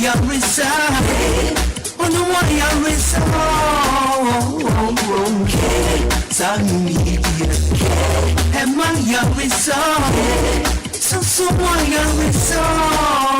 ya reside. Oh no one ya reside. Sangini Emma ya reside. So one ya reside.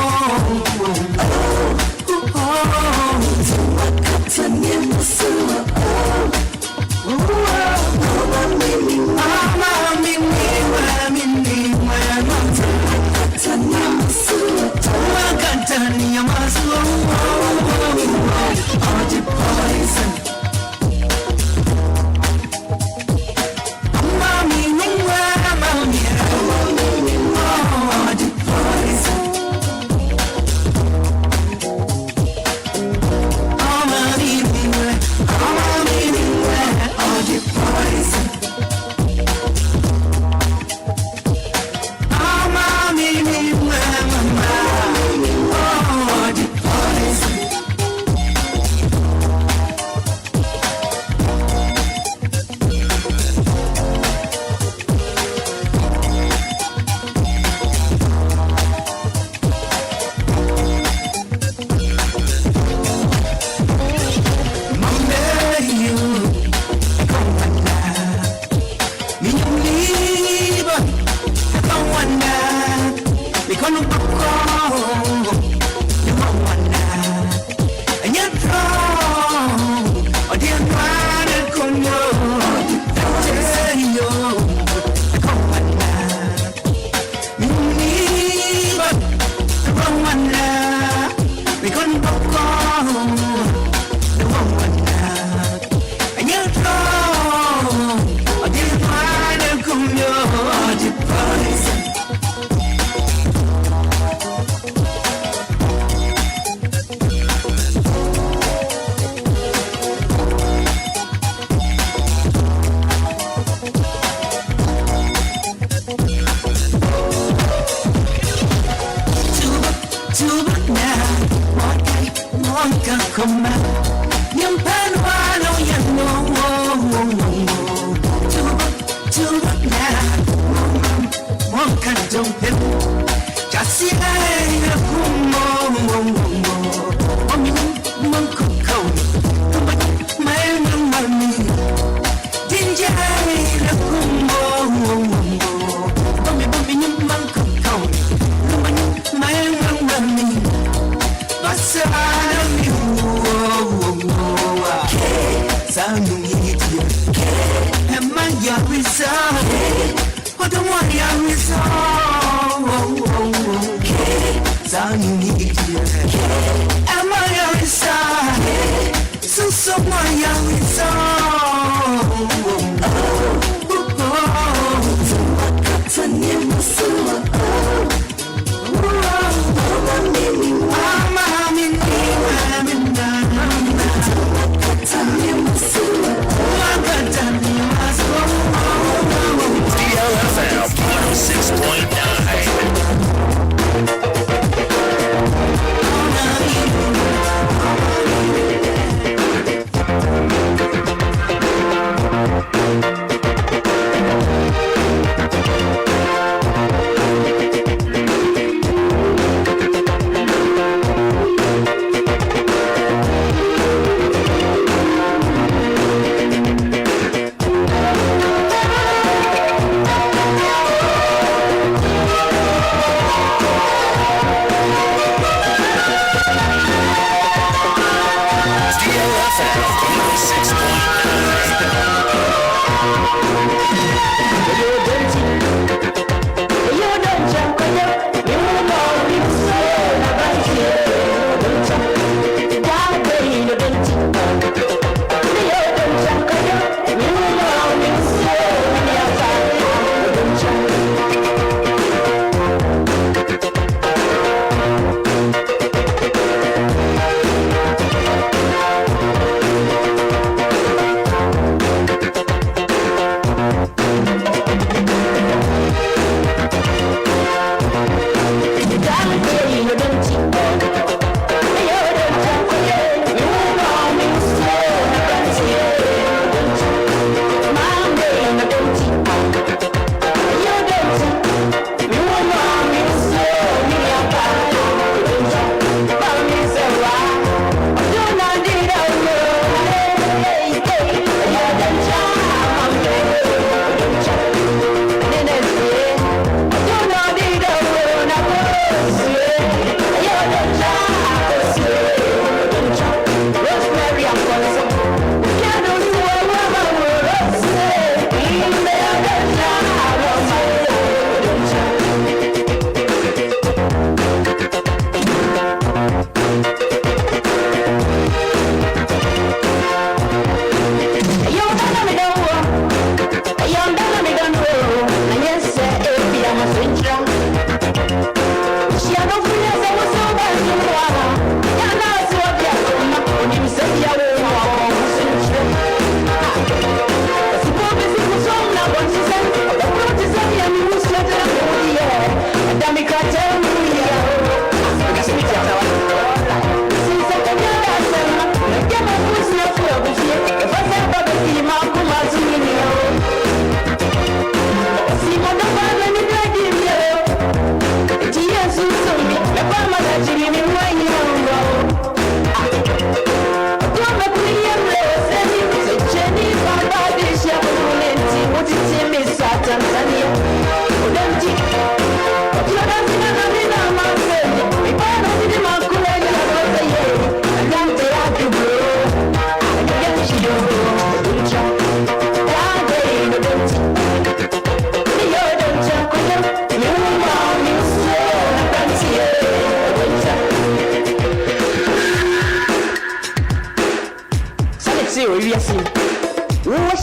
DLFM 106.9.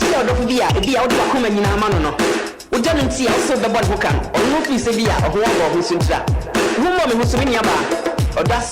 your dog be out of coming in a man. We don't see also the body who can, or no piece of beer of one who's in that. Who mommy who's in your bar, or that's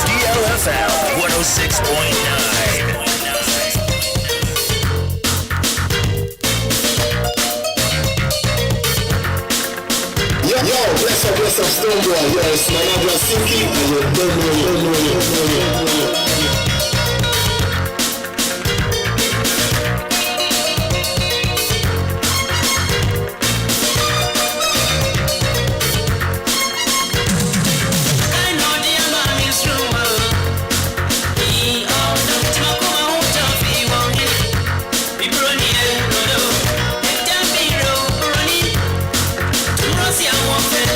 DLFM 106.9. Yo, bless up, Stoneboy. Yo, it's Adjoa Silky, and you don't know it. This I want to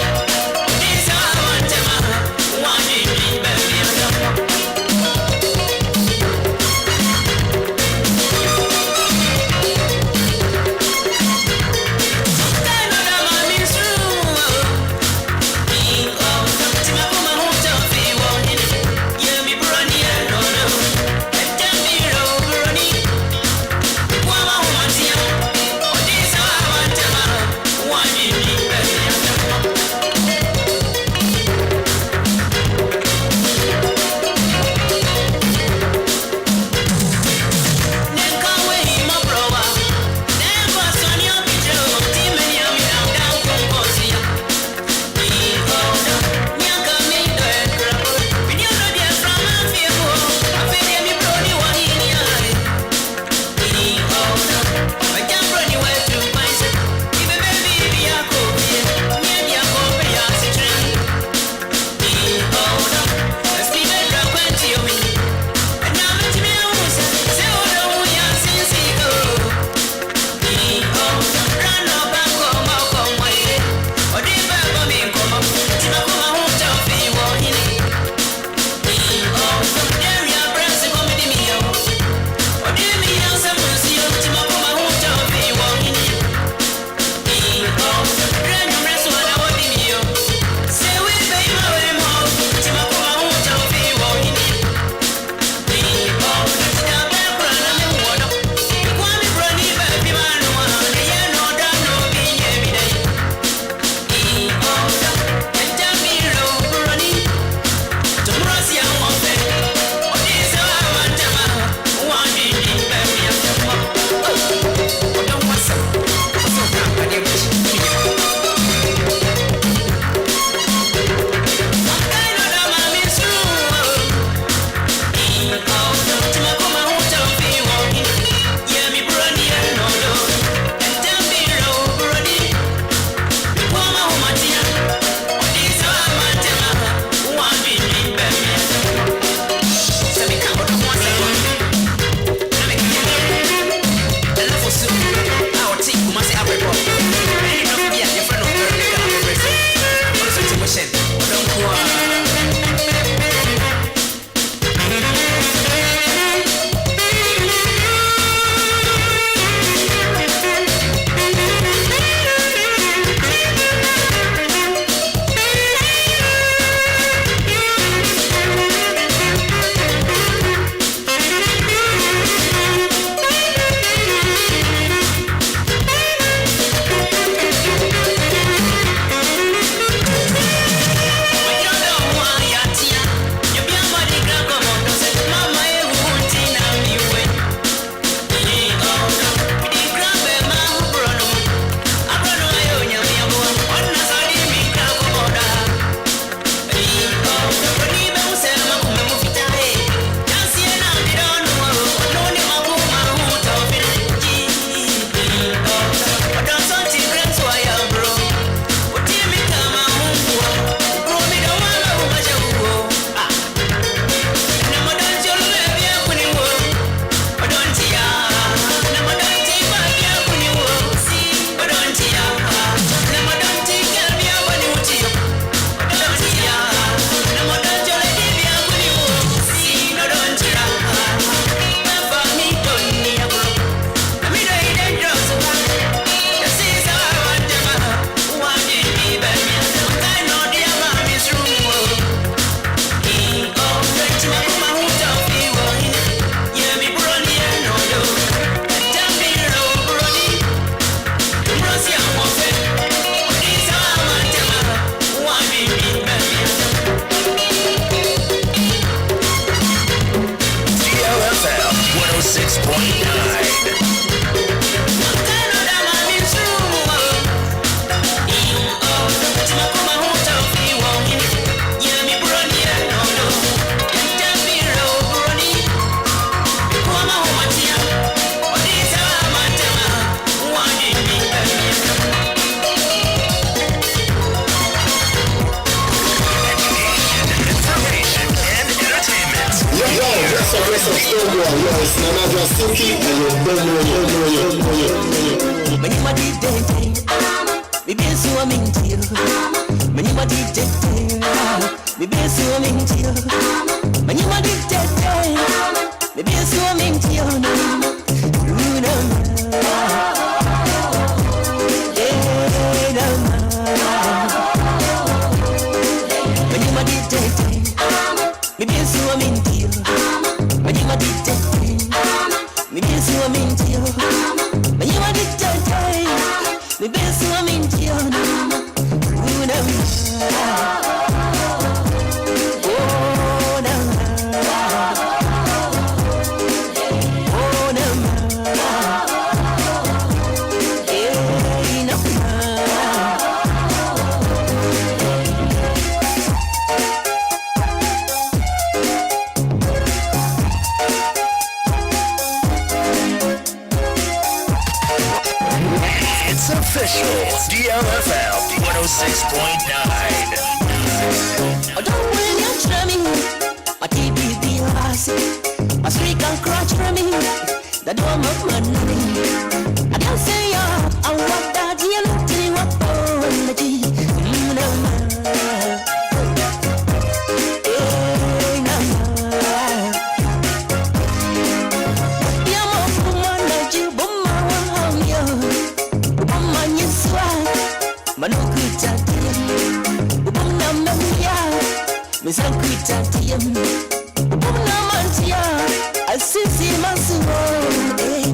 bless up Stoneboy, yo, it's Adjoa Silky, and you don't know it. When you did that, me be so into you. When you did that, me be so into you. When you did that, me be so into you. When you did that, me be so into you. When you did that, me be so into you. When you did that, me be so into you. It's official. DLFM 106.9. I don't want you drumming. My TV be lost. My street can crutch from me. That don't make money. I don't say I want that yellow thing up on the G. Misankuitatiam Ubuna mantia Asisi masuo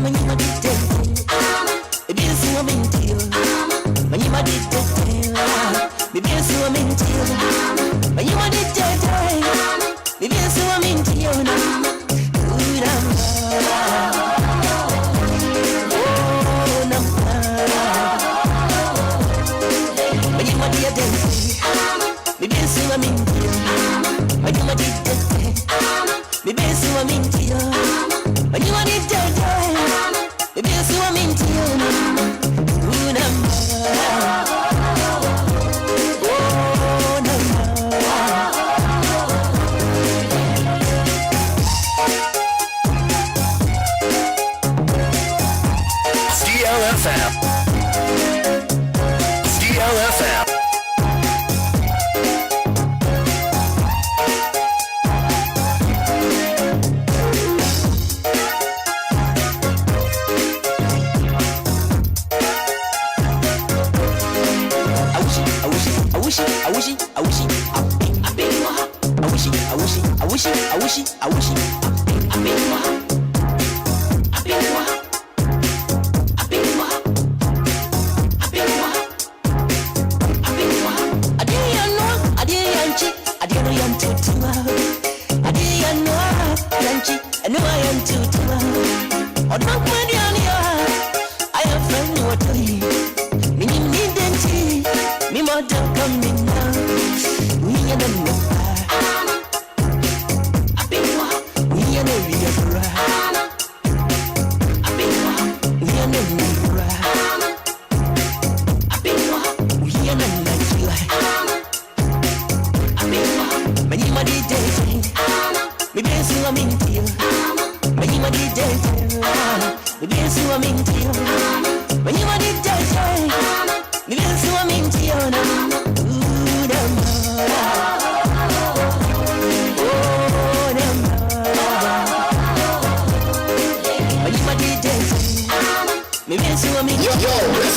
Manyima ditete Bibiasi wa mentio Manyima ditete Bibiasi wa mentio Manyima ditete Bibiasi wa mentio Manyima ditete Bibiasi wa mentio when you want it, me be so I'm into you. When you want it, me be so I'm into you. DLFM. DLFM.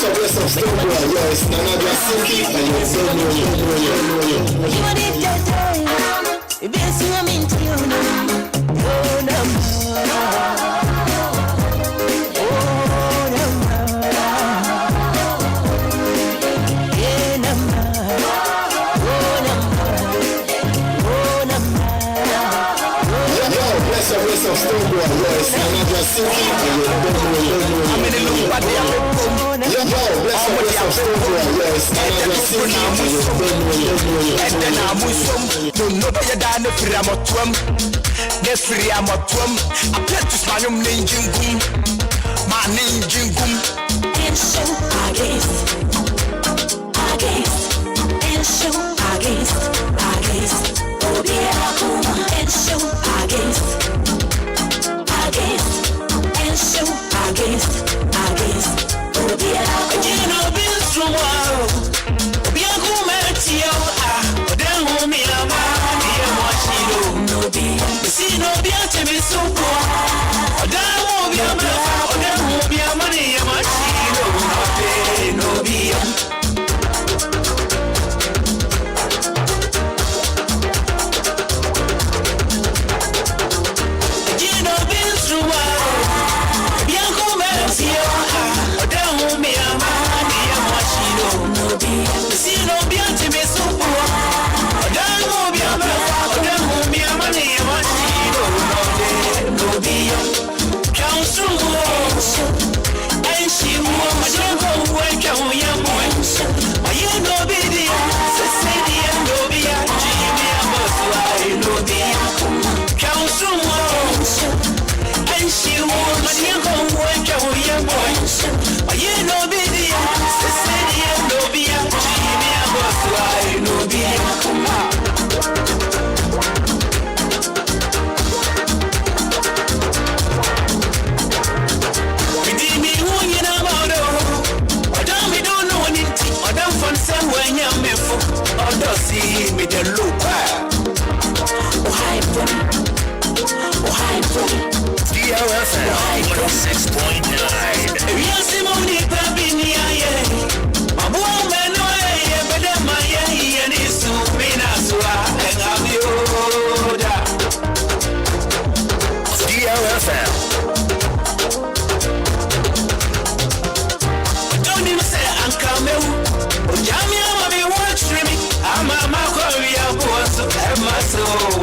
Bless up Stoneboy, yo, it's Adjoa Silky, and you don't know it. You want it that day, it be so I'm into you now. Bless up Stoneboy, yo, it's Adjoa Silky, and you don't know it. I'm in the Lumba, Yo, bless up Stoneboy, yo, it's Adjoa Silky, and you don't know it. And then I'm with some, don't know better than the Priamotrum. The Priamotrum, I pledge to my own ninjum, my ninjum. And so I guess, and so I guess, oh yeah, and so I guess.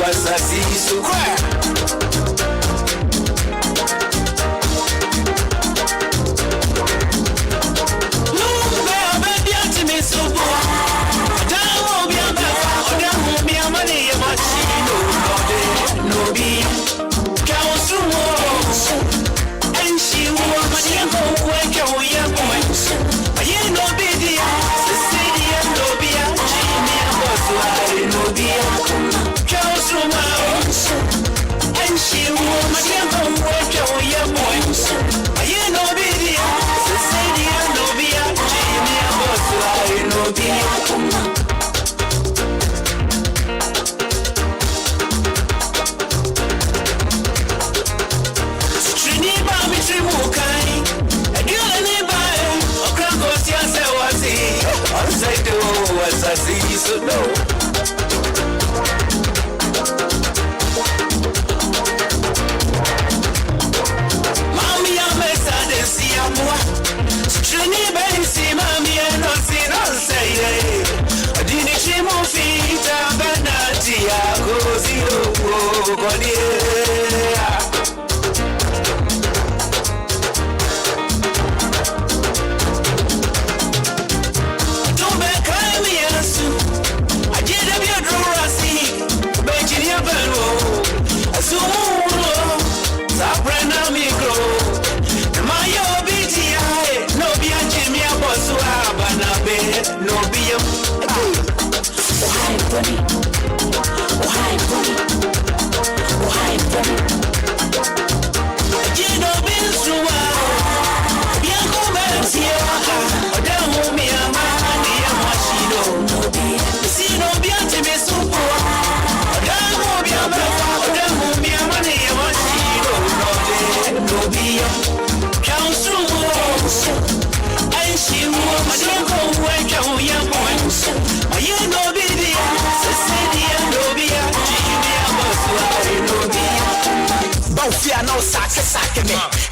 was a so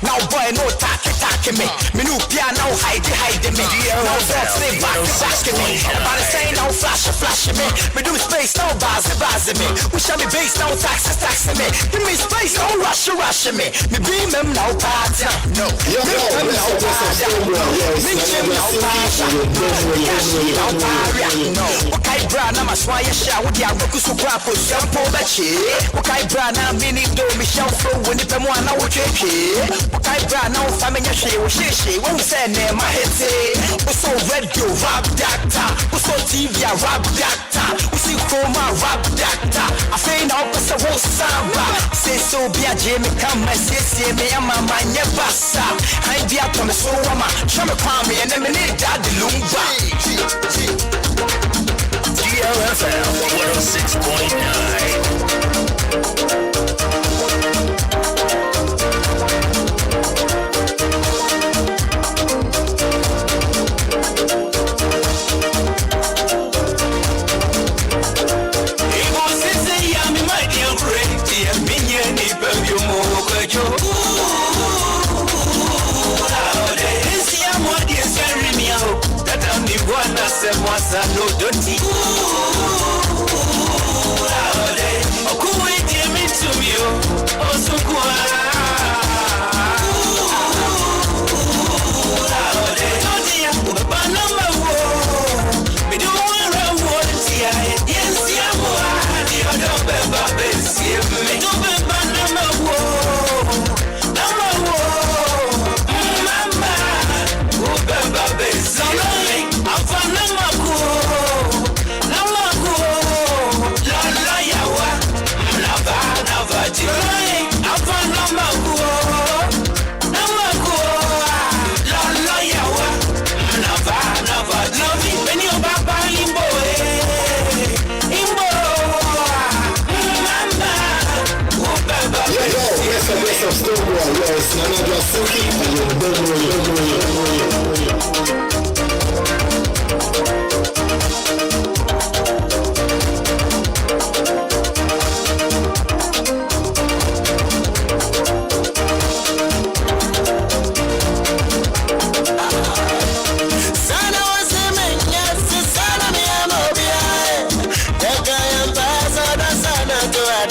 now boy no take me. Me no piano hide me. Now don't stay back me. About the same now flash me. Me do space now buzz me. We shall be based now tax me. Give me space now rush me. Me beam them now party. No. Me beam now party. Me beam now party. No. Okay bra na maswaya sha wo dia goku so kwa ko sampo ba chi. Okay bra na mini do me show flow when the pemo na wo twetwe. Okay bra na wo fa me nya hwe wo hye when we say na ma hete. We so radio rap doctor. We so TV rap doctor. We see chroma rap doctor. I say now we say wo samba. Say so bia je me come say me mama nya basa. I dia to me so wama. Show me palm me and me need that the Lumba. DLFM 106.9. No dirty. To me, oh, so Yes, Adjoa Silky and your don't Sana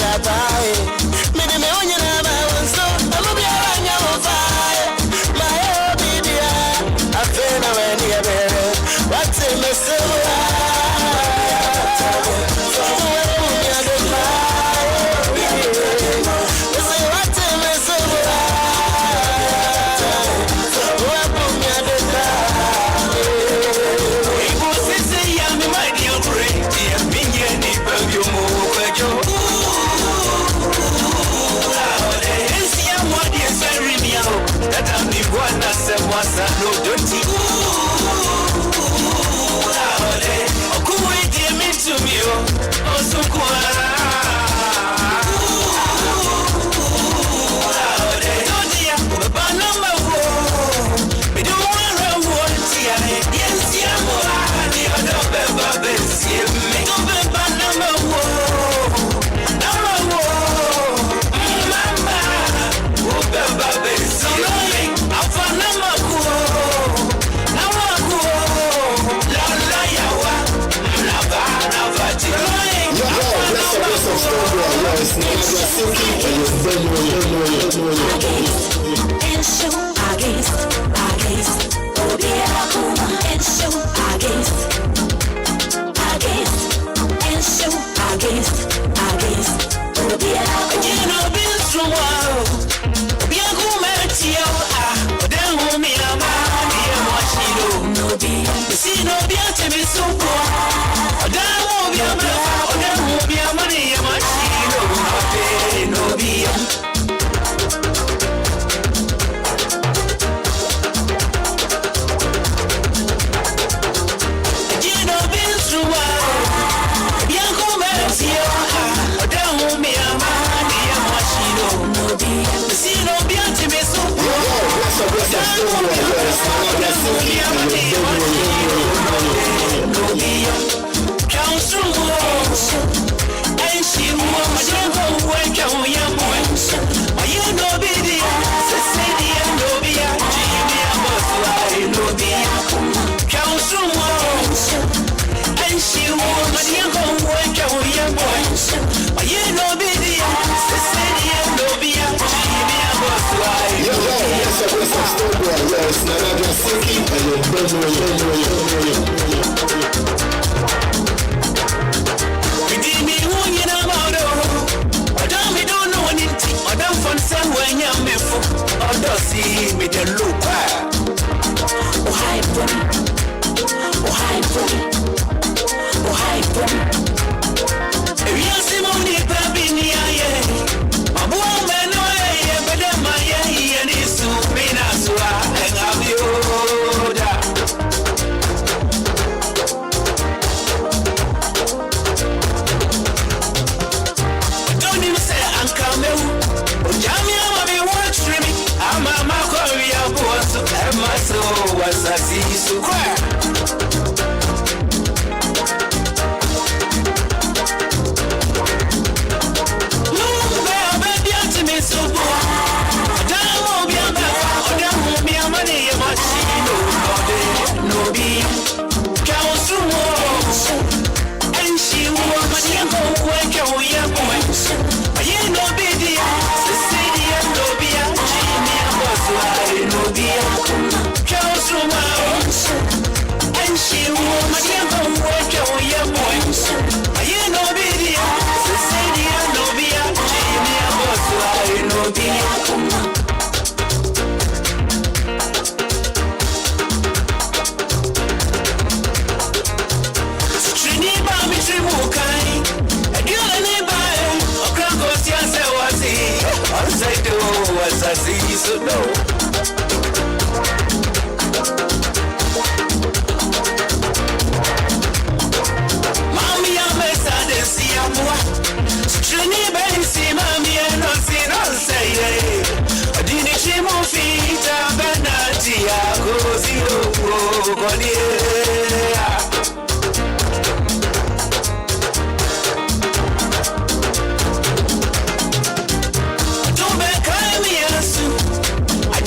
I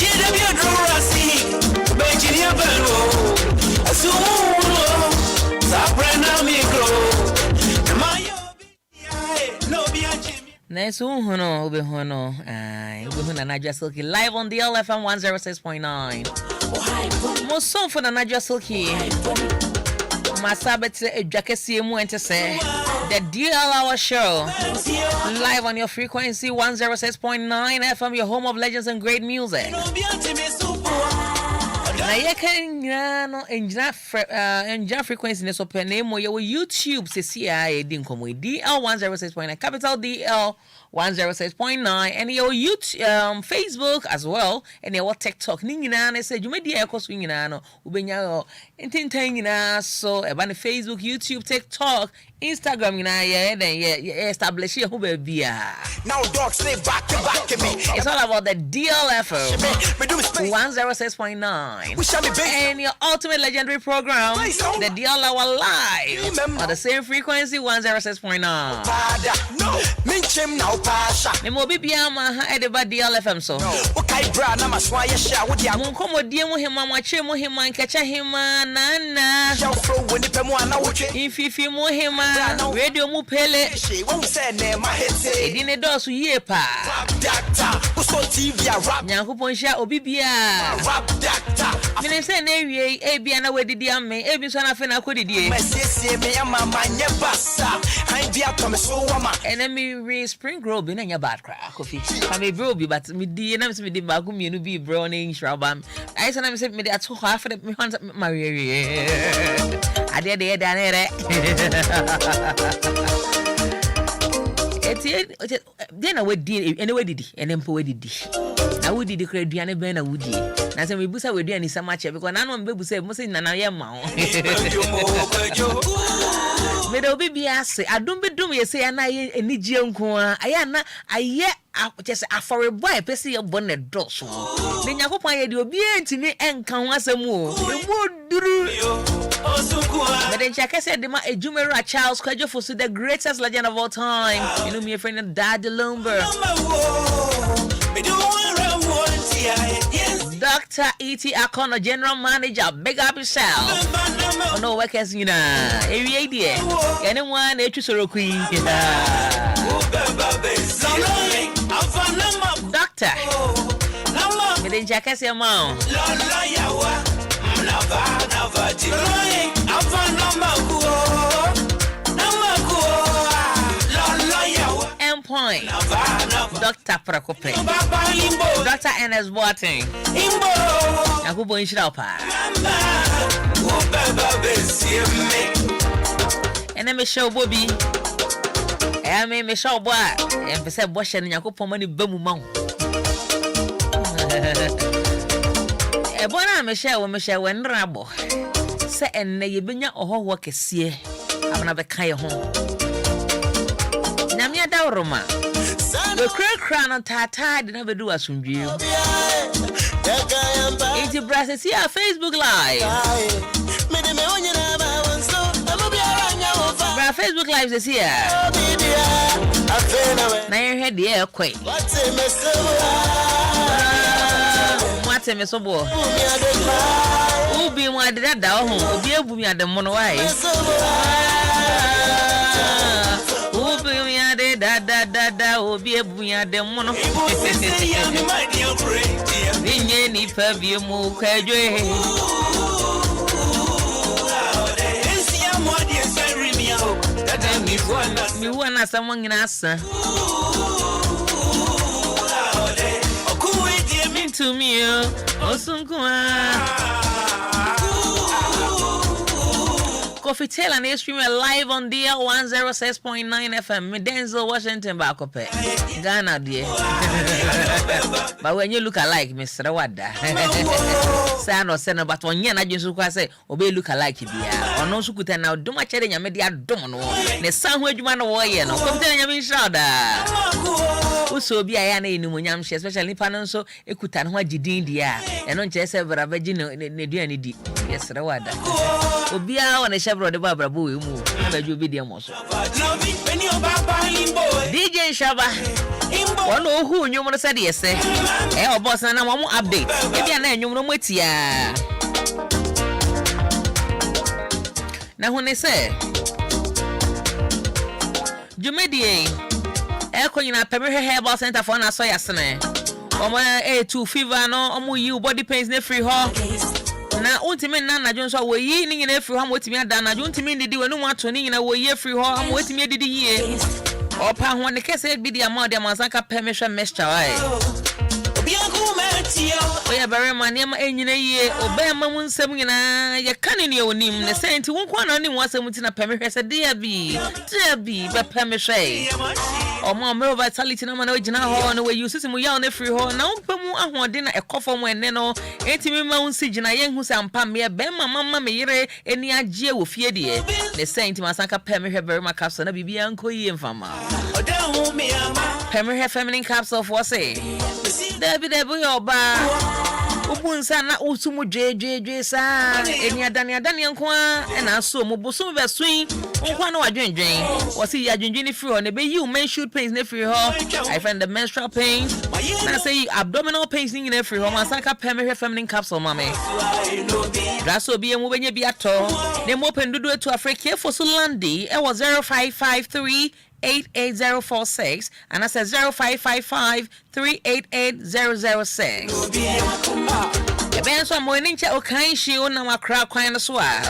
Nice hono, ube hono. Adjoa Silky live on DLFM 106.9. Most song for Adjoa Silky. Masabet Jakesi mu ente say the DLR show live on your frequency 106.9 FM, your home of legends and great music. Na yeka no enja frequency ne so pene mo your YouTube CCI din komo DL 106.9 capital DL 106.9 and your YouTube Facebook as well and your TikTok ni nyina na say dwumadi ekoso nyina no ubenya entintan nyina so eba ne Facebook, YouTube, TikTok, Instagram nyina yeah establish here who be bia. Now dog stay back to me. It's all about the DLFM 106.9 and your ultimate legendary program, the DLR live on the same frequency 106.9. No, minchim now pasha. Nemo bibia ma ha edeba DLFM so. Okay, bra na maswa ya sha wo dia. Mon komo die mo hema mo che mo hema nkecha hema na. Show flow when the pemu ana wo twe. Infifi mo hema radio mu pele. She won't say ne ma hete. Edine dosu yie pa. Rap doctor, who so TV a rap. Nyankopon sha obibia. Rap doctor. Mene se na wie bia na wedidi ame ebi so na fe na kodidie. Mesiesie me ya mama nye basa. Hai bia to me so wama. Enemy re spring roll bi na nya bad cry coffee. I me bro bi but me di na me di ba ku mienu bi bro na inshaba. I say na me say me di ato half the me want marry. Ade de da nere. Eti de na wedi anyway didi enempo wedidi. Na wudi di kreduane ben na wudi. Na say me busa weduane samache because na no me busa mo say na na ye ma. Me do bibia say adom bedom ye say na ye enigye nko a aya na aye just afore boy pese ye bo ne doso. Ne nyakopon ye de obi entimi enka ho asem o. E moduru. But then check said the Ejumera Charles Kwadwo so the greatest legend of all time. You know me a friend Daddy Lumba. Dr. E.T. Akono, General Manager, big up yourself. Oh no, workers, you know. Every idea. Anyone, Echusoroki. Doctor. Me den jacket your mom. Point. Dr. Prakope. Dr. N.S. Boating. Nakubo Inshirapa. And then me show Bobby. I mean, me show boy. And for said Bosch and Yakupo money boom mount. A bona Michelle when Rabo. Say and ye binya or work a seer. I'm not a kind home. Namia da Roma. The crown on Tata did never do us from you. It's a Brazil Facebook Live. Facebook Live is here. Now you heard the earthquake. What's a mesobo? Who be my dad down home? Be able to be at the monoway. Da obi ebuya de mono Ninye ni pavie mu kwadwe mi wana someone ngasa to me osunkwa Coffee Tail and they stream live on DL 106.9 FM. Denzel Washington Bakope. Ghana dear. But when you look alike, Mr. Wada. Say no send but when you na just say obey look alike bia. Ono sukuta na do ma chere nya media dom no. Ne san ho adwuma no wo ye no. Coffee Tail nya bin shada. Uso bia ya na enu munyam she especially nipa no so ekuta no agidin dia. Eno nche se bra baji ne duane di. Yes, Wada. Obia wana shabro de babra bu emu na baju bi de mo so DJ Shaba wono ohu nyum no sade yese boss na mo update e bia na nyum no matia na hone se jumedie Eko nyina Pemihwe Herbal Center for na so yasene. Omo A2 fever no omo yi body pains ne free ho. Na untimi na na jonso wo yi ni nyina free ho mo timi ada na untimi ndidi we no mo ato ni nyina wo yi free ho am wo timi adidi yie. Opa ho ne kese bi dia ma de mansanka Pemihwe mixture ai. Oya bare mane ma enyina yie obema mu nsem nyina ye kane ne onim ne senti wonko na onim wasem ti na Pemihwe se dia bi be Pemihwe omo me vitality na ma na ogina ho no we use simu ya na free ho na ompemu ahode na ekofo mu enne no entimi ma unsi gina ye hu se ampa me be mama me yire eni agye wo fie de ne senti mansanka Pemihwe bare ma capsule na bibia nko yie mfama Pemihwe feminine capsule for say Debi yoba ubunsa na usumu jeje sa eni adani nkwa na so mu bosom be swin nkwa na wadwenwen wasi ya dwenwen free ho ne be you menstrual pains ne free ho I find the menstrual pains na say abdominal pains ni ne free ho mansanka Pemihwe feminine capsule mame raso bi emu benye bi ato ne mo pendudu etu Africa for so landi e was 0553 88046 and I said 0555 388006. Ebenso mo ninche okanshi ona makra kwan no so a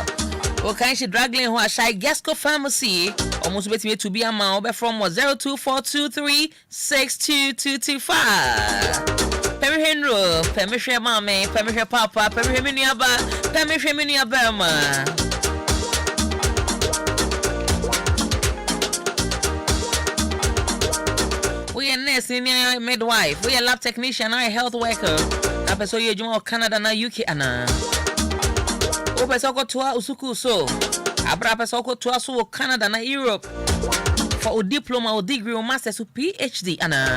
okanshi dragging ho a shy Gesco pharmacy almost betime to be a man obe from 0242362225. Pemihwe Pemihwe mame Pemihwe papa Pemihwe miniaba Pemihwe miniaba ma. We are nurse, midwife, we are lab technician, I health worker. Na peso ye juma Canada na UK ana. O peso ko toa usuku so. Abra peso ko toa so Canada na Europe. For a diploma or degree or master's or PhD ana.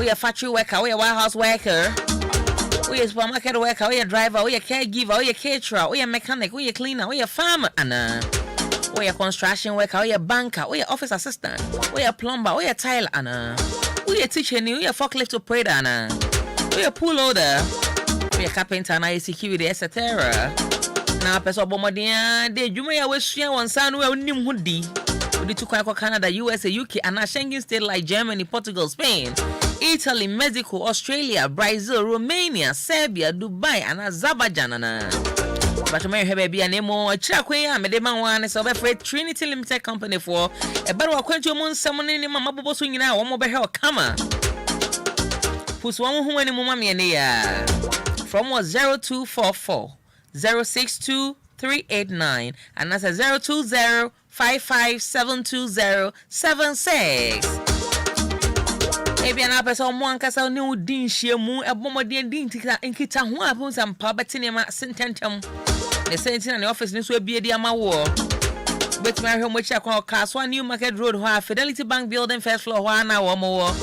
We are factory worker, we are warehouse worker. We are supermarket worker, we are driver, we are caregiver, we are caterer, we are mechanic, we are cleaner, we are farmer ana. We are construction worker, we are banker, we are office assistant, we are plumber, we are tile ana. We are teacher, we are forklift operator ana. We are pool loader, we are carpenter and security, etc. Now, person bomodia, de juma ya wesua wansan we onim hudi. We to Canada, USA, UK, and Schengen state like Germany, Portugal, Spain, Italy, Mexico, Australia, Brazil, Romania, Serbia, Dubai, and Azerbaijan ana. But to marry baby and more chakwe me de man one so be for Trinity Limited Company for e better akwantu mu nsam ne mama bobo so nyina wo mo be he kama pus wo hu ani mu mama ne ya from 0244 062389 and that's 020 5572076. Ebia na pesa mo ankasa ne udin hyiemu ebomodien din nkita ho abun sampa betene ma sententem ne sentina ne office ne so abie dia ma wo betuma hwe mo chia kwa Kaswa New Market Road ho Fidelity Bank building first floor ho na wo mo wo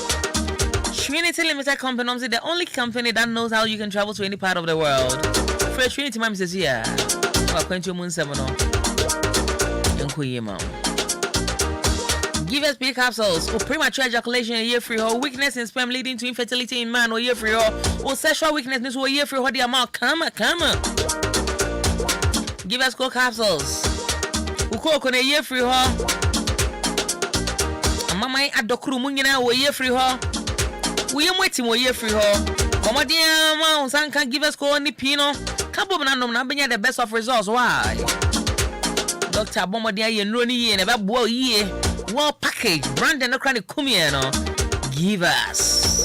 Trinity Limited Company is the only company that knows how you can travel to any part of the world. Fresh Trinity mom says here akwantu mu nsem no enkoye ma. Give us big capsules or premature ejaculation a year free or weakness in sperm leading to infertility in man or year free or sexual weakness or year free or the amount come. Give us cold capsules. Uko kone year free ho. Mama adokuru munyina or year free ho. We am waiting or year free ho. Mama dear ma sanka give us cold ni pino. Kabo na nom na benya the best of results. Why? Dr. Bomodia ye no ni ye na ba bo ye. Well package brand no chronic no give us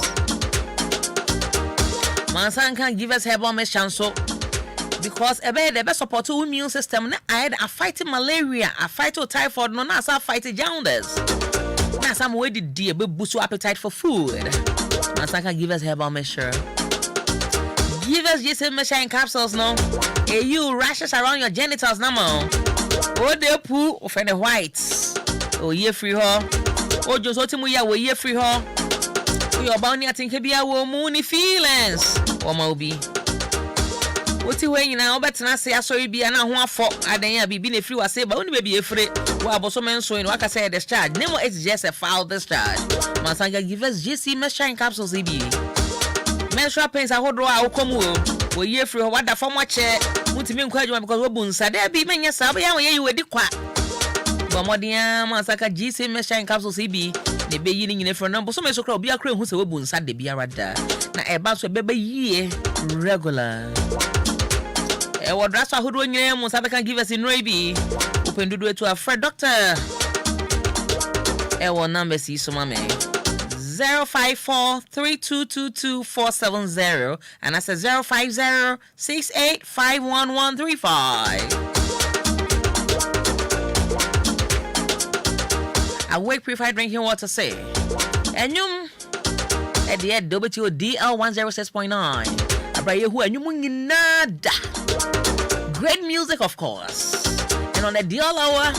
Mansan can give us herbal mixture so because the best support to immune system na I fighting malaria I fight typhoid no na fight jaundice na some way the dear boost your appetite for food. Mansan can give us herbal mixture. Give us just mixture in capsules no you rashes around your genitals no more oh they poo of the whites. Oh ye free ho. Oh just otimu ya wo ye free ho. We about ni atinke bia wo mu ni feelings. O ma obi. Oti we nyina obetena se asori bia na ho afọ adan ya bibi na free wase ba oni baby efre. Wo aboso menso ni waka say discharge. Nemo it's just a foul discharge. Masanga give us GC menstrual capsules ibi. Menstrual pains ahodo a wokomu o. Wo ye free ho wada fam wache. Mutimi nkwa adwuma because wo bunsa. Da bi menya sa ba ya wo ye wedi kwa. Bomodia Masaka GC Meshine Capsule CB ne be yi nyine from number so me so kra obi akra hu se we bu nsa de biara da na e ba so be yie regular e wo dress ahodo nyine mu sabe can give us in Rabi open do to a friend doctor e wo number si so mama 05432222470 and that's 05068511135. Awake purified drinking water say. And you at the end DL106.9. Abraye who and you nada. Great music, of course. And on the DL hour,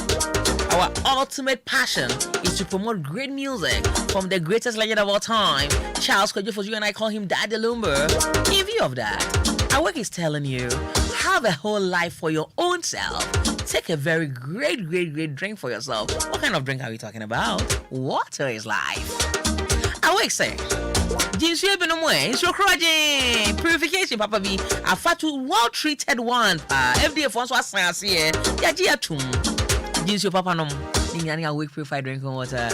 our ultimate passion is to promote great music from the greatest legend of all time, Charles Kojo. For you and I call him Daddy Lumba. In view of that, Awake is telling you, have a whole life for your own self. Take a very great drink for yourself. What kind of drink are we talking about? Water is life. Awake say, Jinsu Ebenomwe, it's your project. Purification, Papa B. A fatu well-treated one. FDA for us was here. Yaji atum. Jinsu Papa nom. Ninyani Awake purified drinking water.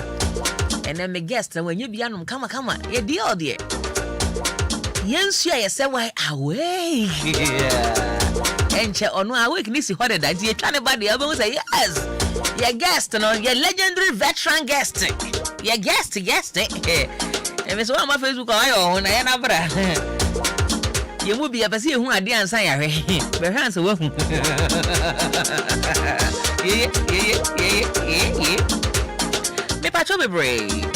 And then me guest, when you be anum, come. Yeah, deal dear. Yensu ya say why awake. Enche onu awake nisi hode that you trying about the album say yes. Your guest, no, your legendary veteran guest. Your guest. And so on my Facebook ayo na ya na bra. You will be a person who ade ansan yare. Be hands wo hu. Yeah. Me pacho be brave.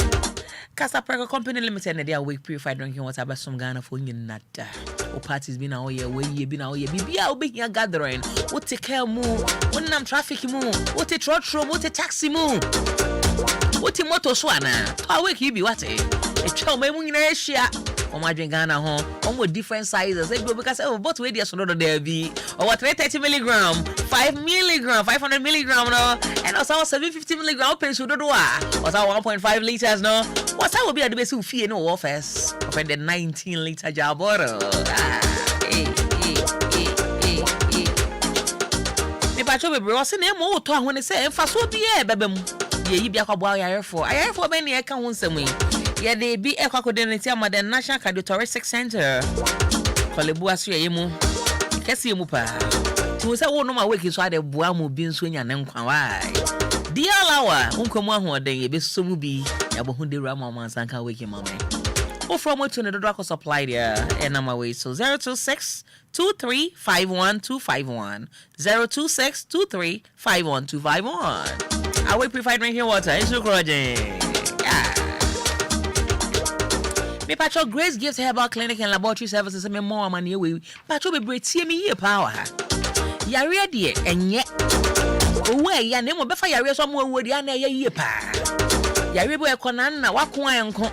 Casa Prego Company Limited na dia Awake purified drinking water ba some Ghana for nyin nada. O parties bi na o ye we bi na o ye bibia o be here gathering. O take care mu, o nam traffic mu, o te trotro, o te taxi mu. O te motor so ana. Awake you be what e twa me mu nyina ehia. O ma dwen Ghana ho. O mo different sizes. E go because but we dey so do there be. O 330 milligram, 5 milligram, 500 milligram no. And also 750 milligram open so do do also 1.5 liters no. What that will be at the best fee no offers of the 19 liter jar bottle. Me pacho be bro say na mo to ahone say fa so bi e bebem. Ye yi bi akwa ayarefo be na e ka ho nsem yi. Ye de bi e kwa coordinate am the National Cardiothoracic Center. Kolebu aso ye mu. Kese mu pa. Tu say wo no ma wake so ade boa mu bi nso nya ne nkwa wai. Dialawa unkomu ahoden ye be so mu bi. Yabo hunde rama mansanka wake mama. O from what to the Draco supply there and I'm away. So 026-2351-251. 026-2351-251. I will provide drinking water. It's your project. Yeah. Me patro Grace Gift Herbal Clinic and Laboratory Services me more money we. Patro be break me here power. Ya ready and yet. Oh ya name be fa ya so mo we dia na ye pa. Ya rebo e konan na wakon enko.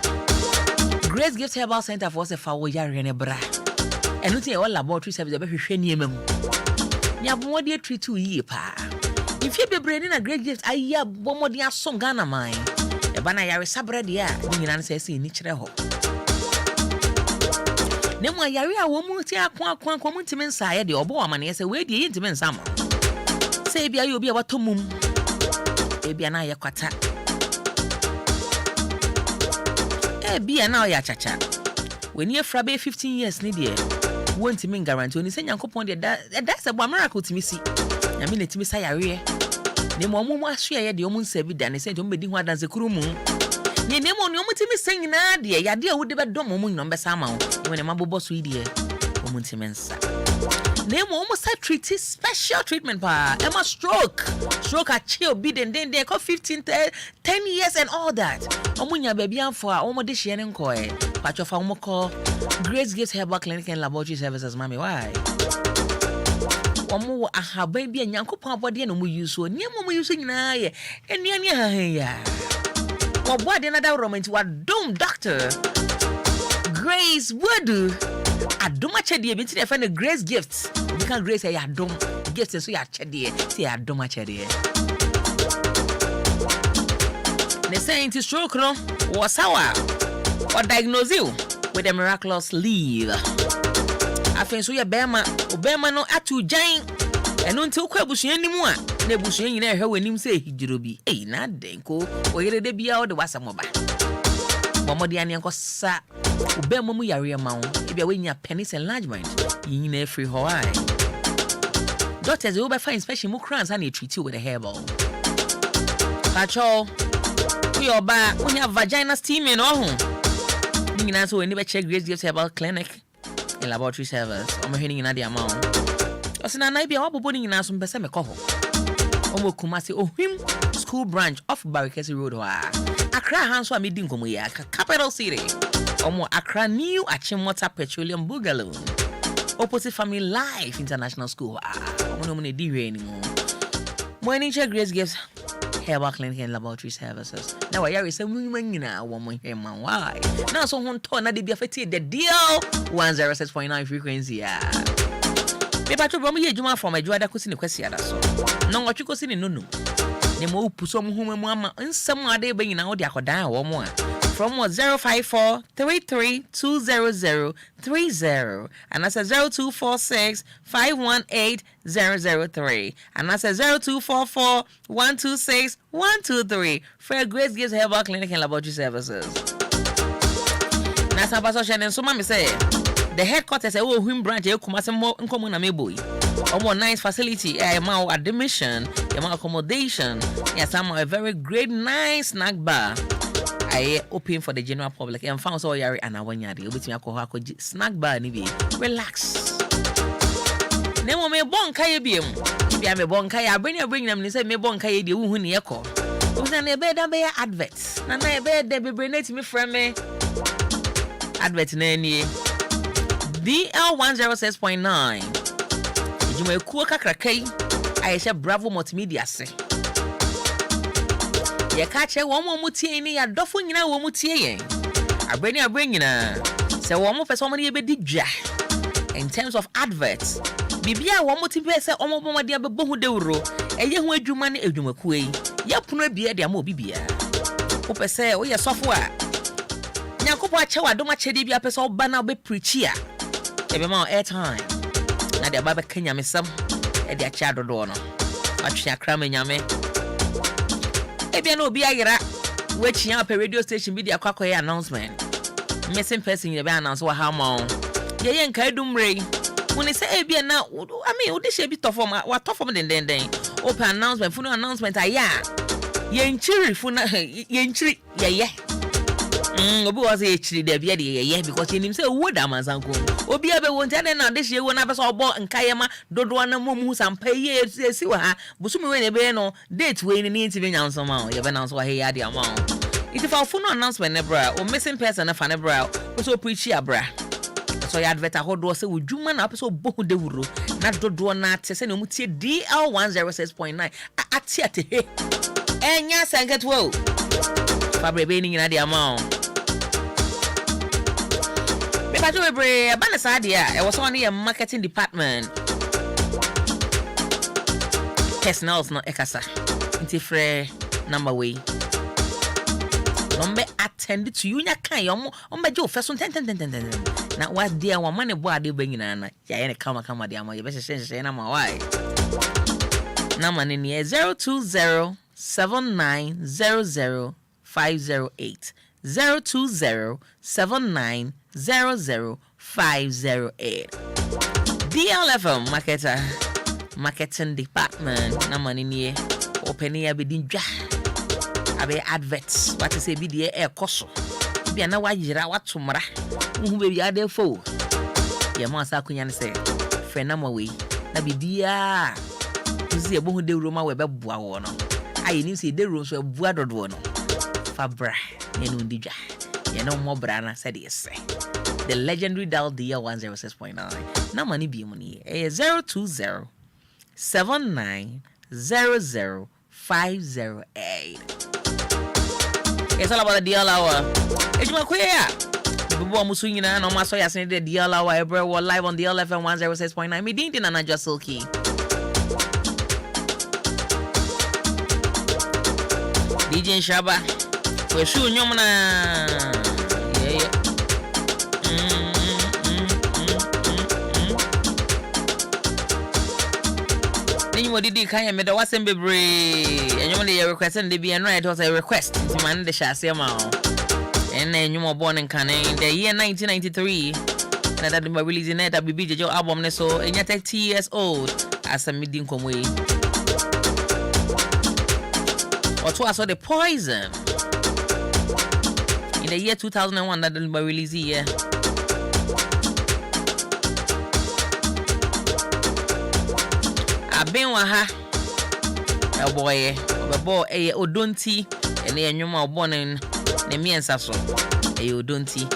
Grace Gift Herbal Center for se fa wo yare ne bra. Enu tie all laboratory service be hwehwe ni emam. Nya bomode treat to yi pa. If you be brain na Grace Gift ayi bomode aso Ghana man. E ba na yare sabre dia ni nyina se se ni kire ho. Ne mo yare a wo mu ti akon mu ntimi nsa ye de obo amane se we die ntimi nsa mo. Se bia yo bia watomum. E bia na ye kwata. Be an hour chacha. When you frabe 15 years, Nidia won't mean guarantee only say Yankopon that's a miracle to me. See, I mean, it's Miss Ayare. Name one more share the Omun Sevi than a sent to me what does the Kurumu. Name on your Mutimi saying, dear, ya dear would never do Momun number Sama when a mambo boss with dear Omuntimensa. Name almost a treaty special treatment pa Emma stroke a chill bid and then they got 10 years and all that. Omunya baby and for almost this year and coy. Patch of our call Grace Gift Herbal Clinic and Laboratory Services, Mammy. Why? One more I have baby and Yanko Papa dear no more use so near more using na and near. What another romance to a dome doctor Grace would do. I do much idea between the friend Grace Gifts. You can Grace say I don't gifts so ya chedie. Say I do much idea. They saying to stroke no was sour or diagnose you with a miraculous leave. I think so ya bema no atu jain and until kwabusu anymore. Nebusu in there when him say hijirobi. Eh na denko or yere de bia or the wasamoba. Momodi ani anko sa ube momu yare ma wo ebia we nya penis enlargement yin na free ho ai doctors will be fine inspection mu crans and treat you with a hairball pacho we oba unya vagina steaming oh ni na so we never check Grace Gift Herbal Clinic and laboratory service o me hini na dia ma wo osina na bia wabobo ni na so mpese me ko ho omo Kumasi ohim school branch of Barikesi Road ho Accra hanso a medi nkomo ya capital city omo Accra New Achimota Petroleum Boogaloo opposite Family Life International School omo ne di hwe ni mo ni che Grace Gifts Herbal Clinic and Laboratory Services now why are some women nyina wo mo hwe man why now so honto na de bia fati the deal 106.9 frequency me patro bro mo ye juma from Adjoa da kosi ne kwasi ada so no ngotwe kosi ne nunu ne mo puso mo home mo ama nsam ade ba nyina wo de akodan wo mo from 054-3320030 and that's 0246-518-003 and that's 0244-126-123 for Grace Gives Herbal Clinic and Laboratory Services. Nasa baso shenen so mama say the headquarters e wo him branch e Kumasi mo nkomo na meboy omo nice facility ma admission ma accommodation yes am a very great nice snack bar I open for the general public and found so yari and awanya de obetimi akọ snack bar ni bi relax nemo me bon kaye biem bia me bon kaye abeni nam ni say me bon kaye de hu ni ekọ obisa na ebe da be advert na ebe de bebre na timi frame me advert na ni DL 106.9 ejuma ekuo kakrakai ayesha Bravo Multimedia se ye ka che wo mo mutie ni ya dofo nyina wo mutie yen abeni nyina se wo mo pese wo ne be didwa in terms of adverts bibia wo mo tipe se omo bo de abebo hu dewuro eye hu adwuma ne adwuma kuei ye pono bia de ama bibia wo pese wo ye sofo a nyakopo a che wa doma che de bia pese wo ba na be preach a ebe ma airtime na de baba kenya mesam e de acha dodo no atwa krama nyame ebia na obi ayira wechi ya pe radio station bi de akwakoye announcement missing person ye be announce wa how mon ye nka edumre woni se ebia na odi she bi tofom wa tofom den open announcement funu announcement aya ye nchiri funa ye nchiri ye obi was a chiri de bia de ye because him say wo da mansanko obi abe won tane na de hye wo na be so obo nkayema dodo na momu sampa ye esi wa ha busumi we ne be no date we ni nti be nyanso ma ye be na so wa he ya de ama it if for no announcement ne bra o missing person na fa ne bra so preach ya bra so ya advert ahodo se wudwuma na so bohu de wuro na dodo na te se ne mu tie DL 106.9 ati he enya sanket wo fabre be ni na de ama Pajo ebre bana sadia e was on the marketing department personals no ekasa nti frɛ number way nombe attend to you nya kan yo ombe je ofeso ten na wa dia wa mane bo ade ba nyina na ya ye ne kama dia ma ye be hye na ma why na mane ni 02079005008 02079005008 DLFM marketing department na mani nie open ya be dinja abe adverts what say be the e koso bia na wajira watomra hu be bia de fo ye ma sa kunya ne say fe na mawe na bibia uzi e bohu de roma we be boa wo no ayi ni say de ro so bua dodo no fabra ne no ndija ye no mo brana said yes the legendary dial DL 106.9 na mani bi mu ni 02079005008 it's all about the DL hour ejuma kwea bibo amusu nyina na ma so ya sen the DL hour every live on DLFM 106.9 me din na Adjoa Silky DJ Shaba we shu nyom na yeah What did you kind of was in Bebre? And you only request and they be and right was a request. Man, the chassis amount. And and then you were born in Ghanaian in the year 1993. And that by releasing that BBJ album so and you're 30 years old as a meeting Convo. Or two I saw the Poison in the year 2001 that by release year. I've been with her. A boy, a odonti, and a new born in the Miensaso, a odonti.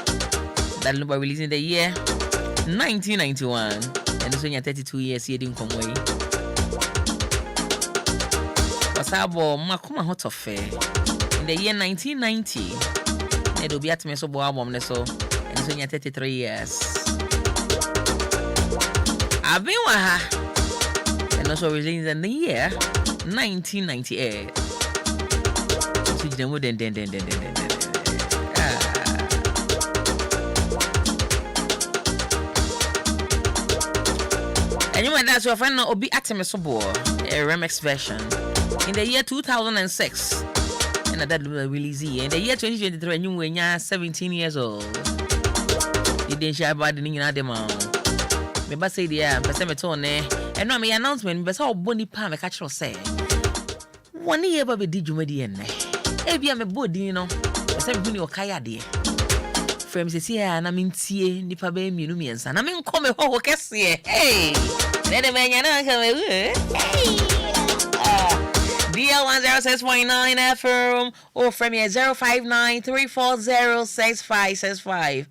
That Lumba released in the year 1991, and this when you're 32 years, he didn't come away. Was abo Makuma Hot Affair in the year 1990. It'll be at me so album, so, and this when you're 33 years. I've been with her, and also released in the year 1998. So you know then. And you might that's your friend Obi Atemisobo, a remix version in the year 2006. And that release in the year 2023, you were 17 years old. You didn't share about the name of them. Maybe say the Pessemetone. And no, my announcement, but how Bonnie Palm a catcher say. 1 year, baby, did you median? Maybe I'm a body, you know. Something your kaya dear. From Cecilia, and I'm in tea, Nipa Bay, Munumians, and I'm in come home, Cassie. Hey, let a man, hey. DL106.9 FM or from here 059-340-6565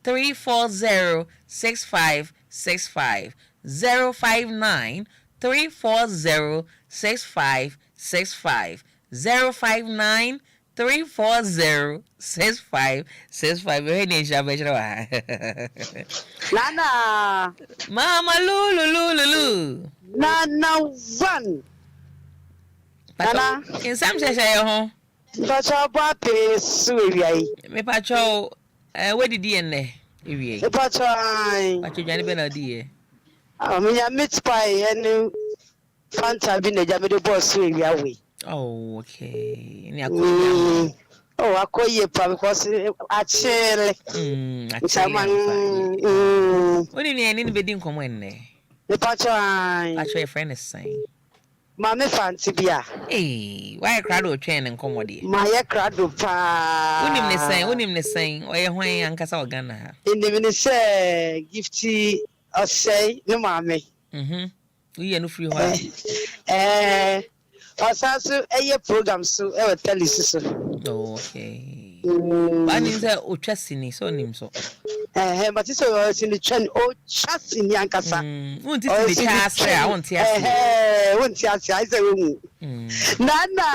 059-340-6565 059-340-6565 059-340-6565 Nana Mama Lulu Nana one Nana in some say ho Pacho Pape Suya me pacho where did you ne ewie Pacho Jani Benadi me meat pie and Fanta bin the Jamaican boss Suya way. Oh, okay. Oh, I call you because I chill. What do you need anybody in common? The patron, your friend is saying. Maame Fante bia. Hey, why a crowd or train and comedy? My crowd pa. When him the same, or your way and Casa Ghana. In the minister, gifty or say, no, mammy. We are no free. Osasu eye program so e tell you so. Okay. But is there o chasini so nim so. But so in the trend o chasini ankasa. Won't it be chas I want here. Won't you say I say Nana.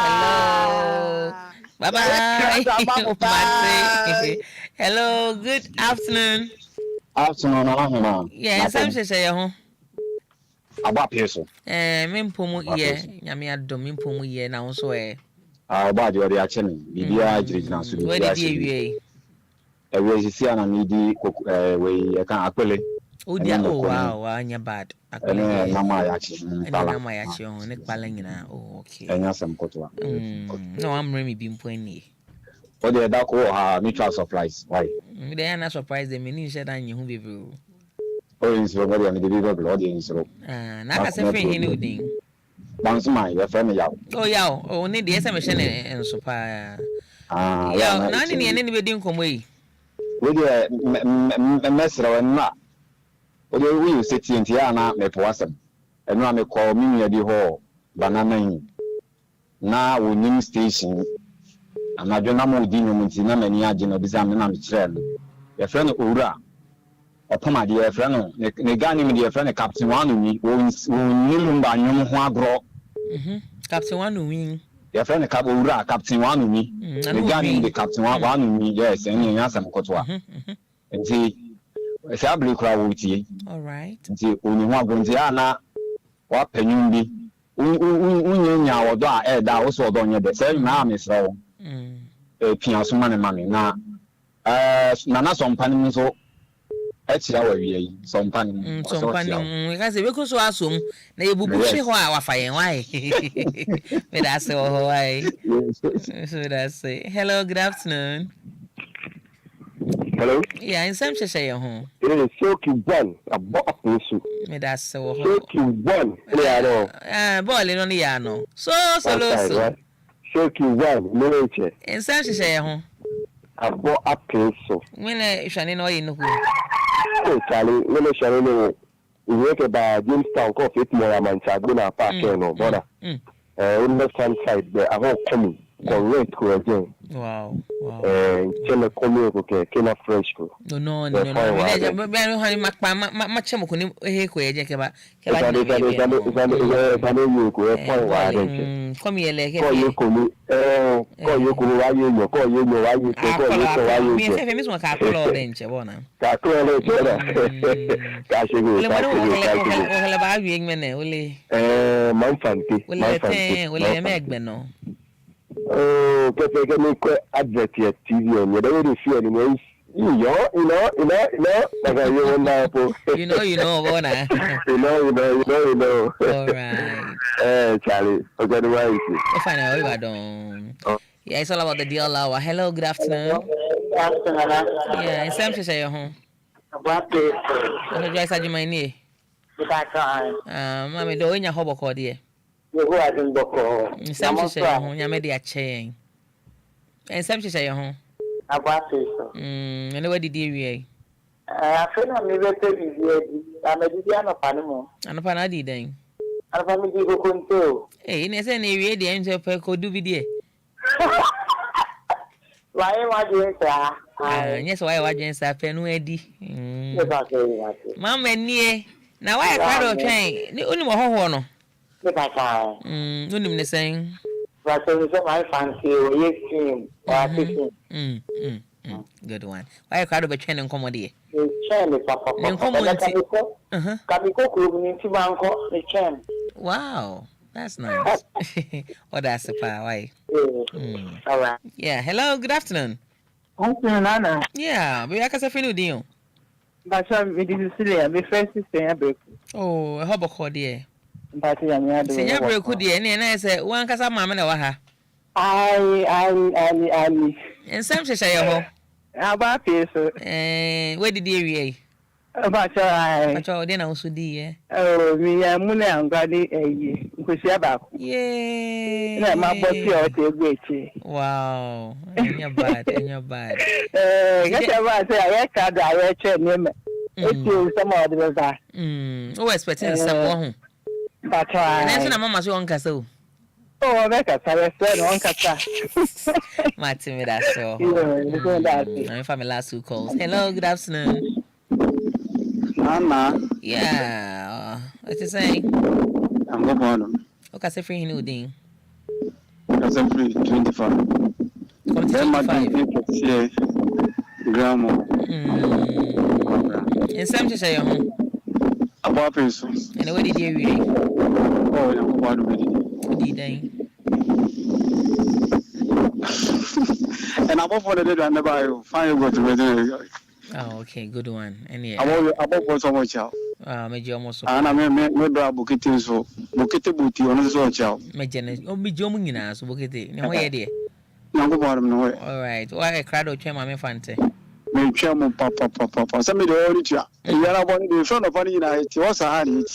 Hello. Bye-bye. Hello, good afternoon. Afternoon, yeah, some say ho. About person. Mimpomu ye, Yami Adom, Mimpomu ye now so about your reaction. Bibia Jirina. Where did you? A way see an amidi way I can actually. Oh, dear, oh, wow, and you're bad. Namayachi, Nick Palangina. Oh, okay. And some cotton. No, I'm Remy being pointy. What the Dako mutual supplies? Why? They are not surprised, the mini said, and you will be. Oh, it's nobody and the people audience. Not as a friend, anything. Bounce my your family out. Oh, yeah, only the SMS and super. Yeah, not anybody didn't come away. With a messer and not. What do we sit in Tiana, Mepoasam? And now me call me at the hall, banana. Now we need station. And I don't know dinner with Namania Gino Bizam Trend. Your friend Ura. Upon my dear friend, Negani, dear friend, Captain One, Lumba, Yumagro. Captain One wing. Your friend Ura, Captain One, Negani, the Captain One, yes, and Yasam Cotua. And see, a sably crowd with you. All right. And see, only one Gonziana, what Penumbi, Unya or Da, Eda, also done your same name is wrong. A piano man and money. Now, Nana some Panimuso. Actually, our we some pan. Some pan. Because we go so assume. Na you bubu she ho a wafayen why. Me da say why. So that's it. Hello, good afternoon. Hello. Yeah, in some say ho. It is Silky one. A box issue. Me da say ho. Silky one. Yeah, no. Boy, no ya no. So Right? Silky one. No che. In some say ho. A box issue. When I shani no you know. Oh, Charlie, when I shall know. We work about Jamestown Coffee, more Manchaguna Park, no, brother. On the front side, there are all coming. Correct, again. Wow. Chema coming, okay, came up fresh. No. But honey, much more couldn't hear Quaja. Come here, like you come. Call you, why you, Miss Macapolo, then Chavona. About being men, only Maame Fante. Will I make Beno? Oh, get me quite advert yet TV and you don't see any names. You know, like I you know, you know, Bona. You know. All right. Charlie, okay, the way you fine, I don't. Yeah, it's all about the deal hour. Hello, good afternoon. Yeah, it's time to say your home. What is I said you my knee. Mammy, do in your hobble call, dear. you go out in Boko? It's time to say your home. You made a chain. And some to say your home. About this. And what did you I feel I'm never telling you. I'm a Diana Panamo. And upon I did then. I'm a Migo Conto. Eh, in a sense, the end of a could do video. Why am I doing that? Yes, why I just a pen ready. Mamma, near. Now I can't train. The only one. Only the same. But I fancy you Good one. Why I can't be training comedy? Wow, that's nice. Oh, that's the power. Why? All right. Yeah, hello, good afternoon. Nana. Yeah, but I can't say you. But I'm my first sister. Oh, I hope I called you. But I'm Senior break, dear, and I said, one cassa mamma. I And some say, oh, about this. Where did you About your dinner also, dear? Oh, me and Muna and Gadi, a about. Yeah, My bossy out a great. Wow, and you're bad. Get about I can't direct name. It's some other that. Oh, expecting someone. But And that's Mamma's own castle. Oh, that's a said on Cata. Martin, that's so. I'm from the last 2 calls. Hello, good afternoon. Mama. Yeah, what you saying? I'm going on. Okay, say free new thing. Because I'm free 25. Come to 25. Grandma. And some to say your home. About pesos. And where did you read? Oh, I'm about to be. What did they? And I'm off on the day I never find what to. Oh, okay, good one. And yeah, I'm about so much out. Major almost. And I may booking so bookete booty on so chow. Major, oh, be joining in us, book it. No idea. No, bottom no way. All right, why a crowd of Maame Fante? Me chairman papa. Send me the auditor. You are one in front of one United. What's a hard and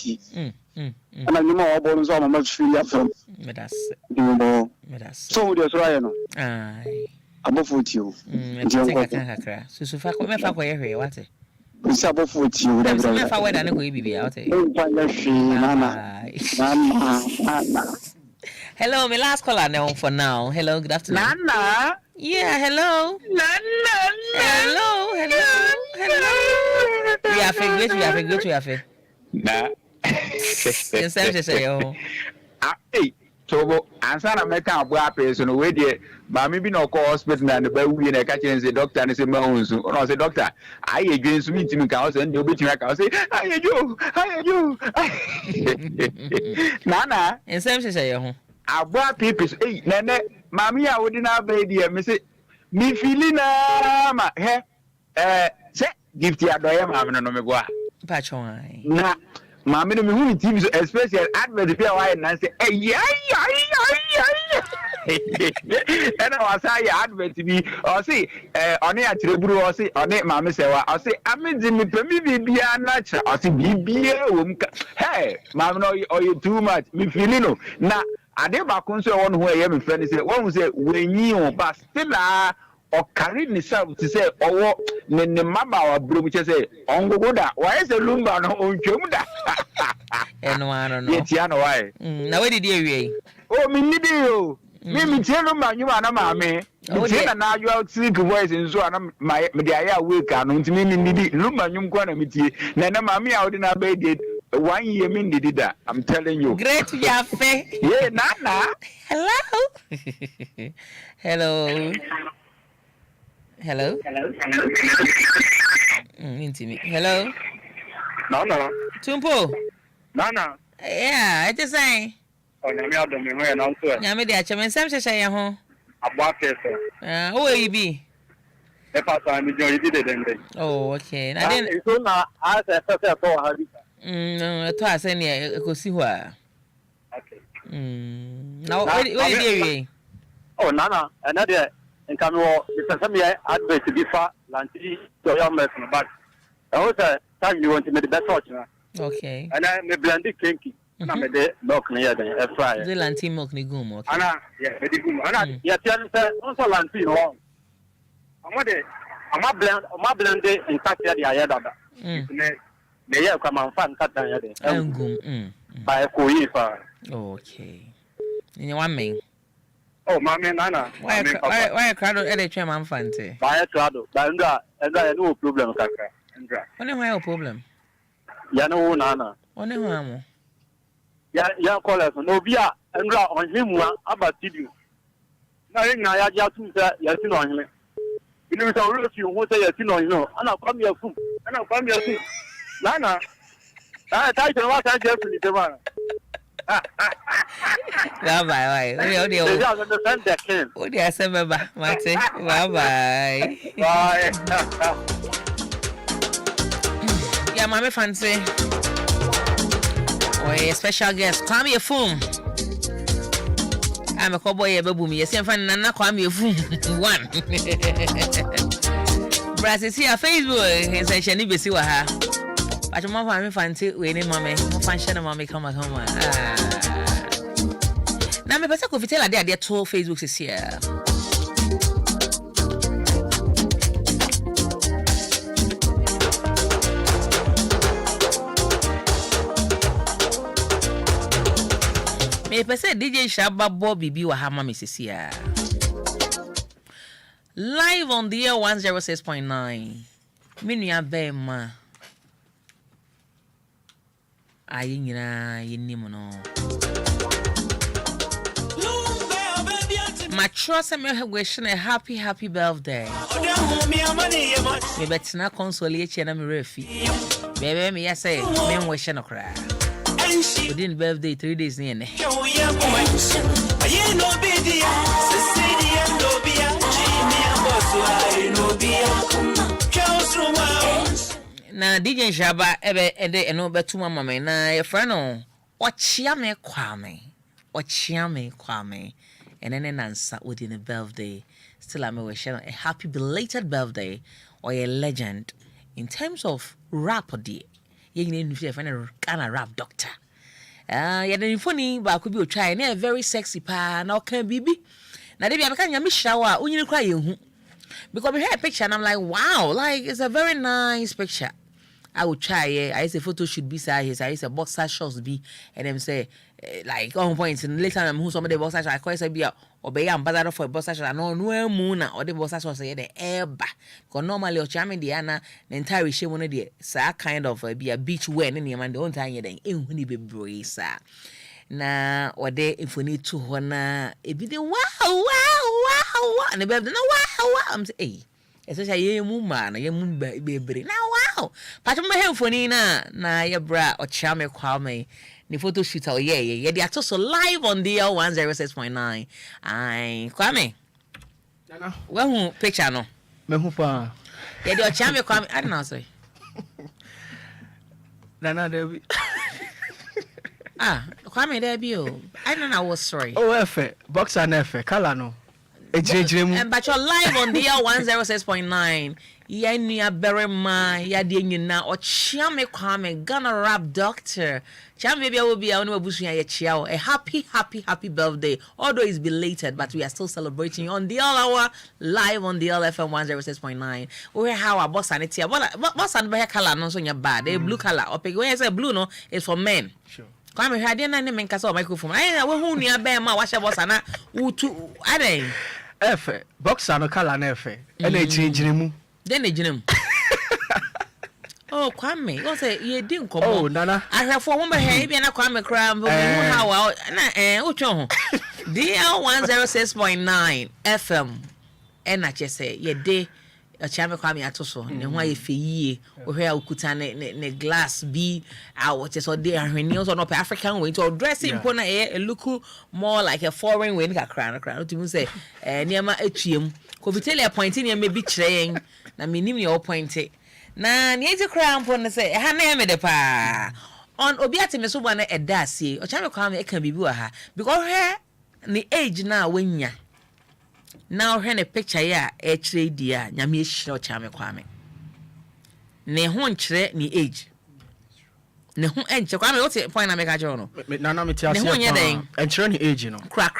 I know more bonus on my free up from Medas. So there's Ryan. Aye. Above with you. So far, come back where you're what? It's above with you. I'm so far away than a way be out. Hello, my last caller now for now. Hello, good afternoon. Nana. Yeah, hello. Hello. We are good. Nah. Yes, I'm say oh. Hey, so answer make a boy person we dey but maybe no call hospital and the we na catch say doctor and say ma so no say doctor I again so meet me can say no bit me can say how you Nana And some say oh. Aboa people hey nene mami a we dey na be dey me say me feeling na ma he say gift ya do ya maame no me boa Pachon. na maame no me hu TV so especially advert bi a why na say and I was say advert bi o say oni atreburu o say oni maame sewa o say amedi me pemi bibia na cha o say bibia wo mka hey maame no o you too much me feeling no na ade ba kun so won ho e me friend say won say wenyi o ba still or carry himself to say owo ne mama wa bro mu che say ongogo da why say lumba no ontwem da Eno ano no. Yetia no why Na we did ewie. Oh me nidi o me tie lumba nyuma na maame me tie na ayo sick voice nso na me de aya wake anu ntimi me nidi lumba nyum kwa na me tie na maame a odi na be dey 1 year me nidi da I'm telling you Great yafe. yeah nana Hello. Hello. Hello. Intimate. Hello. No. Tumpo. Nana. Yeah, I just say. Oh, nyame adom me ho na nso. Nyame de acha mensam hyehyɛ ye ho. Abwa kese. Who will you be? E pa sa mi join di de den. Oh, okay. Na den so na a se to ha bi. no, to ase ne ekosi ho a. Okay. Now where dey we? Oh, Nana, and there nka me wo the me advert bi fa lanti to your mess no but I was time you want to me the best watch na. Okay. And I me blend kinky na me de milk na ya den e fry. The lanti milk ni gum okay. Ana yeah me de gum ana ya tian say on so lanti no. Ama blend in fact ya dia ya dada. Ne ya kwa manfa nkata ya de. Ngum. Ba ko yi fa. Okay. Ni one me. Oh, Maame Nana. Why crowd e dey try Maame Fante? Why crowd? Ba ndra no problem kakra. Ndra. One why your problem? Ya no Nana. One who am? Ya call us no bia ndra on him aba TV. Na ina ya ja tu say ya ti no him. Inu so ro fi ho say ya ti no him. Ana kwam ya fu. Nana. Ah, tai to wa ta je fi ni te ba. Bye bye. Oh, dear, say bye bye. Mate. Bye bye. Bye. Yeah, Maame Fante. Oh, a special guest. Come here, phone. I'm a cowboy, baby. Yes, I'm fine. Nana, come here, phone. One. Brass here, Facebook. He said, "Shani be see what ha." But your mama Maame Fante, we need mommy. Mo function, mommy, come on. Now me pesa ko fitela de to Facebook this here. Me pesa DJ Shaba Bobby bi wa ha ma me sisia. Live on the air 106.9. Minua bema. Ayi nyina yenim no. My trust and my wishing a happy birthday. Me betina console each and I'm refi. Baby, me say, me wishing a cry. Within birthday 3 days near. Na DJ Shaba ebe ede eno betu mama me na your friend no ochia me kwame and then answer within a birthday. Still I'm wishing a happy belated birthday or a legend in terms of rap di. You need to find a kind of rap doctor. Yeah, the funny but could be try na very sexy pa na can bibi. Na dey be am kan shower unyi cry hu. Because we had a picture and I'm like, wow, like it's a very nice picture. I would try it. I say photo should be size. I say boxer shorts be, and them say like on points. And later I'm who some of the boxer shorts. I call it be or be am bad for boxer shorts. No moon or the boxer shorts say the air back. Because normally or charming the Anna the entire shape one of the kind of be a beach wear in the man the own time then in when be brace. Na or they if we need to wanna it be the wow and the baby no wow I'm say hey. Especially ye muma na ye mumba bebre na wow pato me hemfoni na ye bra o chame kwame ni photo shoot o ye dey ato so live on DL 106.9 ai kwame nana wa hu picture no me hu pa Yeah, the Ochame Kwame. I don't know, sorry. Nana Debbie. Kwame Debbie. I don't know. I was sorry. Oh, F. Boxer and F. Kalano. But you're live on DL 106.9. Yeah, near Berema, yeah, na Ochame Kwame, Ghana rap doctor. Cham baby will be on a happy birthday. Although it's belated, but we are still celebrating on DL hour live on DLFM 106.9. We how our boss and it's here. Boss and bear color no so bad. A blue color. Or when I say blue no, it's for men. Sure. Kwame had any men cast microphone. I know who near bear ma wash a boss and who F. Boxer no color and F. And they change him. Then they jam. Oh, Kwame, you say you didn't come. Oh, Nana. I have for one behavior and a Kwame cram, but how DL 106.9 FM. And I just say, ye day a Chame Kwame Atoso, and why if ye or here Ukutane ne glass be out just or there and nails on up African way to dressing pona a look more like a foreign way a crown to say, near my atrium. Could tell you appointing you may be train. Na minim your pointed. Na niente crown pon say ha na me de pa. On obiate me so bana edase. Ochame kwame e kan bibi wa ha. Because here the age now wenya. Now here ne picture ya e kire dia nyame e hire ochame kwame. Ne ho nkire ni age. Ne ho enche kwame what point na make a jono. Na me tia se. Ne ho nye den. Enchire ni age no. Crack.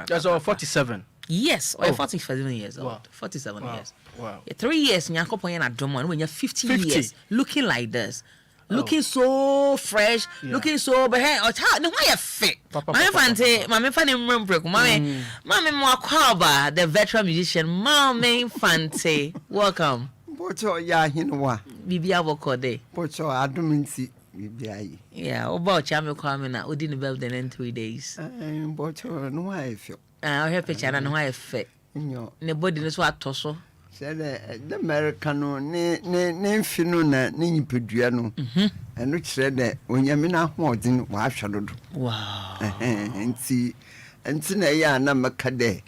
That's all 47. Yes, or 47 years old. Wow. 47 years. Wow. 3 years, Nyankopon na domo when you're 50 years, looking like this. Looking so fresh, looking so but hey, no why you fit. Maame Fante remember Maame mo akwaba, the veteran musician Maame Fante. Welcome. Bocho ya hinwa. Bibia bokode. Bocho aduminti bibia yi. Yeah, about Chame Kwame na odi ne birthday in 3 days. Bocho no why feel. I hear picture na no why fit. Nyo. Ne body no so atoso. Say the Americano ne mfinu na ne nyipedua no. Eno kire de onyame na hoodin wa ahwedodo. Wow. Enti na ya na maka de.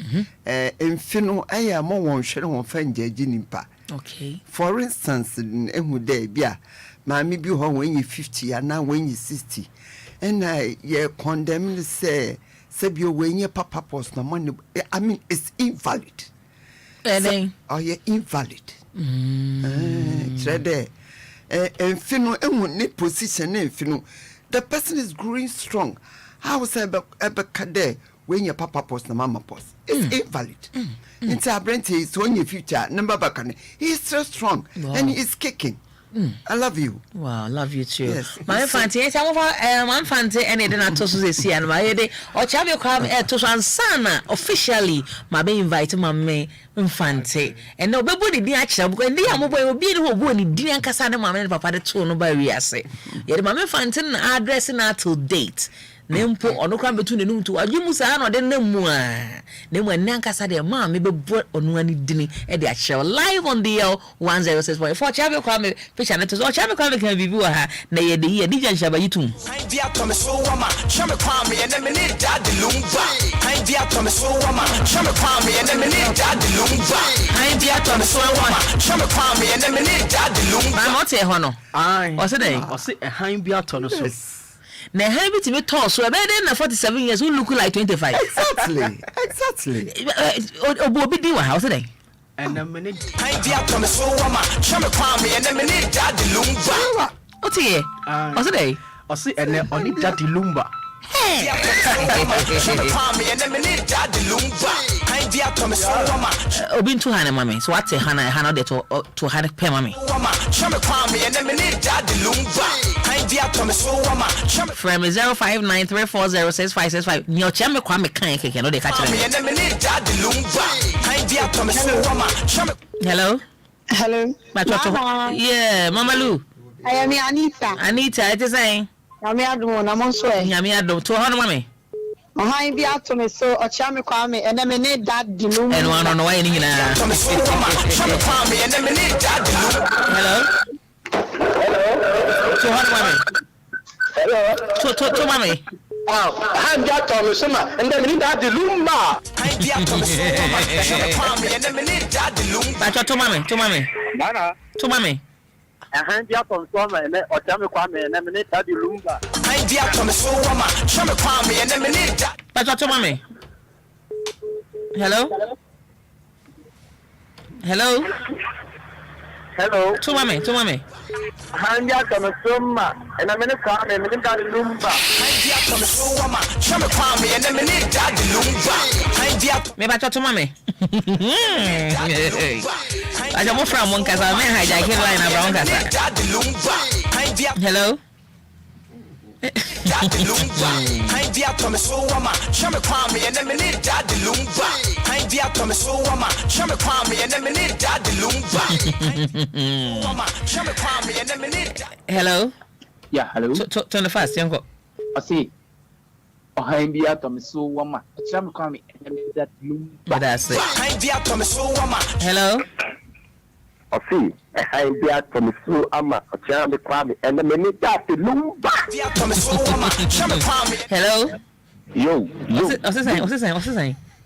Mfinu aya mo won hwere won fanjaji nimpa. Okay. For instance, ehu de bia maami bi ho when you 50 and now when you 60. And ye condemn say Sebio when you papa post no money. I mean it's invalid. Oh, you're invalid. Enfino emu position enfino. The person is growing strong. How say ebe kade when your papa post na mama post? It's invalid. Into our brain is when your future number bakane. He's so strong and he's kicking. I love you. Wow, love you too. Yes. Maame Fante, Maame Fante ene de na toso se sia na maye de o chabe kwam toso ansana officially ma be invite Maame Fante. And no be body din akira because ndi amoboy obi ne ho bo ni din ankasa ne maame ne papa de to no ba wi ase. Ye de Maame Fante na address na till date. Nempo ono kwa betu ne numtu adwemu saa na de namu a nemu anankasa de ma me bebo ono ani dini e de ahye live on DL 106.4 chabe kwa me picture na to so chabe kwa me kan bibi wa ha na ye de ye DJ Shaba yitum I dia to me so wama chabe kwa me ene me ne dad lumba I dia to me so wama chabe kwa me ene me ne dad lumba I dia to me so wama chabe kwa me ene me ne dad lumba ma mo te ho no ai o se dey o se han bia to no so na happy to me tall so be na 47 years who look like 25 exactly obi di wa house dey and a minute I dia to me so wama chabe kwa me ene me ne dad lumba o te o se dey o se ene oni daddy lumba hey obi ntu hana mama so what hana de to hana pe mama from 0593406565 nyo chame kwa me kan keke no de ka kire hello yeah mama Lu I am Anita it is saying Nyame adom na mo so e Nyame adom to hono mame ohan bi ato me so ochame kwa me ene me ne dad dilum eno no why ni nyina hello to hono mame hello to mame I'm just Thomas Summer, and then we need that the Lumba. I'm just Thomas Summer, and then we need that the Lumba. To mommy. Nana. To mommy. I'm just Thomas Summer, and then Otami Kwame, and then we need that the Lumba. I'm just Thomas Summer, Shama Kwame, and then we need that. But to mommy. Hello? Hello? Hello. To mommy. I'm just Thomas Summer, and I'm in the car, and we need that the Lumba. I'm just Thomas Summer, Shama Kwame, and then we need that the Lumba. I'm just. Me back to mommy. I don't want from one casa, I may hijack your line around casa. Hello? I'm just Thomas Summer, Shama Kwame, and then we need that the Lumba. I'm just Thomas Summer, Shama Kwame, and then we need that the Lumba. Shama Kwame, and then we need that. Hello? Yeah, hello. Turn the fast, young. I see. Oh, I'm just Thomas Summer, Shama Kwame, and then we need that Lumba. That's it. I'm just Thomas Summer. Hello? Ofi, I'm just Thomas Summer, Otami Kwame, and then we need that the Lumba. Hello? Yo. What's he saying?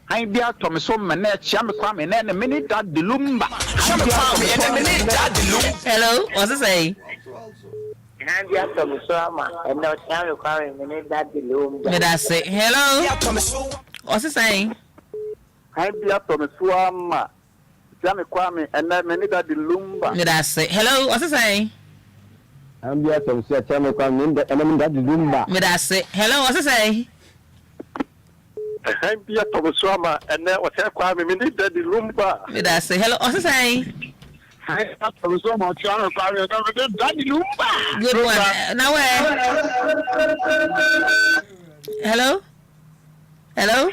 I'm just Thomas Summer, Shama Kwame, and then we need that the Lumba. Hello? What's he saying? I'm just Thomas Summer, and now Otami Kwame, and then that the Lumba. That's it. Hello? What's he saying? I'm just Thomas Summer. Jami Kwame, and then many that the Lumba. That's it. Hello, what's he saying? I'm just some Jami Kwame, and then that the Lumba. That's it. Hello, what's he saying? I'm just Thomas Swama, and then what's Kwame, many that the Lumba. That's it. Hello, what's he saying? I'm just Thomas Swama, Jami Kwame, and then that the Lumba. Good one. Now where? Hello? Hello?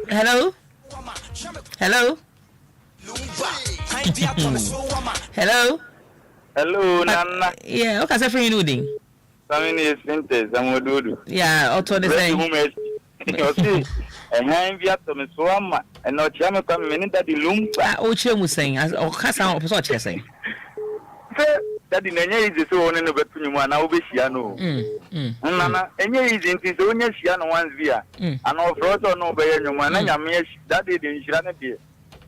Hello? Hello? Hello? Hello, Nana. Yeah, what can I say for you doing? Something is vintage, I'm going Yeah, auto the same. You see, and I'm just Thomas Swama, and not Jami Kwame, many that the Lumba. Oh, Chim was saying, as or Casa of such as saying. That in any is so on in the between one, I'll be Shiano. Nana, any is in his own Shiano one's via. And all frost or no by anyone, and I'm yes, that is in Shiranity.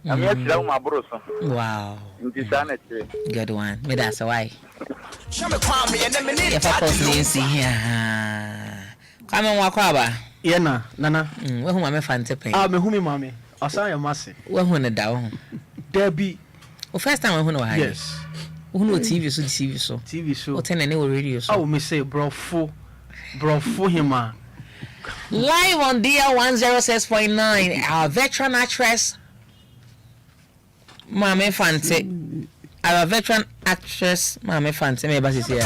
I'm yes, my brother. Wow. Insanity. Good one. Me that's why. If I personally see here. Come on, walk over. Yeah, Nana. Where who Maame Fante pay? Me who me Maame. Asa ya masi. Where who na down? Debbie. First time who no high. Yes. Who no TV so. TV show. O ten any radio so. Oh, me say brofo hima. Live on DL106.9, our veteran actress Maame Fante. Our veteran actress Maame Fante. Me ba sisi ya.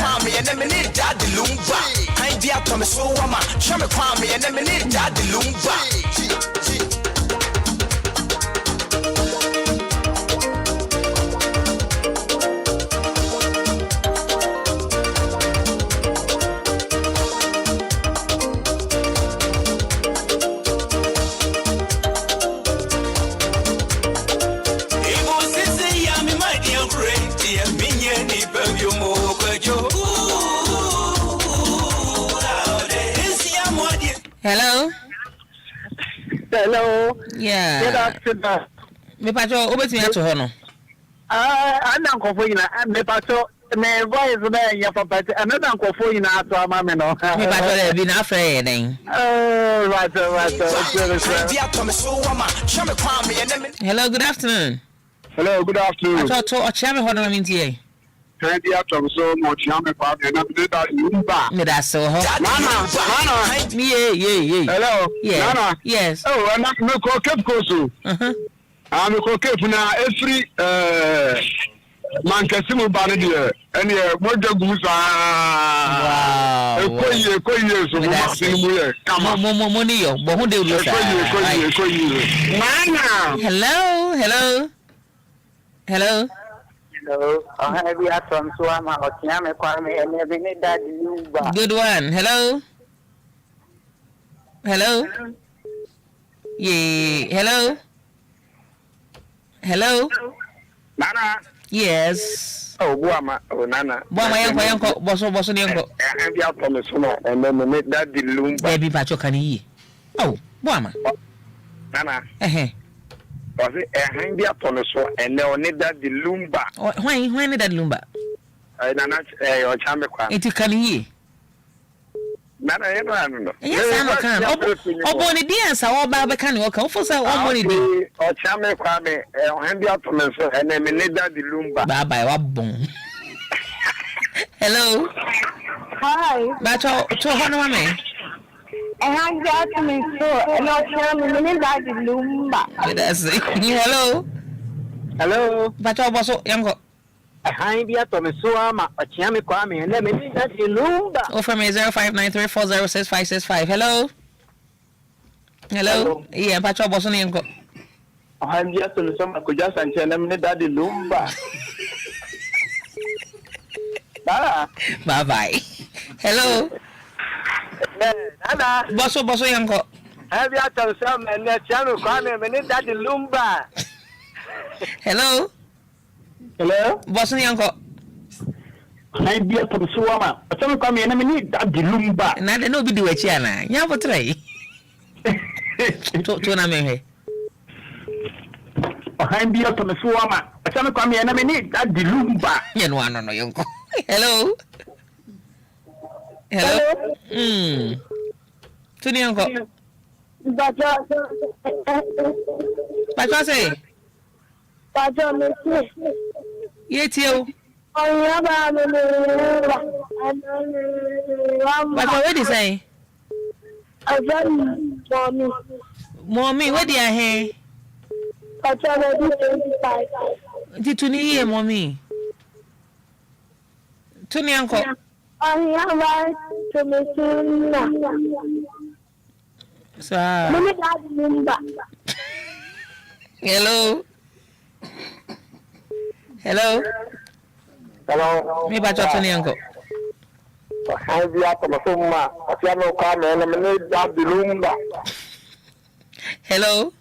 Hello? Hello. Yeah. Good afternoon. Me pacho obeti me to ho no. Ana nkofo nyina me pacho me voice na ya papa another nkofo nyina ato ama me no. Me pacho le bi na afre den. Oh, right. Hello, good afternoon. Hello, good afternoon. I to ochia me ho no minti e. Thank you so much. I'm a part and I'm the Lumba. Me da so ho. Nana. Yeah. Hello. Yeah. Nana. Yes. Oh, I'm not going to keep going. I'm going to keep now every man kasimu bani dia. Any more the goose. Wow. Koye so mo sinu ye. Kama. Mo money yo. Bo hu de lu sa. Koye. Nana. Hello. Hello, I have you from Suama or Tiame Kwame and every that Lumba. Good one. Hello. Yeah. Hello. Nana. Yes. Oh, Buama, Nana. Buama yanko, boso yanko. And the outcome is sooner, and then we make that the Lumba. Baby Pacho Kani. Oh, Buama. Nana. Was it a handy upon the show, and now need that the Lumba. Why need that Lumba? Nana, your chamber. It can ye. Nana, I don't know. Yes, I can. Oh, Bonnie, dear, so all Baba can walk off for some money. Or chamber, Kwame, handy upon the show, and then we need that the Lumba. Bye, what bone. Hello. Hi. Bacho, to Honor. I have got me so, and I'll tell me that the Lumba. That's it. Hello. Hello. Bacho, boso, yango. I have got to me so, a chami kwame, and let me that the Lumba. Oh, from me 0593406565. Hello. Hello. Yeah, Bacho, boso, yango. I have got to me so, I could just tell me that the Lumba. Bye. Hello. Nana. Boso yanko. Have you told some and let channel come and that the Lumba. Hello. Boso yanko. I be up to Suama. Some come in and need that the Lumba. Na de no be do echiana. Nya for try. To na me. I be up to Suama. Some come in and need that the Lumba. Nya no ano no yanko. Hello. Tuni yanko. Bacho say. Bacho me. Yetio. Bacho what is say? Mommy, what do you hear? Bacho me 25. Did Tuni hear mommy? Tuni yanko. So, hello. Me bacho Tuni yanko. I be up on the Suma. I feel no come and I need that the Lumba. Hello.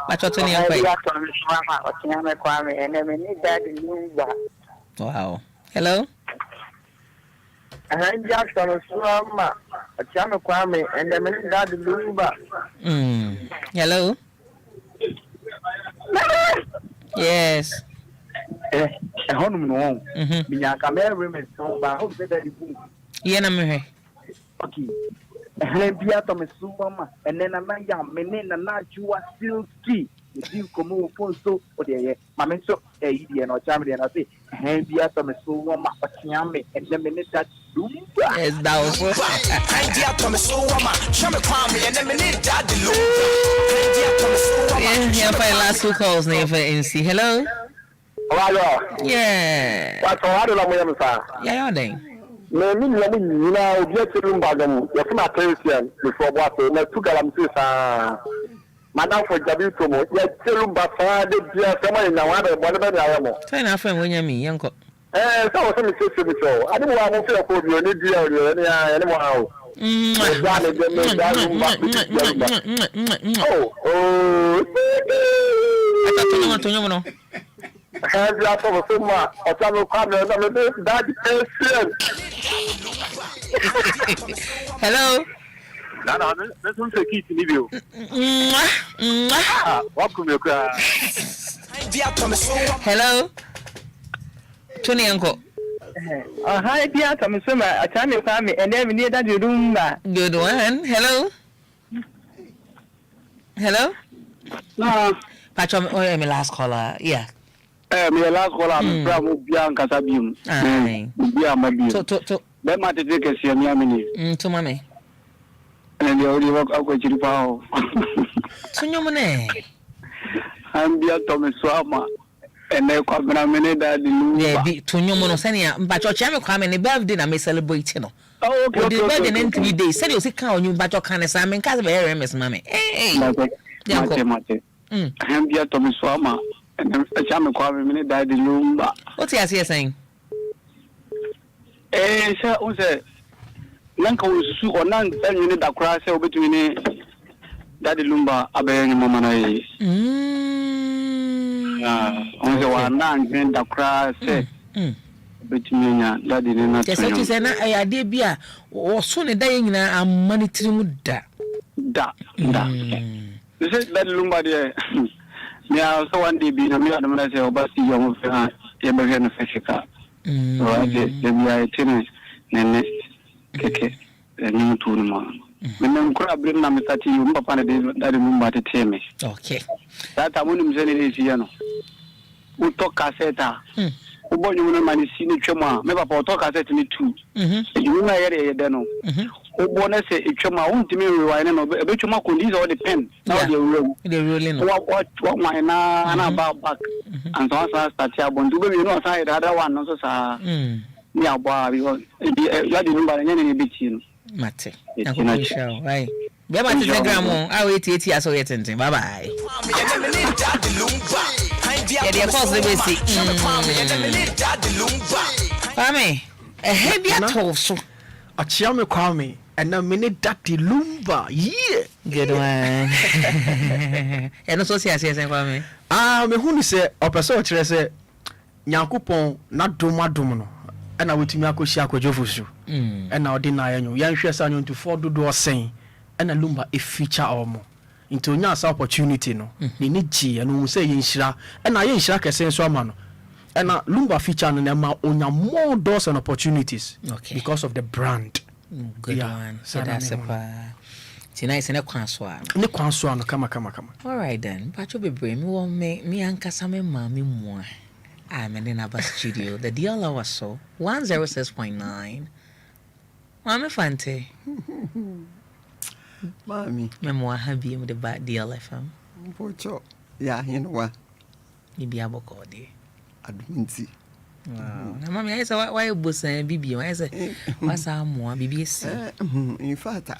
Bacho Tuni yanko. I be up on the Suma. I can't Kwame and I need that the Lumba. Wow. Hello. I just on the Suma. I can't Kwame and I need that the Lumba. Hello. Yes. A home no. Bianca Mary, so I hope that you. Yename. Okay. And be out of a Suma, and then a man young men and Adjoa Silky. If you come over so, or the Maame so a and or Champion, I say, and be out of a Suma, and then minute that Lumba. Yes, that was what I be out of a Suma, Champion, and then minute that the Lumba. Yeah, for last 2 calls, name for NC. Hello. Yeah. What's all the way, sir? Yeah, they. Maybe you know, get to Lumba, you're my patient before what they took a Madam for MiPROMO, yet Lumba, the family now, whatever I am. Try our friend when you mean, uncle. So I didn't want to feel for you, any deal, anyhow. Hello. Nana, this one's a key to leave you. Welcome, hello. Tony uncle. Hi, dear Thomas, a Chinese family, and then we need that you do that. Good one. Hello. Hello. Patron, oh, my last caller. Yeah. My last caller, Bravo Bianca Sabium. To let my take a see me. To mommy. And they already walk out with you. To your money. I'm dear Thomas Swama. And they come in a minute that the to your monosania, but your chairman come in a birthday and may celebrate. Oh, okay. The birthday in 3 days. Said you see count you, but your kind of salmon, Casper, Miss Mammy. Hey, Mate. I'm dear Thomas Swama. And a chairman come in a minute that the Lumba. What's he saying? Eh, sir, who said, Lanka was so or none, and you need a crash between Daddy Lumba, Abe, and Mamma. on the one and the crash, between daddy and not. Yes, I said, I did be a or soon dying a money trim da. This is that Lumba there. Yeah, so one day being a mere Malaysia or Basti Young Emergen Feshika. So I did the tennis and Keke and new tournament. When I'm crabbing, I'm starting you, Papa, that Lumba to tell me. Okay. That I wouldn't say it is, you know. We talk cassetta. Who bought you when man is seen it, Choma, never talk cassette me too. You know, I don't who born as a Choma, won't me rewind and a bit Choma could use all the pen. Now the ruling. What my about back and so on start to do you know, side other one also, yeah, bar because you didn't buy any bit in Mate. Right. Be about to grandma. I wait 8 years or 18. Bye bye. Yeah, the course they see. Kwame, a heavy toast. A chiame Kwame, and a minute daddy Lumba. Yeah, good one. And also, yes, Kwame. Me who say, or person say, Yankupon, not Doma Domino. And I will to me, I could share with Jofusu. And now deny you. Young Shasan to 4 do saying, and a Lumba a feature or more. Into Nya's opportunity, no. Ni G and we say in Shra, and I ain't Shaka sense one. And a Lumba feature and them on more doors and opportunities. Okay. Because of the brand. Good one. So that's a tonight in a Kwanswan. No Kwanswan, come. All right then. But you'll be brave. Me and Kasame Mami more. I'm in another studio. The DLFM was so 106.9. Maame Fante. Mommy. Memoir happy with the bad DLFM. Pocho. Yeah, you know what? You be able to day. Adminti. Wow. Now, mommy, I said, why you boss and BB? I said, what's our more BBS? In fact,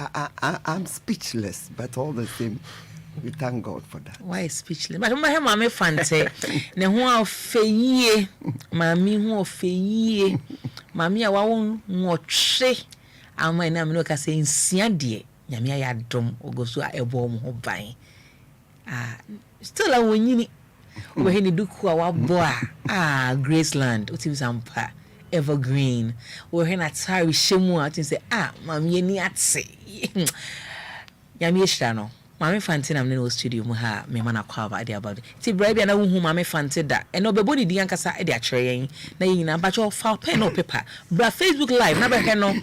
I'm speechless, but all the same, we thank God for that. Why speechless? But my Maame Fante, ne who are feye, Mammy who are feye, Mammy, I won't watch. I might not look as saying, Siadie. Yamia ya dom ogoso a ebom ho ban still a wonyini we ni duku a wabo Graceland utim sampa Evergreen we na tari shemu atin say mami ni atse yamia hira no Maame Fante na no studio mu ha me mana kwa ba dia about ti bra na wo hu Maame Fante da e no bebo ni di ankasa e de akere yen na yin na ba cho file pen or paper bra Facebook live na be he no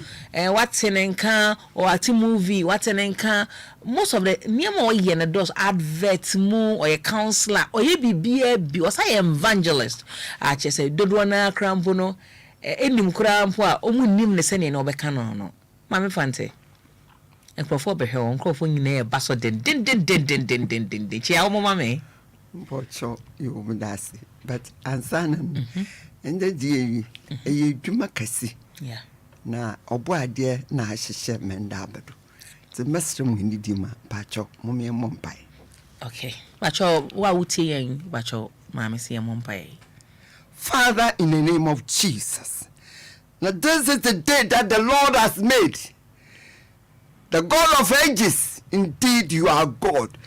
what's in enka or ati movie what's in enka most of the niam o ye na dos advert mu or a counselor or ye bibia bi o say evangelist che say dodo na krampo no enim krampo a omu nim ne se ne no be ka no Maame Fante and for be here on crofo nyina e baso den chia o mama me Pocho you mudasi but ansana and the die e dwuma kasi yeah na obo ade na ahihye menda abado the mesrem ni dima pacho momie mompai okay pacho wa wuti yen pacho mama se mompai Father, in the name of Jesus, now this is the day that the Lord has made. The God of ages, indeed you are God.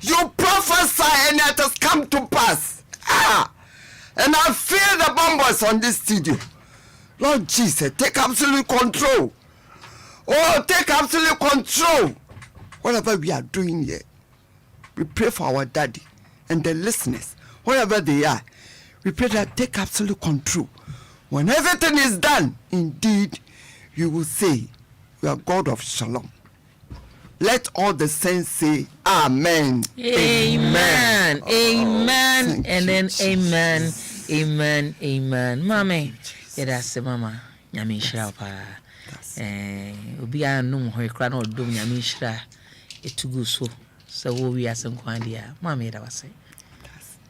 You prophesy and it has come to pass. And I feel the bombers on this studio. Lord Jesus, take absolute control. Oh, take absolute control. Whatever we are doing here, we pray for our daddy and the listeners, wherever they are. We pray that take absolute control. When everything is done, indeed, you will say, you are God of Shalom. Let all the saints say, Amen. Amen. Amen. And then amen. Amen. Amen. Mame, that's the mama. Nyami shira pa. Obi anu ho ekra na odom nyami shira etugu so wo wi asem kwan dia. Mame da wase.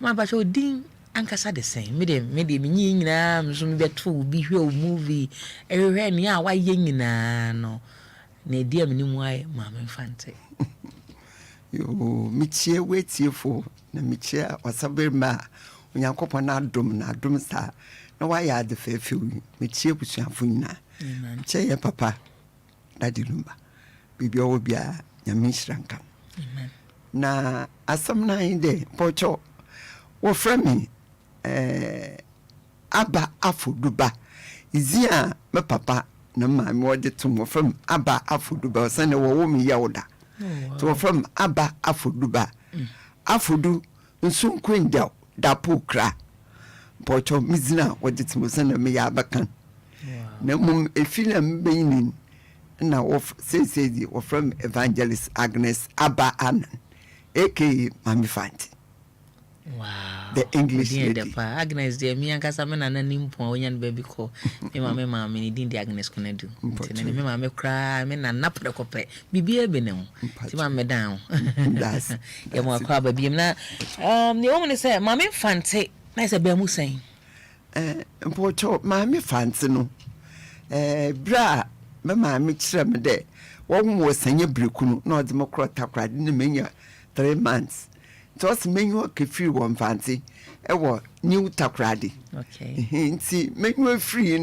Ma ba cho din ankasa the same. Me de nyi nyina mso me beto bi hwe o movie. Ehwe ni a wa ye nyina no. Na dia mnimu ai Maame Fante. Yo michie wetie fo na michie wasaberma onyankopon na adom sa na wa ya de fefe michie busuafo nyina. Che ye papa Daddy Lumba. Bibi owo bia nyame hyiranka. Amen. Na asam na inde pocho wɔfrɛ me aba afoduba izia me papa na maame wɔde to wɔfrɛ me aba afoduba ɔsane wɔwɔ me yɛwoda to wɔfrɛ me aba afoduba afodu nso nkwendao dapo kra pɔtɔ mizina wɔde to ɔsane me yɛ abakan na mum efina mbɛyin na wɔsɛsɛdi wɔfrɛ me evangelist Agnes Aba Anan aka Maame Fante. Wow. The English lady. Agnes de mi ankasa me na nanim po onyan baby ko. Me maame ni din de Agnes ko na du. Nti me maame kra me na napre kopɛ. Bibia be ne ho. Ti maame dan. That's. Ya mo akwa ba biem na ne wo ne say Maame Fante na say ba mu sen. Mpocho Maame Fante no. Bra me maame kyerɛ me de wo mo sanye brekunu na ɔde mo kro takra de ne menya 3 months. Tos menyo kefiri won Fante ewo new takrade. Okay. Nti menyo free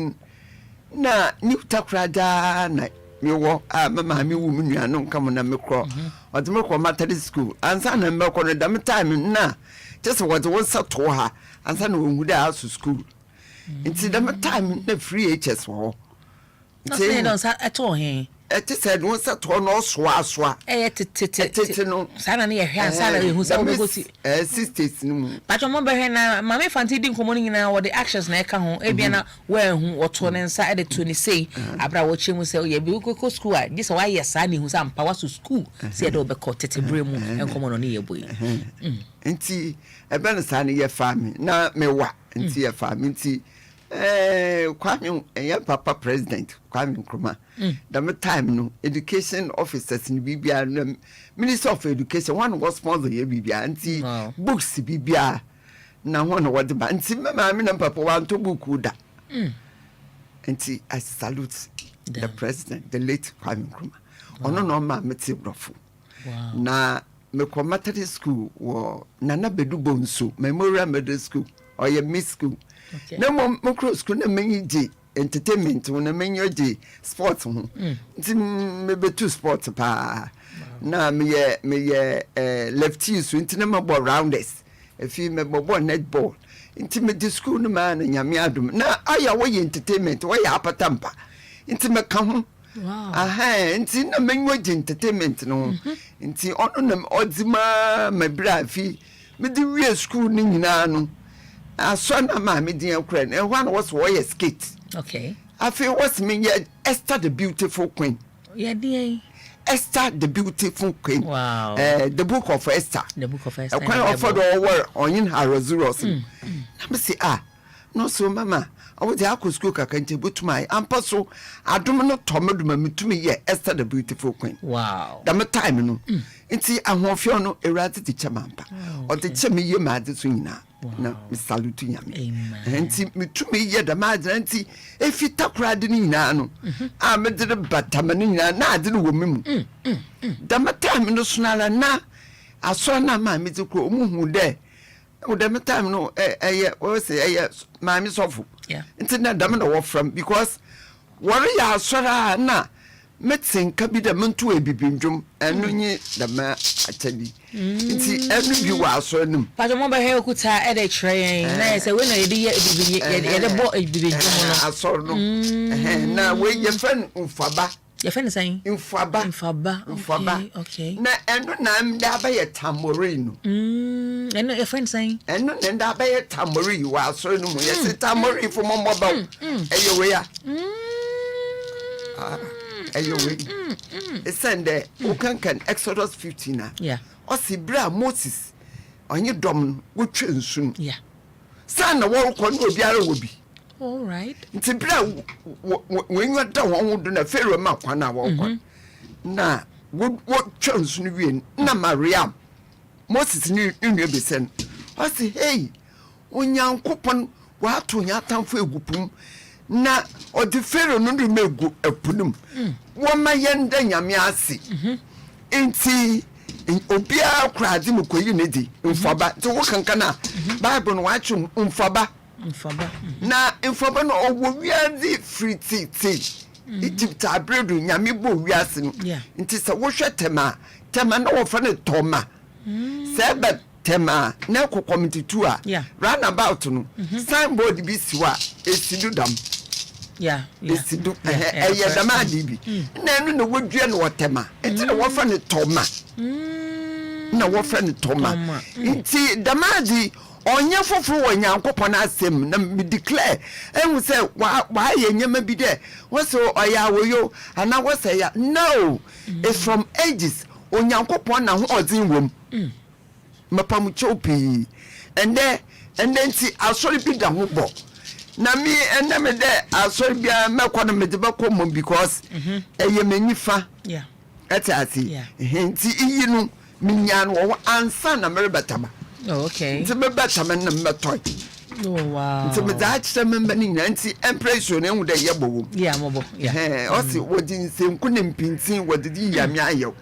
na new takrada na mewo mama me wu menua no nka mo na mekro. Ode me kro maternity school. Ansa na me kro no dam time na just what won sato ha. Ansa na won hu da house school. Nti dam time na free HS wo. Nti no sa eto he. Eti said won sato no soa. Tete no. Sana na ye hwe ansa na ye hu sa mo goti. Sisters no. Pacho mo be hwe na Maame Fante di nkomo nyina wo the actions na eka ho ebia na wa hu woto ne nsa e de to ni sei abra wo chemu se ye bi ko school a dis wa ye sa ni hu sa mpa wa so school se de obekọ tete bre mu enkomo no ne ye boy. Nti ebe na sa ne ye family na me wa nti ye family nti Kwame papa president Kwame Nkrumah the time no education officers in Bibia Minister of Education one was sponsor ye Bibia anti books Bibia na one what the anti mama na papa want to book da anti I salute the president the late Kwame Nkrumah ono no ma meti brofo na me commatted school wo nana bedu bonso memorial middle school or ye miss school. Okay. No more cross could many entertainment when a many sports. Maybe 2 sports pa. Now me lefty swinting about rounders. A female netball. Intimate school man and Yamiadum. Now I away entertainment, why upper tamper. Intimate come. Wow. And in a many entertainment no. Inti on them odzima my bravi. Me the real school ninano. I saw na Maame din Ukraine and one was warrior skate. Okay. I feel what's me Esther the beautiful queen. Yeah, dear. Esther the beautiful queen. Wow. The book of Esther. The book of Esther. A queen offered all word on in her resurrection. Let me say no so mama. I was the school can't but to my ampaso. I don't know Tommy to me yet Esther the beautiful queen. Wow. Damn time no. Inti I want fiono erratic teacher mampa. Or the chemi ye mad swingna. Na me salute yami. Enti me to me ye the mad anti if you talk radini no. I made the batamani na didn't woman. Damn time no snala na. I saw na my musical who there. Oh, damn time no say Maame Sofu. Yeah. Inti na damn the walk from because warrior sora na medicine ka bi da mentu ebibindwom enu nyi da ma atadi nti enu bi wa so num pajo mo ba he okuta e de train na say we na ye de bo ebibindwom no asor no na we ye fan ufaba ye fan say ufaba okay na enu na mda ba ye tamori no enu ye fan say enu na nda ba ye tamori wa so num ye se tamori fo mo mo ba eyo we ya it's in there. Who can Exodus 15? Yeah. Or see Bra Moses on your dom, which soon. Yeah. Son, the world will be. All right. It's a bra when you're done, one would do a fair amount 1 hour. Now, what chance you win? Na Maria Moses knew you be sent. I say, hey, when young coupon, what to your town for a gupum. Na o de fero no de megu apunum wo ma yenda nyame ase enti obia krade mu koyi ne di mfaba to wo kanka na bible no wa chum mfaba na mfaba no owo wiazi friti Egypt abredu nyame bo wiase no enti se wo hwetema tema na wo fa ne toma se ba tema na ko committee 2 a run about no signboard bi siwa esidu dam esidu dama dibi na enu no wodua no tema enti na wo fa ne toma na wo fa ne toma enti dama di onye foforo wo Nyankopon asem na me declare enu say wa ye nyama bi de wo so oya woyo ana wo say ya no it's from ages Onyankopon na ho odin wom mapamu chopi and then see asori bi da ho bo na me enda me de asori bia mekwa no me de bako mom because eye manifa etati nti iyi no minya no wo ansa na merebetama okay nti mebetama na metoy wow nti me da chire memba ni nti impression enwu de yebo wo mobo osi wodi nsenku ne mpintin wodi yame ayew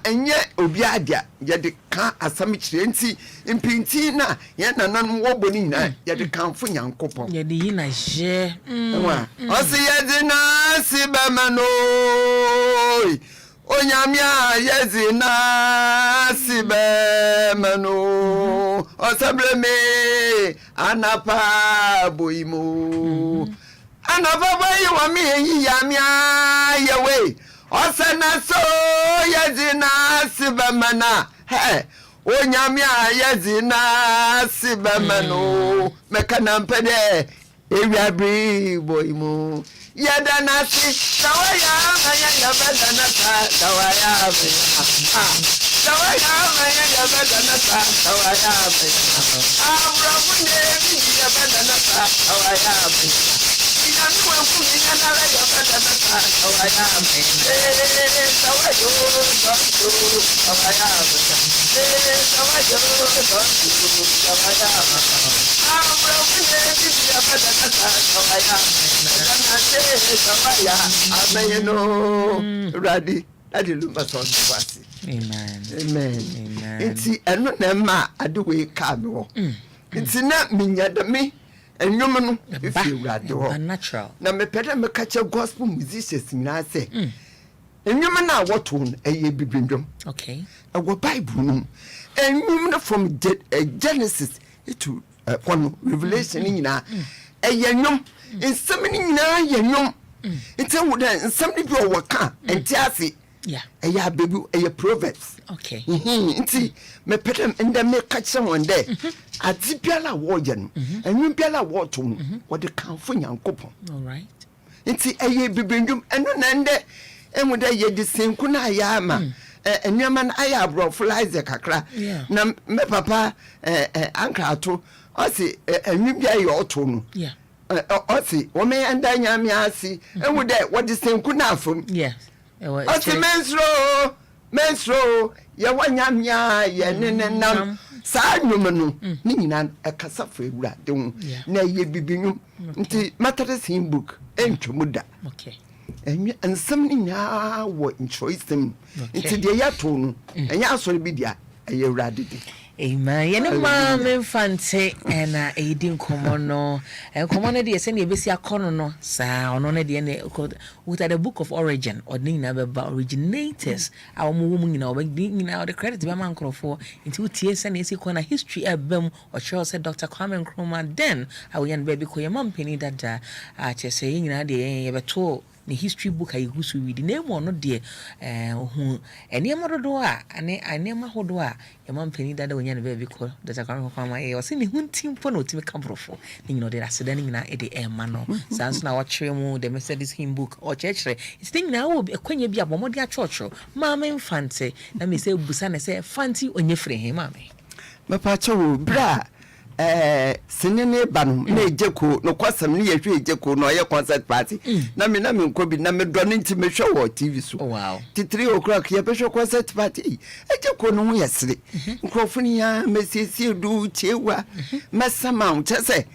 enye obi adia ye de ka asam kire nti mpinti na ye nanan wo boni na ye de kanfo Nyankopon ye de yi na je o se ye de na sibamano onyamia ye de na sibamano o sabreme anapa boimo anapa boyi wa mi yi yamia ye we Osana so yazina sibamana he onyamia yazina sibamano mekana mpede ewiabri boyimo yadana si tawaya maya yabadana tawaya tawaya maya yabadana tawaya abrabune bi yabadana tawaya Ready, adi Lumba son kwasi. Amen. Inti eno na ma aduwe ka me wo. Inti na minya da me enwom no if you read natural. Na me pede me catch gospel musicians na say. Enwom na wotun eye bibindwom. Okay. Our Bible no. Enwom from Genesis to Revelation nyina. Eye nwom. Nsam nyina ye nwom. It's a somebody be waka and tiasi. Yeah. Aya baby aya proverbs. Okay. Nti me petem enda me catch someone there. Adibiala wojen. And you biala wotun. What the kanfo Nyankopon. All right. Nti aya bibindum eno nande emu da ye de senku na aya ama. Enyaman aya bro flies kakra. Na me papa anka ato. O se enyu bia ye otun. Yeah. Osi wome anda nyame asi emu de wodi senku na afom yes osi menstro ye wanyamya ye nenenam saa nwom no ni nyina ekasa fa ewura de hu na ye bibinwum nti matadesi book entwomuda okay enye nsam ni nya wo nchoisem nti de ya to no enya asori bi dia eye ewura de Amen. Yene Maame Fante na edin komono. Komono de yese na ebesi akono no. Sa ono na de ne with the book of origin or na beba originators. Awomo wo nyina obedi nyina the credit be man krofo. Nti utie se na esi kona history ebem o sure say Dr. Kwame Nkrumah then awoyan baby ko yema mpeni dada a chese nyina de yebeto the history book I who read the name one no dear who any amodo ane anema hodo a yama mpeni dada wonya ne baby ko Dr. Kwame was in the hunting for no to come for you know the accident na e de ema no sans na watch mu the Mercedes hymn book or church it's thing na wo kwanya bia bomodi a church Maame Fante na me say busa na say Fante onye frɛ he Maame mapa cho bra sinene banum na ejeko no kwasam ne yehwe ejeko no ye concert party na me nkobi na me do nti me hwe wo TV so wow ti 3 o'clock ye be hwe concert party ejeko no ho yesre nkrofuni ya mesiesie du chewa masama untese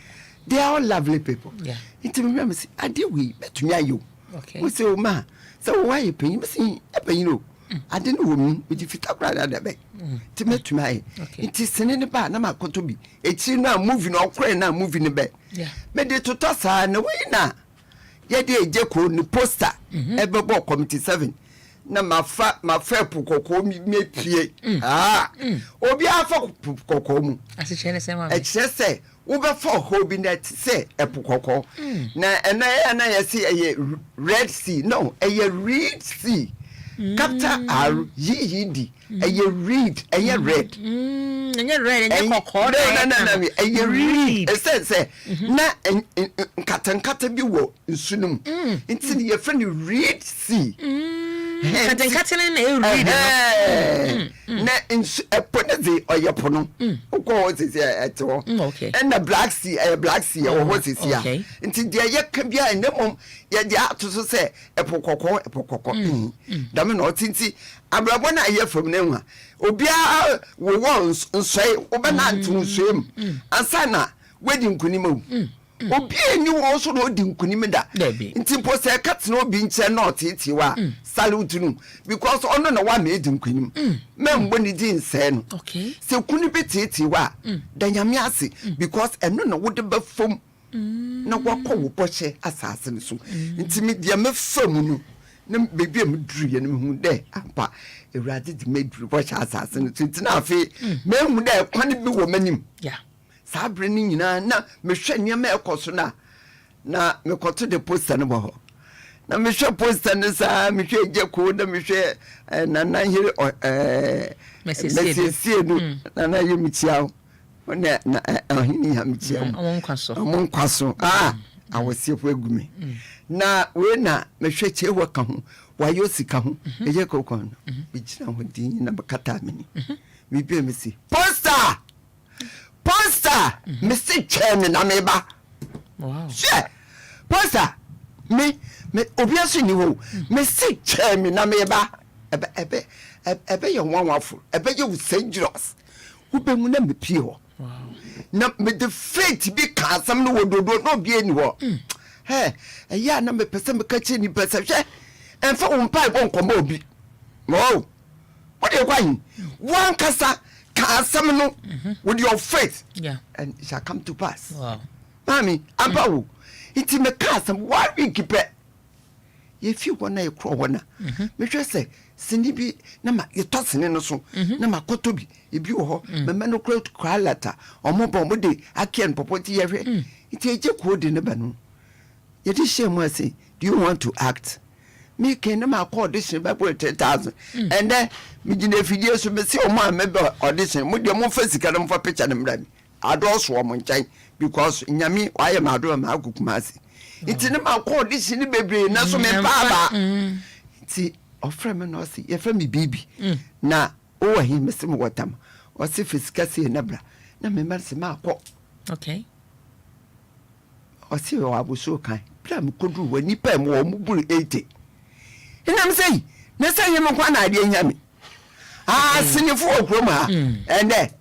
they are all lovely people yeah nti me me say ade we betumi ayo okay we say o ma so why you pay me say e no ade no wonu we fita brada da be ti metumi ai nti sinene ba na makoto bi echi na movie no okre na movie ne be yeah me de toto sa na we na ye de ejeko ni poster ebebo committee 7 na mafa pu kokko me pie obi afa pu kokko mu ase chene se ma e kire se wo be fa ho bi na se pu kokko na na yesi red sea no red sea capital R E D read red red kokko no read say na nkata bi wo nsunum nti ye friend read sea katenkatene na read na eponeze oyepono uko sisi eto and the black sea o sisi ya nti de ye ka bia enemom ye de atoso se epokoko dame no tinti abrabo na ye fam na hu obia wo nsoi obana ntu nsuem ansana wedi nkunimo obi eni wo so no di nkunim da nti po se kat na obi nche na otiti wa salute nu because ono na wa me di nkunim membo ni di nse no se kuni betiti wa da nyame ase because eno na wo de ba fom na wakọ wo bọche asase ne so nti me de me fam nu na bebi am duru ye no hu de ampa ewrade de me duru bọche asase ne nti na afi me hu de kwan bi wo manim sabre ni nyina na me hwe niam ekoso na me koto de poster no bo na me hwe poster ne sa me hwe ejeko na me hwe na hiri mesesie no na ye mitiawo na ohini ha mitiawo amon kwaso awosiepo agume na we na me hwe chewa ka ho wayo sika ho ejeko kon bi gina ho din na bakata meni mi bi me si poster Mr. Chairman ameba. Wow. Sure. Poster. Me obviously ni wo. Mr. Chairman ameba. Ebe your one waffle. Ebe you dangerous. Who be mu na me pie ho. Wow. Na me the faith be kan sam no wododo no be ani ho. Hey, ya na me pese me ka che ni pese hwe. Enfa wo mpa bo nkomo obi. Mo. What dey kwai? One kasa no with your faith and it shall come to pass. Wow. Mami, abawo. Iti me kasam 1 week pe. If you wanna you crow wana. Me just say sindi bi na ma ye tosene no so na ma koto bi e bi wo ho me no crow to cry letter omo bombo de akien popoti ye hwe. Iti eje ko de ne ba no. Ye di shame say, do you want to act? Me can na audition by 10,000 and then me gina video so me see o ma me be audition mo de mo fa sika dem fa picture dem rami ados wo mo nchen because nyame waye ma do ma akukumase iti na ma audition bebre na so me baba iti ofre me no see ye fa me bibi na o wa hi me se mo watam o se fisika se na bra na me ma se ma akọ okay o se o abuso kan bra me kodu wani pa mo mo buru 80 inam say na say yem kwa na ade nyame sinifu okroma ende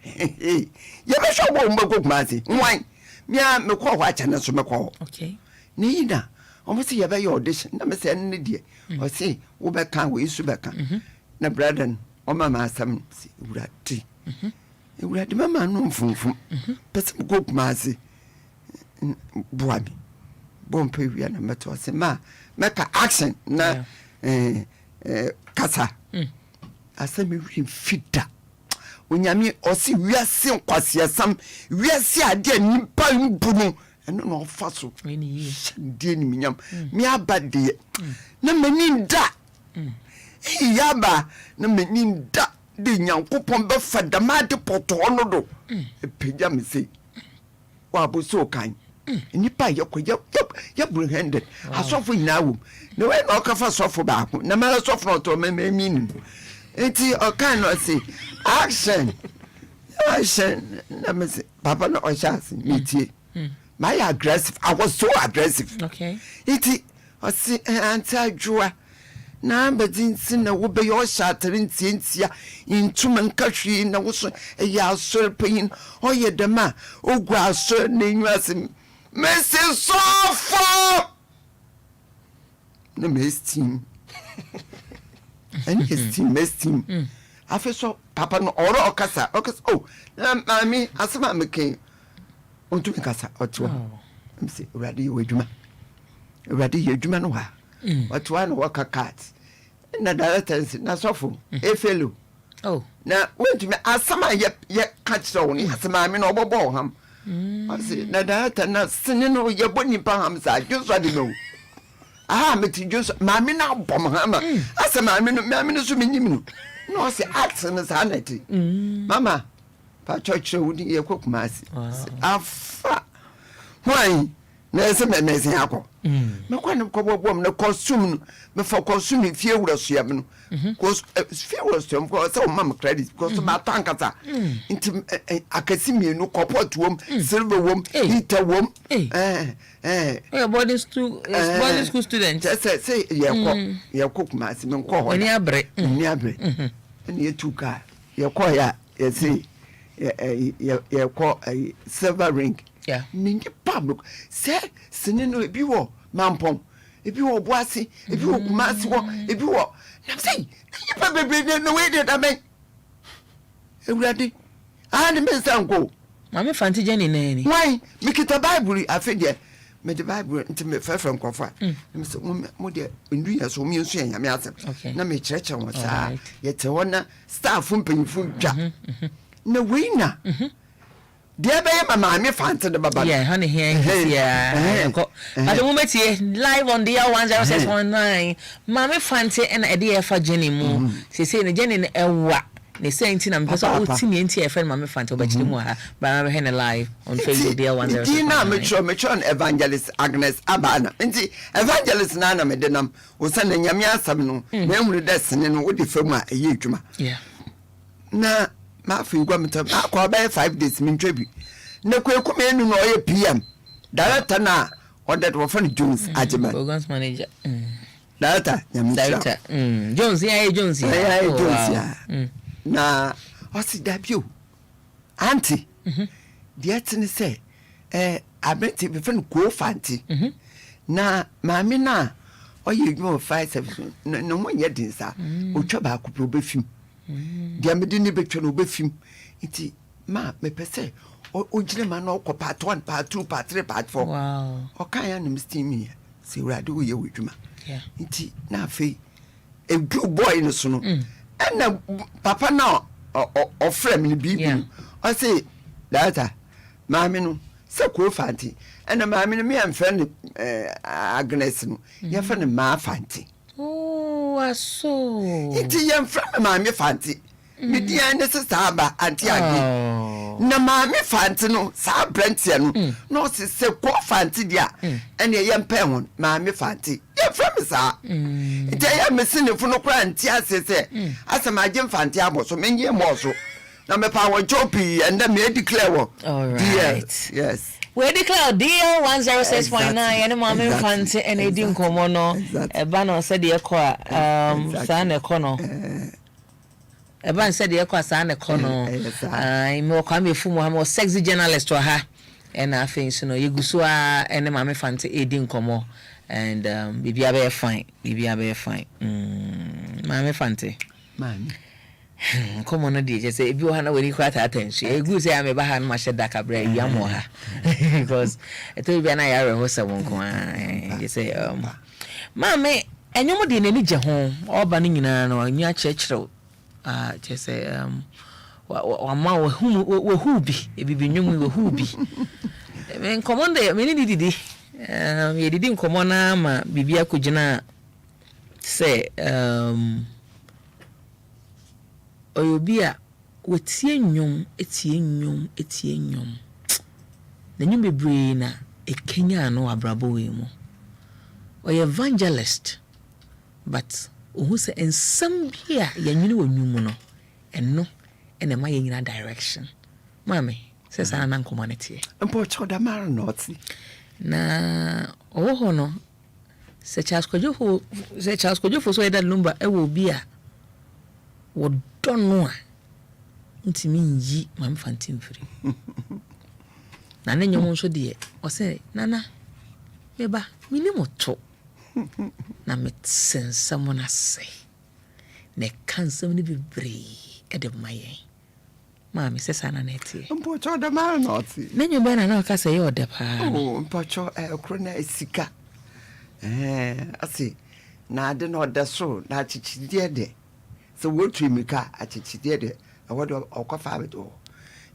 ye be sho bo mbako kumase nwan mia me kwa kwa chana so me kwa okay ni ina o mo say ye be your audition na me say ne die o say wo be kan we isu be kan na brother o mama asam si urati urati mama no mfumfum pese ko kumase buami bompe wi na meto say ma meka action na kasa asami fita onyame osi wiase nkwase sam wiase ade nimpa mbunu eno no faso die ni minyam mi abade na manin da yaba na manin da de nyankopon be fada ma de poto no do epeja me sei wa bo so kan nipa ya bring handed asofo nyina wo na we no kafa sofo ba ko na ma sofo no to me mean enti o kan no say action na me say papa no o chance metie my aggressive I was so aggressive okay enti o say anti Adjoa na mbadin sin na wo be yo shatere ntientia intuma nkahwe na wo so ya asor pain o ye dema ogwa asor na nyu Mr. Sofo! No, Miss Team. And his team, Miss Team. I feel so, Papa, no, or Okasa. Oh, Mammy, as a mamma came on to Mikasa or two. I'm saying, ready, you do ready, you do man. What one walk a cat. na director na sofo efelo na went me asama ye catch so ni asama me no bobo ham asi na director na sene no ye boni pa ham sa joso de no me ti joso ma me na bom ham asama me no so me nyim no no se act me sa na ti mama pa church wudi ye kokuma asi afa why na ese me nese akọ me kwa no kobobom na consume me for consume fie wura so yam no cause fie wura so yam ko say o mam credit because ma tankata inti akasi mienu kopot wom silver wom heater wom boarding school student say ye kokuma asi me ko ho ni abre ni etuka ye ko ya ye say ye ko silver ring ninge public say sinino ebi wo mampom ebi wo boase ebi wo kumasi wo ebi wo na say you probably no way that I mean ewurade and me sanko Maame Fante jeni nani why me kita bible afede me the bible nti me fefe nkofa me say mo de ndu ya so mi nsu ya me asem na me chereche won sa yete wona staff mpanyifo dwa na weina Dear Maame Fante the Baba. Yeah, honey here. Yeah. But the moment here live on DL106.9. Maame Fante and a DLFM Jenny Mo. She say the Jenny ewa. They say inti na mpesa o timi inti e friend Maame Fante obechiri mu ha. Ba ma hen live on Facebook DL106.9. Dina metro evangelist Agnes Abana. Inti evangelist na me denam. O san na nyame asam no. Na ehunu desene no wo de famu a eye adwuma. Yeah. Na ma fi gwa meta akwa ba 5 days min twebi na kweku me nu no ye PM director na ordered wo fan Jones Ajiman programs manager director Jones Jones na osi dabio auntie the etini say abeti be fan ko fanti na maame na oye dwo 57 no mo ye din sa otwa ba ko pro be fim dia me di ni betwe no befim nti ma me pese o gire ma no ko part 1 part 2 part 3 part 4 wow o kan ya no mstimi se urade wo ye wedwuma nti na afi e blue boy no so no na papa na o frame ni bibi o say data maame no se ko fanti na maame no me am friend Agnes no ye fa ne ma Fante. Oh, aso. Iti yam from Maame Fante. Me dia ne sister ba anti agi. Na Maame Fante no sa brentia no. No se ko Fante dia. Ene yam pe hon Maame Fante. Ye from sa. Iti yam mesine fu no kra anti asese. Asema agem Fante aboso menye mo so. Na me pa won chopi and then me declare wo. All right. Yes. We declare DL106.9 and Maame Fante and Edin Komono. Ebano said the equa san econo. Eban said the equa san econo. I'm more come from more sexy journalist to her. And I think you know you go and Maame Fante Edin Komo and Bibi Abe fine. Maame Fante. Man. Come on, DJ. Say if you want to quite attention, a good say I'm a bahan mashada cabre yamoha because it will be an ira hosa won't you say, Mammy, and you didn't need your home or banning or near church road. Just say, ma who be if you be new who be. When come on there, many did you didn't come on, Bibia Kujana say, Oyobia wetie nyom etie nyom na nyom bebre na ekenya no abrabo we mu oy evangelist but ohu se ensam bia yanyini wonwum no eno ene ma yanyina direction mame se sa na community mpo choda mar not na oho no se Charles Kojofo so eda Lumba e wo bia wo don't know ntimi nyi Maame Fante mfiri na nenyo mo so de o say nana beba mini moto na metsensa mo na say ne kansam ni bebre e de maye maame sesa na netie mpo cho da ma not nenyo ba na ka say o de pa mpo cho krona esika asi na ade no da so na chichidie de so wo twimika achichidie de awode okofa beto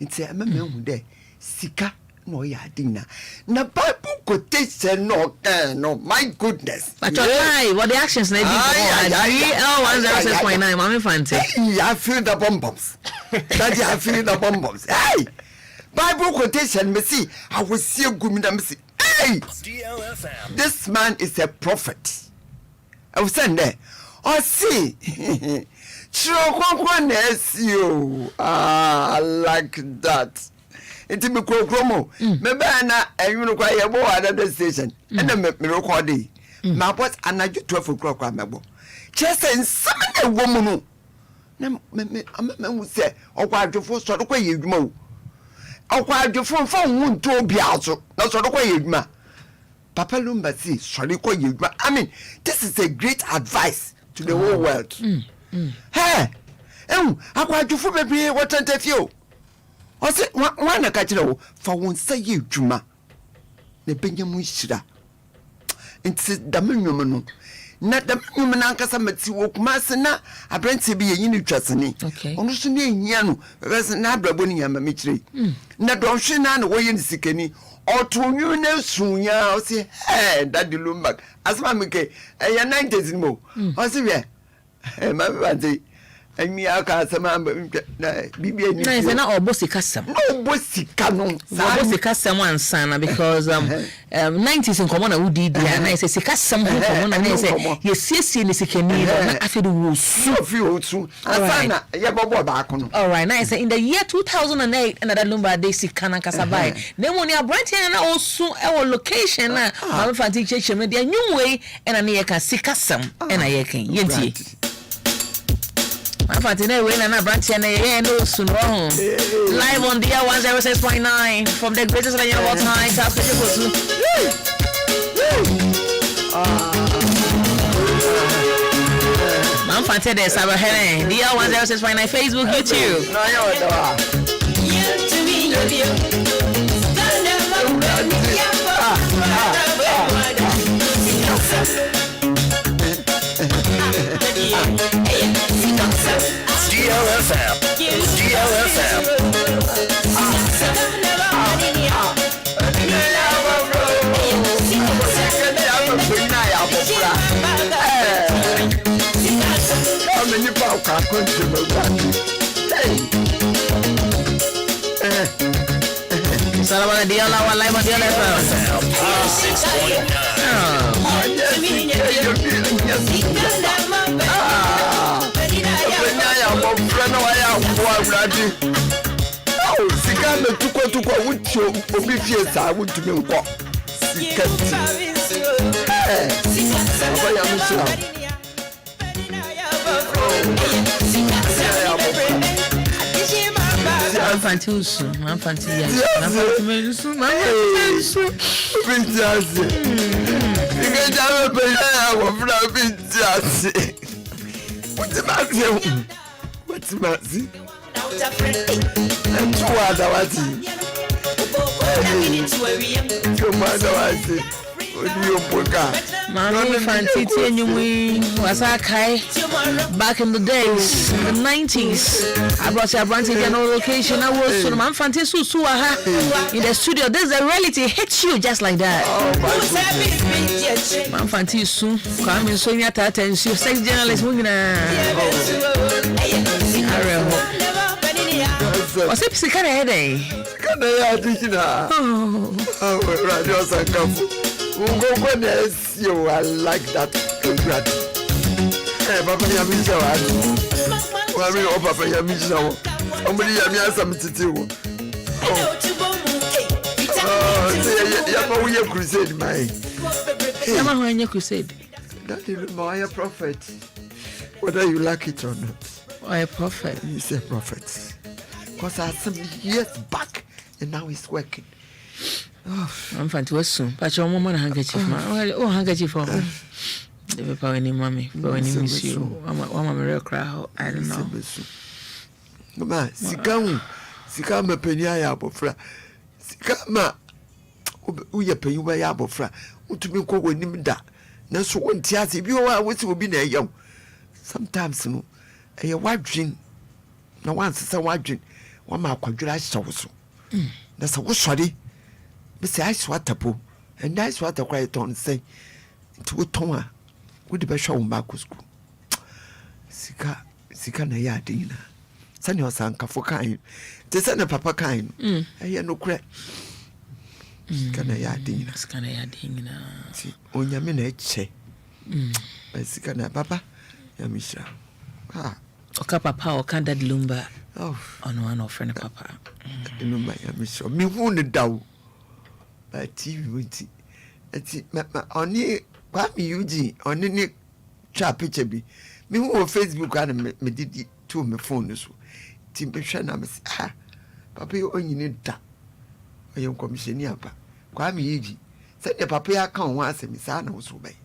nti hu de sika no ya dinna na Bible quotation no no my goodness but why what the actions na DL106.9 Maame Fante I feel the bombs that I feel the bombs hey Bible quotation me see I will see gumina me see hey DLFM this man is a prophet I was saying there oh see I like that. It's me promo. Maybe na you kwa yebo other station. And me record it. My boss anaju 12 o'clock kwa mebo. Just in some woman. Na me say okwa adwofo so do kwa yedwuma o. Okwa adwofo fo hu nto obi aso. Na so do kwa yedwuma. Papa Lumba see so do kwa yedwuma. I mean, this is a great advice to the whole world. Hey, akwa adwofo bebre what interview. O se wana ka kire wo fa won say edwuma ne benyamu hira nti damanwom no na damanwom na nkasa mati wo kuma se na abrante bi yini twasene ono so ne ehia no bese na abrabo ni yama me kire na donhwe na na wo yin sikani otonwu na sunya o se daddy Lumba asma meke ya 90s mo o se be Maame Fante Emi aka sama na bibia ni. Na is na obosika sam. No obosika no. Obosika sam ansana because 90s in common na udi dia na is sika sam in common na say yesiesie ni sikani na afedu wo su fi otu. Asana ye bobo ba kono. All right, now in the year 2008 and that Lumba dey sikana kasabai. Na mo ni abranti na osu e wo location na Maame Fante cheche me dia nyumwe na na ye ka sika sam na ye kan yenti. Fatine we na branch na no suno live on DL106.9 from the greatest radio of all time top Pejokosu Maame Fante de Sabahene DL106.9 Facebook YouTube DLFM. DLFM. Salaman DL1 live on DLFM. 6.9 Oh, sika me tuko wucho obi fie sa wutumi nko. Sika ti. Baba ya musira. Maame Fante usu, Maame Fante ya. Maame Fante usu. Bintiase. Ike jawe pe ya wo fra bintiase. What's mazi? And two other wati. Maame Fante tienyu wasakai back in the days, in the 90s. I brought your branch in no location. I was so Maame Fante susu aha in the studio. This is a reality hits you just like that. Maame Fante su come so nya ta attention sex journalist mu nyina. What's up, Sikana Head? Sikana Yadina. Oh, Radio Sankafu. I like that. Hey, Papa Yamisha. Oh, Papa Yamisha. Somebody Yamiasa Mtiti. Oh, we are crusade, my. Yama crusade. That is my prophet. Whether you like it or not. Why a prophet? He's a prophet. Because I had some years back and now he's working. I'm fancy soon. But your mama handkerchief. Oh, handkerchief for me. The power any mommy. But when you miss you, I'm a real crowd. I don't know. Mama, Sikama Penya Abofra. Sikama Uya Penya Abofra. To be called with him that. na so wonti ase bi o a wosi obi na eyam sometimes no e wadwin na once say wadwin wa ma akwadwira hyew so na so wo sori be say I swata po and I swata kwai ton say to ton a wo de be hwa wo ma ko school sika na ya adina sani osanka fo kan te sani papa kan eye no kure sika na ya adina ti onyame na eche sika na papa ya misha oka papa oka dad Lumba ono one of friend papa Lumba ya misha mi hu ne daw ba TV wonti ati oni kwa mi yuji oni ni twa picture bi me who Facebook and me did to my phone so ti be hwe na me papa yo onyini da oyen commissioner apa kwa me yiji say the papa ya kan ho asemi sa na wo so bai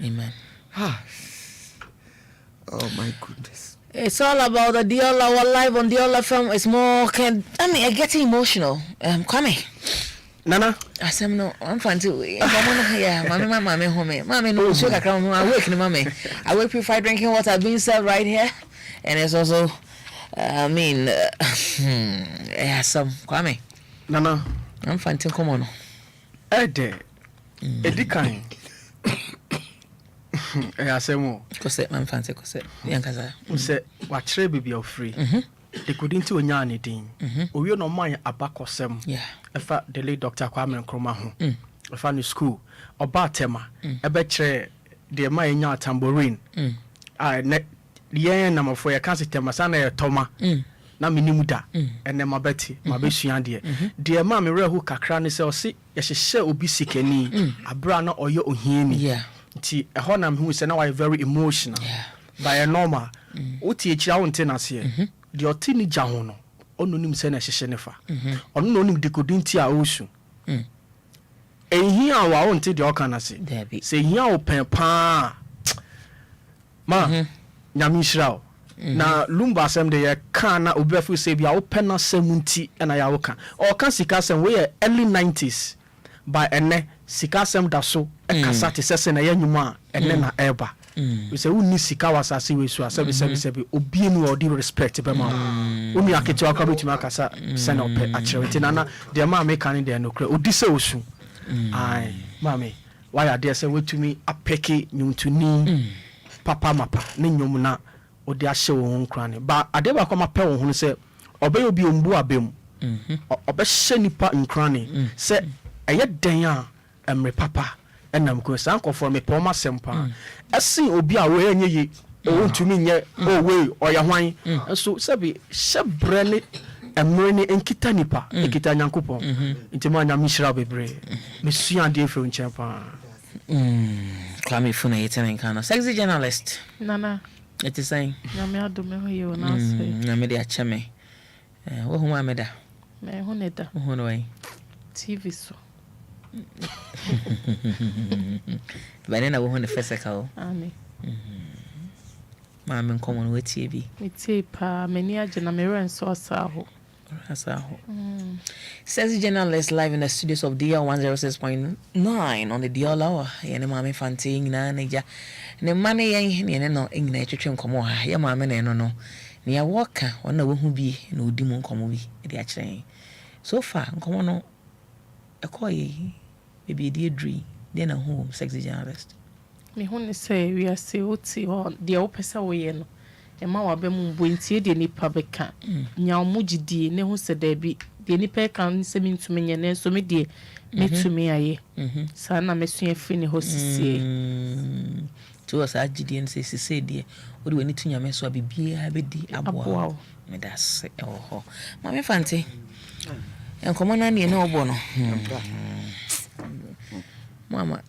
amen oh my goodness. It's all about the DLFM live on DLFM. It's more I get emotional. Kwame Nana, I said no. I'm fine too. Yeah, mommy, home. Mommy, no sugar. I wake, mommy. I wake purified drinking water being served right here, and it's also, yeah, some Kwame. Nana, I'm fine too. Come on. Ede kind. I say more. Cause I'm fancy. Cause yankaza. Say what tray be of free. They couldn't do anything. We no mind abakosem. Yeah. If the late Dr. Kwame Nkrumah ho. If I school oba tema ebetre de ma nya tambourine. Ne yen na mafo ya kanse tema sana ya toma. Na minimu da ene mabeti mabesua de ma me rehu kakra ne se o se ye hye obi sikani abra na oyo ohieni. Yeah. Nti eho na me hu se na why very emotional. Yeah. By a normal. Uti echi awonte na se. De otini gya ho no ono nim se na hyehye ne fa ono no nim dekodinti a osu ehia wa wonte de okana se se hia o pen pa ma nyame hira na Lumba asem de ye kan na obefu se bia o pen na semunti na ya woka o kan sika sem we early 90s by ene sika sem da so e kasa te sese na ya nyuma ene na eba we say we need sika wasase we so asabi obi mu odi respect be ma umi aketi akwa betima kasa send up achireti na de ma me kan de no kra odi se osu ai mami why are there say we to me apeke nyuntuni papa mapa ne nyom na odi ahye wo nkra ne ba ade ba kwa mape wo hu se obe obi ombu abem obe hye nipa nkra ne se eye den a emre papa enam ko san ko for me poma sempa asin obi a we enye yi o ntumi nye o we o ya hwan so sabi shebre ne emre ne enkita nipa ekita nyankopon ntima nya mishira bebre me sua de fro nchepa Kwame funa yeten kana sexy journalist Nana it is saying nyame adome ho ye wona se nyame de acheme wo hu ameda me hu ne da hu no way TV so Banana wo hu ne physical ami Maame nkomo we TV me pa mani agena me ren so asaho Says journalist live in the studios of DL 106.9 on the DL hour. Yene Maame Fante na neja. Ne mane yen ne no ngina twetwe nkomo ha. Ya maame ne no. Ne ya woka wona wo hu bi na odi mu nkomo bi e de akire. So far nkomo no ekoye maybe the dream then a home sexy journalist. Me hu ne say we are say oti ho de opesa wo ye no. Ema wa be mu bontie de nipa beka nya omugidie ne hu se da bi de nipa kan se mintumi nye ne so me de metumi aye sa na mesua fi ne ho sisie to sa agidie ne se sise de o de wani tunya me so abibia be di aboa me da se oho Maame Fante enkomo na ne na obo no mama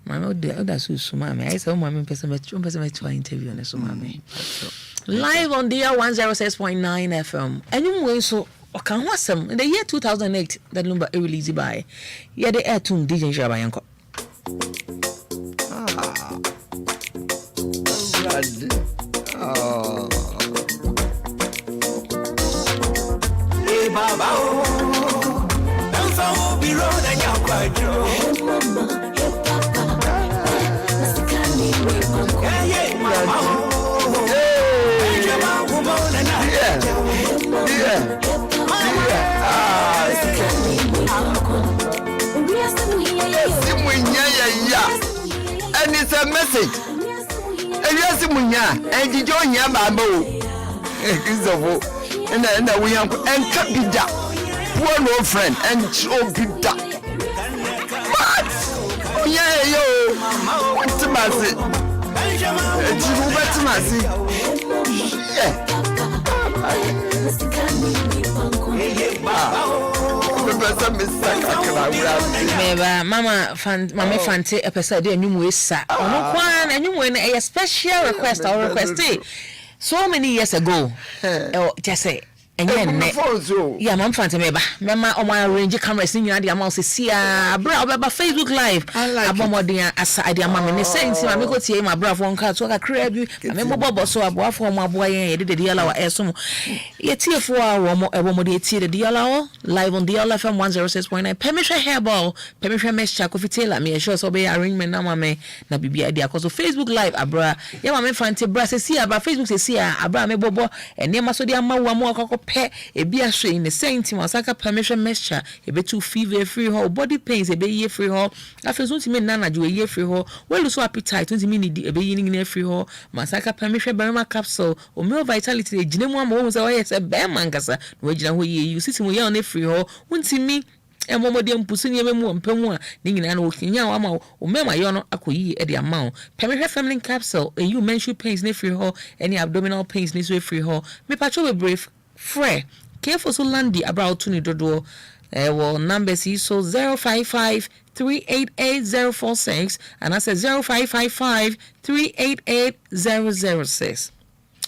Mama oda so mama I say mama person to interview on so mama live on DL 106.9 FM anyway so okan wasem in the year 2008 that Lumba released by yeah the air tune DJ Shaba yanko Baba oh, don't be road and And it's a message. And yes, Munya, and you join Yamabo. And we have and Capita. One old friend and so good. What? Yeah, yo, what's the massive? What's the massive? Meba Maame Fante episode de anyum we sa ono kwan anyum we na a special request or request so many years ago just say enye yeah Maame Fante mema o ma arrange cameras ni nyina de ama se sia bra obeba Facebook live abomodin asa ade ama me ne sense ma me ko tie ma bra fo nka so ka kra bi me bobo so aboafo mo aboa yen ye de yala wa esom ye tie fo a wo mo ebomode tie de yala live on DLFM 106.9 permission hairball permission mesh Kofi Taylor me sure so be arrangement na ma me na bibia de akoso Facebook live abra ye Maame Fante bra se sia abra Facebook se sia abra me bobo ene ma so de ama wo mo akoko pe ebi ahwe in the same team asaka permission measure ebe to fever free ho body pains ebe ye free ho afezo ntimi nana jo ye free ho we lose appetite ntimi ni ebe ye ni free ho masaka permission berma capsule o meal vitality ejinemu ama wo se o ye se be mangasa no ejina ho ye you sisi mo ye on free ho ntimi emomode mpusu ni ememu mpemu a ni nyina na okinya wa ma o mema yo no akoyi e de ama o permission feminine capsule you menstrual pains ni free ho any abdominal pains ni so free ho me pacho we brief free careful so landi about to ni dodo well numbers is so 055 388 and I said 0555 388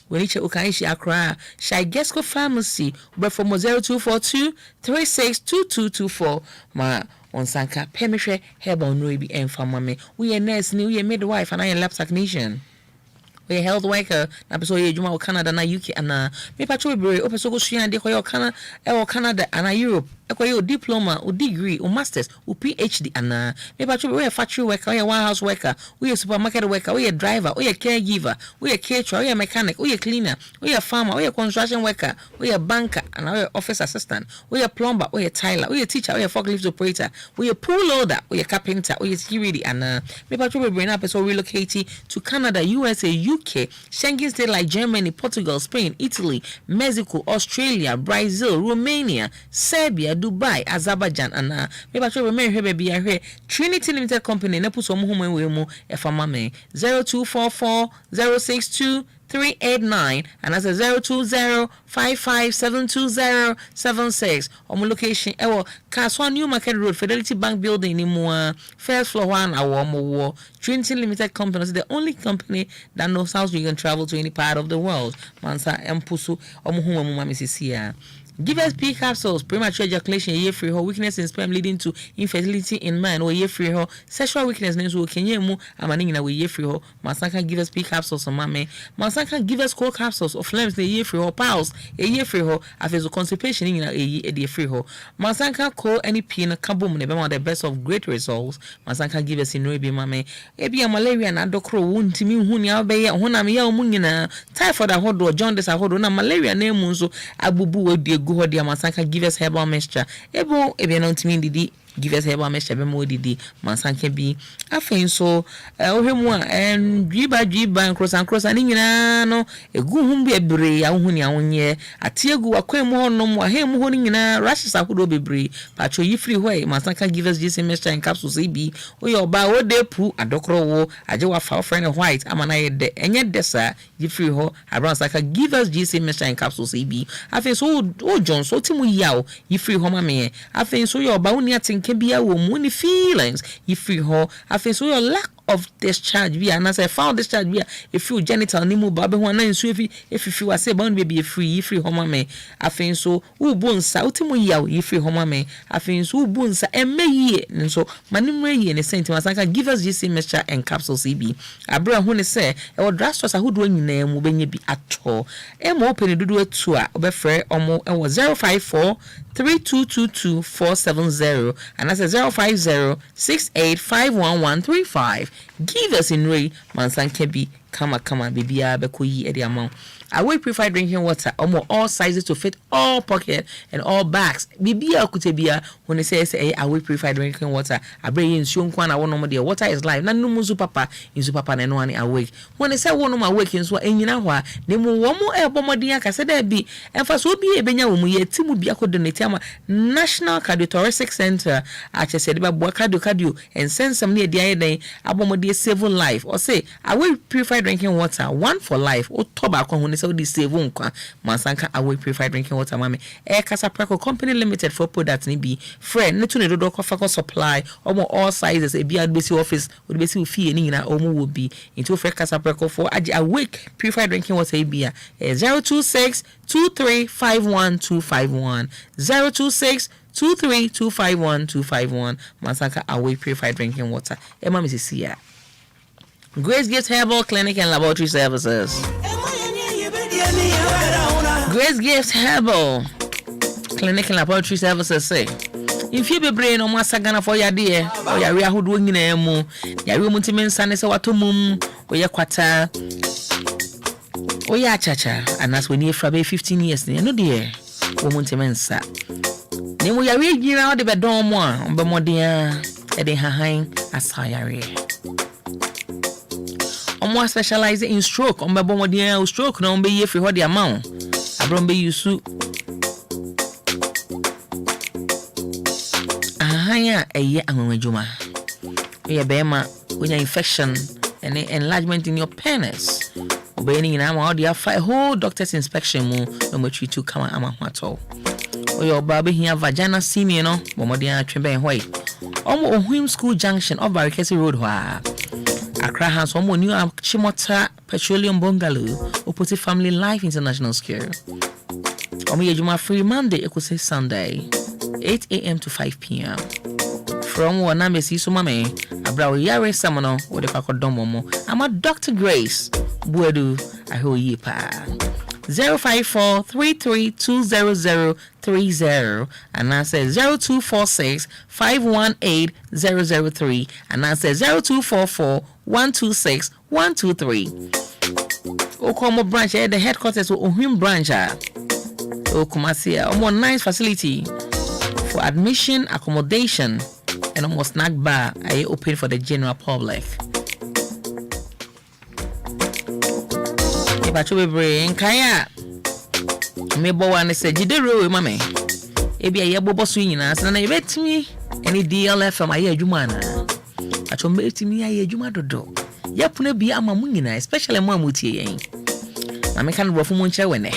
when each Ukaishi Accra, Shai Gesco Pharmacy, but from 0242 362224. Ma on Sanka, Pemishe, Herbal Nuibi, and Famame. We are nurse, new year midwife, and I am lab technician. We are health worker, Napiso Juma Canada, na UK, and me patrol be open so go and de Canada, and Europe. Your diploma, or degree, or masters, or PhD, and maybe we a factory worker, we a warehouse worker, we a supermarket worker, we a driver, we a caregiver, we a caterer, we a mechanic, we a cleaner, we a farmer, we a construction worker, we a banker, and we a office assistant, we a plumber, we a tiler, we a teacher, we a forklift operator, we a pool loader, we a carpenter, we a security, and maybe we bring up so relocating to Canada, USA, UK, Schengen state like Germany, Portugal, Spain, Italy, Mexico, Australia, Brazil, Romania, Serbia, Dubai, Azerbaijan, and maybe I should remember baby I hear Trinity Limited Company. Ne put some home we mo if I'm mame 0244 062 389 and as a 02055720076 on location Kaswan New Market Road Fidelity Bank Building in Mua first floor 1 hour more Trinity Limited Company is the only company that knows how you can travel to any part of the world. Mansa Empusu Omuhuma Mamisisia. Give us P capsules, premature ejaculation, a year free her, weakness in sperm leading to infertility in man, or a year free her, sexual weakness, Nensu, Kenyemu, Amanina, we year free her, Masaka give us P capsules, or Mame, Masaka give us cold capsules, or flames, a year free her, pals, a year free her, after the constipation in a year free her, Masaka call any pin, kaboom, never the best of great results, Masaka give us in Ruby Mame, Ebi a malaria and adokro, wound to me, Hunia, Bay, Honamia, Munina, typhoid, a hodo, jaundice, a hodo, malaria, name, Munzo, Abubu, dear. Go dia Mansanka give us herbal mixture. Ebo ebi no ntimi didi give us herbal mixture be mo didi Mansanka bi afen so ohwemu a dwiba cross ani nyina no egu hum bi ebre ya hu ni awonye atiegu akwemu honom wa hemu ho ni nyina rashes ahodo bebre pacho yi free ho Mansanka give us this mixture in capsules ebi oye oba o de pu adokro wo aje wa fa friend white amana ye de enye desa yi free ho Mansanka give us this mixture in capsules ebi afen so John so timu yaw yi free ho mame afen so your ba woni atenke bia wo mu ni feelings yi free ho afen so your lack of discharge be and as I found discharge be if you genital ni mu ba be ho na nsu if you was say bound be free homa me afin so wo bonsa utimu yaw free homa me afin so wo bonsa emme yie nso manimre yie ne senti masanka give us GC mixture and capsules CB abra ho ne say e wo drasters ahodo nyina mu benye bi ato e mo open dudu atu a obefre omo e wo 05432222470 and that's 05068511135 give us in Ray Mansanke bi kama bibia bekoyi e de amount away purified drinking water almost all sizes to fit all pocket and all bags bibia kutebia when they say away purified drinking water abre nsuo nkwa na wono de water is life na numu nsu papa na no ani awake when they say wono ma awake nso enyina ho a ne mu wo mu ebomodin aka se da bi emfa so bi ebenya wo mu ye timu bi akodonate ama National Cardiothoracic Center ache se de ba bo cardio and sensam ne dia yeden abomodin save life or say away purified drinking water one for life o toba kwa hu so di save nkwa mansanka away purified drinking water mame kasa Preco company limited for products ni bi friend ne to ne do ko fa supply almost all sizes e bia besi office o de besi fie ni nyina o mu wo bi into for kasa Preco for awake purified drinking water e bia 02623512251 02623251251 mansanka away purified drinking water e mame sisi ya Grace Gift Herbal Clinic and Laboratory Services. Grace Gift Herbal Clinic and Laboratory Services say if you be brain on Masagana for your dear or your real hood winging emu, your room to Sunday so what to mum or your quarter or your chacha, and that's when you're 15 years, no dear, woman to mensa. Then we are reading out the bedroom one, but more dear, Eddie Hahain as higher. More specializing in stroke on Babomodian stroke no be if you hold the amount. Abrombe yusu. Ahaya eye anwenjuma. Ye bema when your infection and enlargement in your penis. Obeying in ama the whole doctor's inspection mu no mo treat to come ama hwato. O your baby here vagina senior no bomodian twembe hwai. Omo ohim school junction of Barikesi Road hwa. Accra has one more new Chimota Petroleum Bungalow, Opposite Family Life International School. Omiyejuma free Monday, Ekuse Sunday, 8 a.m. to 5 p.m. From Wanamesi Sumame, Abrao Yare Samano, or the Pakodomomo, I'm a Dr. Grace, Buedu, Ahoyipa. 054-33-20030 and I said 0246-518-003 and I said 0244-126-123. Okomo branch at the headquarters of Ohim branch. Okomasia, almost nice facility for admission, accommodation, and almost snack bar. I open for the general public. Pacho brain kaya me bo wan say jidero mame e bia ye bobo so nyina na na yebetimi any DLFM aye adwuma na pacho betimi aye adwuma dodo yapuna bia amamu nyina especially mo amutie yen na me kan bofo mo nche wene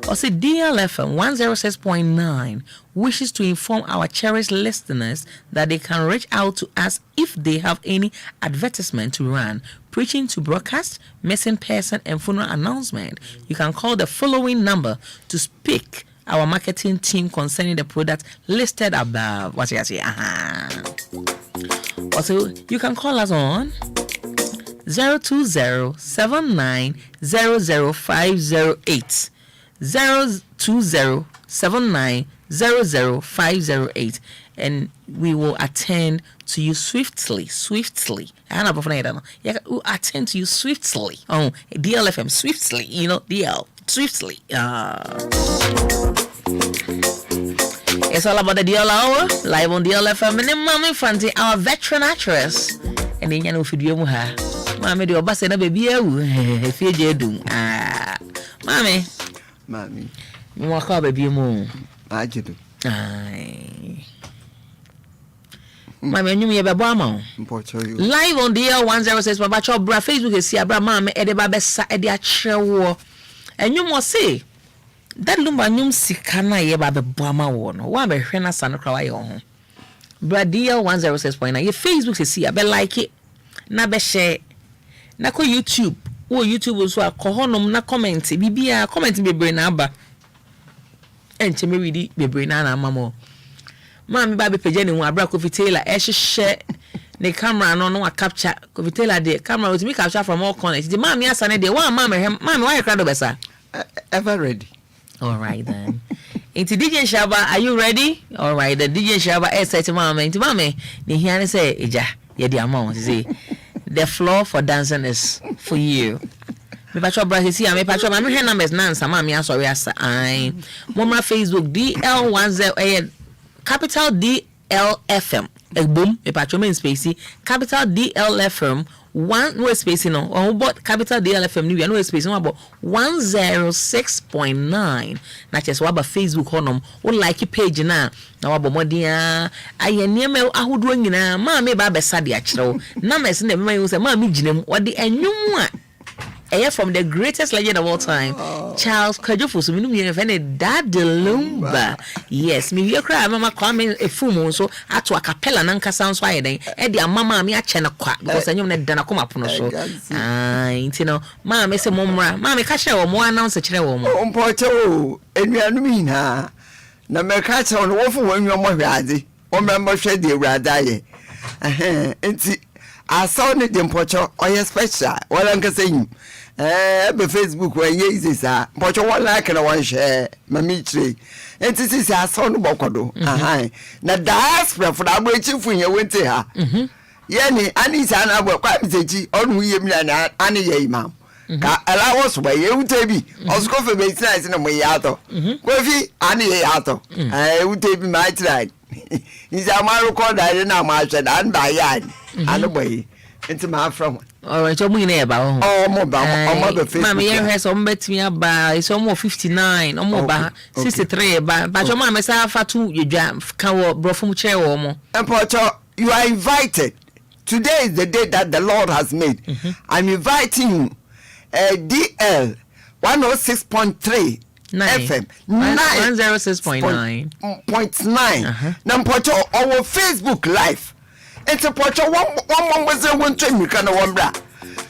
o say DLFM 106.9 wishes to inform our cherished listeners that they can reach out to us if they have any advertisement to run, preaching to broadcast, missing person and funeral announcement. You can call the following number to speak our marketing team concerning the product listed above. What you say? Also, you can call us on 020-7900-508 020-7900-508 and we will attend to you swiftly. I don't know we'll attend to you swiftly. Oh, DLFM swiftly, DL swiftly. It's all about the DL hour live on DLFM and Maame Fante, our veteran actress. And then you know video mu ha. Maame de obase na baby awu. Efie je dum. Maame. Mami. Me waka baby mu. Ajedu. Ai. Mami nyum ye bebo ama. Mpocho you. Live on DL 106 Baba Cho bra Facebook esi abra maame e de ba besa e de akyerewo. Enyum o say that Lumba nyum sika na ye ba bebo ama wo no. Wa be hwe na sa no kra wa ye ho. Bra DL 106.9 ye Facebook esi abe like it. na be share na ko YouTube wo YouTube so akohonom na comment bibia comment bebre na aba enche me read bebre na amamo Maame ba be page ne hu abra Kofi Taylor ehye the camera no capture Kofi Taylor the camera with me capture from all corners the maame asane the one maame why you crowd besa ever ready. All right then. Into DJ Shaba, are you ready? All right, the DJ Shaba said to Maame, into Maame, the here say, "Eja, yeah, the amount see, the floor for dancing is for you." Me patro bra see, me patro, me her numbers nansa, Maame, sorry, I. Mama Facebook DL10 capital DLFM. Boom, me patro main spacey capital DLFM. One no space no or bought capital DLFM new no space no about 106.9 na chese wa ba Facebook honom wo like page na wa bo modia aye niam ahodo nyina ma me ba besa de a kire na mes na me say ma me ginam wo de enwum a from the greatest legend of all time, Charles Kajofo. So, we have any dad Lumba. Yes, me here cry, Mama Kwame a fumo so at to a capella nanka sounds why then. Eddie, Mamma, me a chena quack because I know that Dana come up on so. You know, Mamma, say, Mamma, catch her or more announce a chair woman. Oh, Porto, and we are mean, ha. Na me catch on waffle when you're more ready. Or member shed the radaye. I saw it in Porto or your special. What I'm saying. Be Facebook when ye is sir but you want like na one share MiPROMO enti sisi aso no bokodo na diaspora for that breaking for you went here ye ni ani sa na bo kwa miteji onu ye mi na ani ye imam ka ala was we ye utebi osko fe be try na mo ya to kofi ani ye ya to utebi my try is a ma record na ma hwe dan ba ya ani boy enti ma from. All right, so we know about Mammy, you have some bet me about it's almost 59, almost 63, but your mama say for two you jam can bro from chair or more. And Porto, you are invited. Today is the day that the Lord has made. I'm inviting you. DL 106.3 FM 106.9. Now Porto our Facebook live. It's a portrait one was a one train, you can one bra.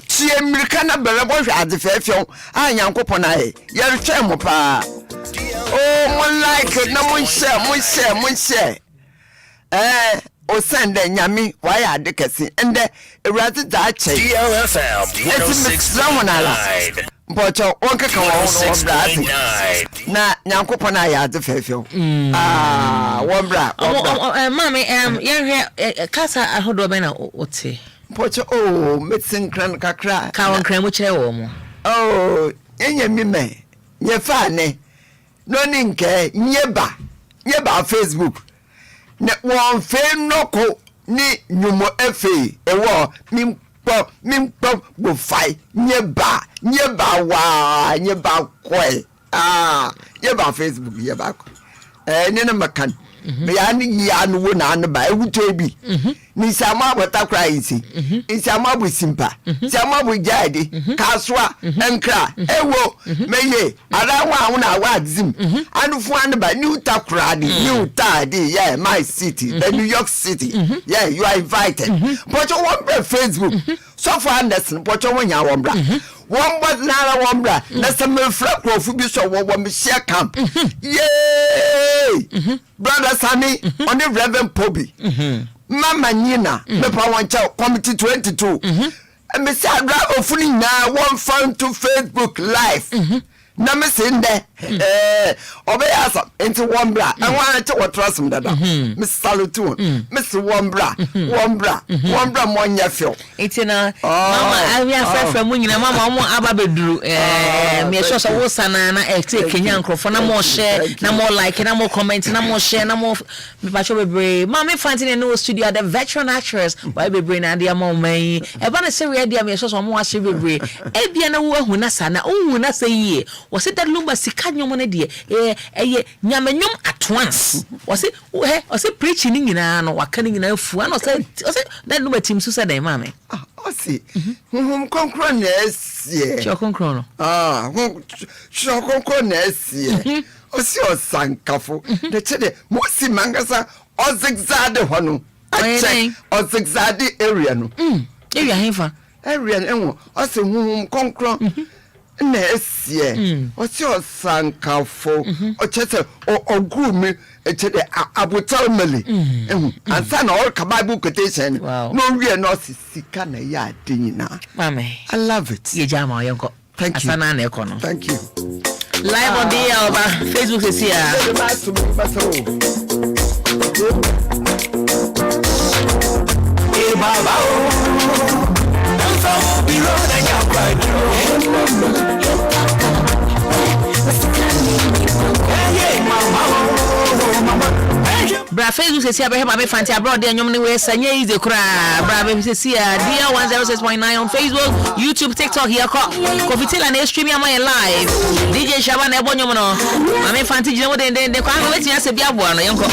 She Americana Bella at the fair film. I am Coponae. You're a chemo pa. Oh, one like it, no one share. O send Yami, why are the cassin and the rather that DLFM 106.9. But your uncle come on na Yankopona ya the fair film. One bra. Mammy, young here, Casa, I hold on ote. Pocho, oh, medicine cran cacra, cow creme with chair woman. Oh, ye me, ye fane. No ninke, nyeba Facebook. Ne one fair noko ni nyumo efe, e wo, mimpo go fight, nyeba kwe. Nyeba Facebook, nyeba kwe. Nina makan. Me ani ya no na an ba ewutebi ni sama bota crazy isama bu simpa sama bu jade kaswa enkra ewo meye ara wa na wa zim anufu an ba new takradi new tadi yeah my city the New York City yeah you are invited but you want Facebook so for understand but you want ya wombra one but na wombra na some frap profu bi so wo me share camp yay brother Sammy on the Reverend Pobi Mama Nina me pa wan cha committee 22 and me say drive ofuni na one phone to Facebook live na me say nde obeyasa into one bra and one to what trust me dada me salute me say one bra mo nya feel itina mama awi afrafra mu nyina mama omo aba beduru me so so wo sana na take Kenya nkrofo na mo share na mo like na mo comment na mo share na mo me pa cho bebre Maame Fante in no studio the veteran actress why bebre na dia mo man e ba na se we dia me so so mo a share bebre e bia na wo ahu na sana ohu na se yie was it that Lumba sika nyom na de nyamenyom at once was it preaching nyina no waka nyina fu na say that Lumba team so say dem Maame see konkron nesie konkron konkron nesie osi osankafo de chede mosi mangasa ozigzade hono o zigzade area no Area hefa. Area enwo. Ose huhum konkron. Na esie. Ose osankafo. Ochese ogru me echede abotalmeli. Ansa na all Bible quotation. No we no sika na ya ade nyina. Mame. I love it. Ye jama yonko. Thank you. Asana na ekono. Thank you. Live on the Alba Facebook is here. Bra Facebook is here. Maame Fante abroad there. Nyom ni we sanye easy kura. Bra be is here. DL106.9 on Facebook, YouTube, TikTok here. Coffee Tail and streaming my live. DJ Shaban ebo nyom no. Maame Fante jina wo den kwa no wetin ase bia bo no yonko.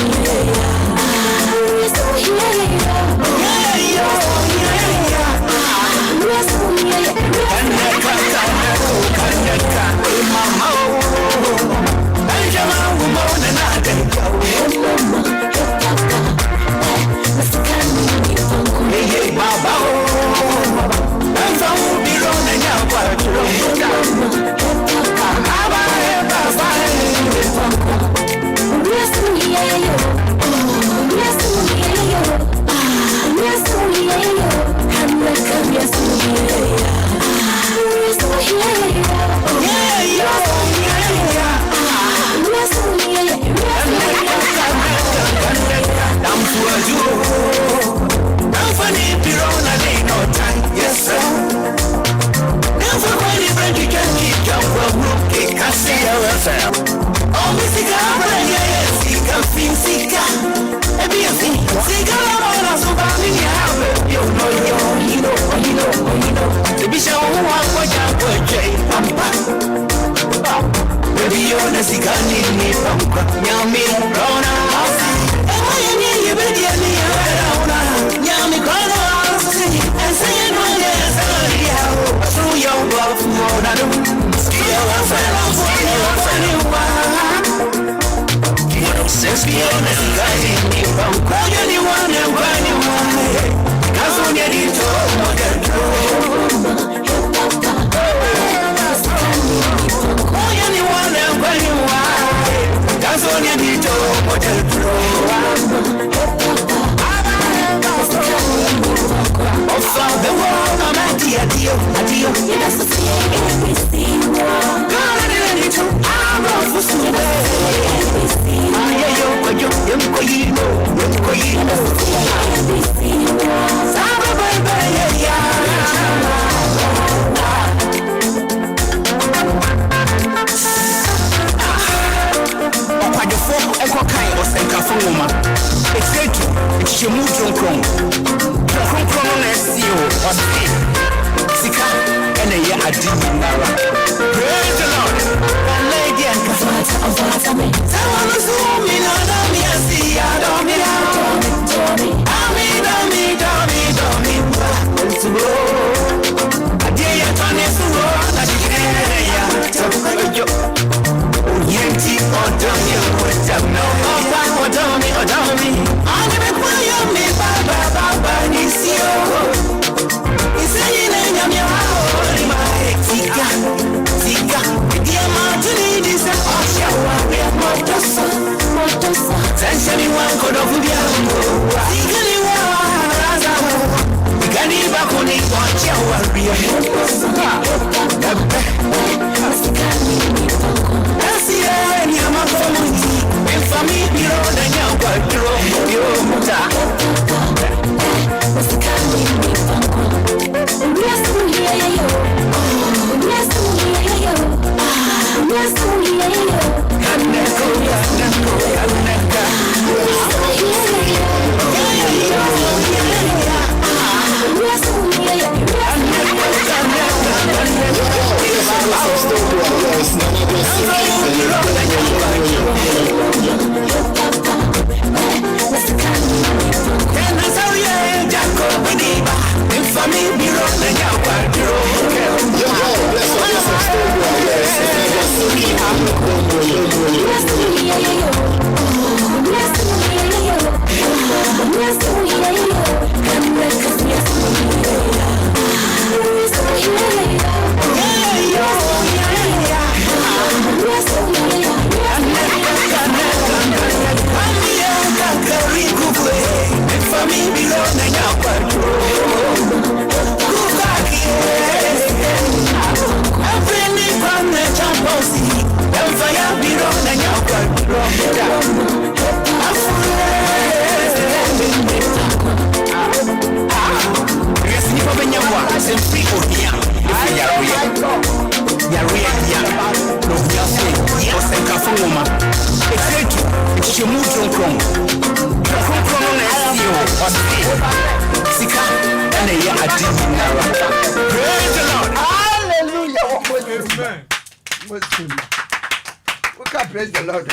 Praise the Lord.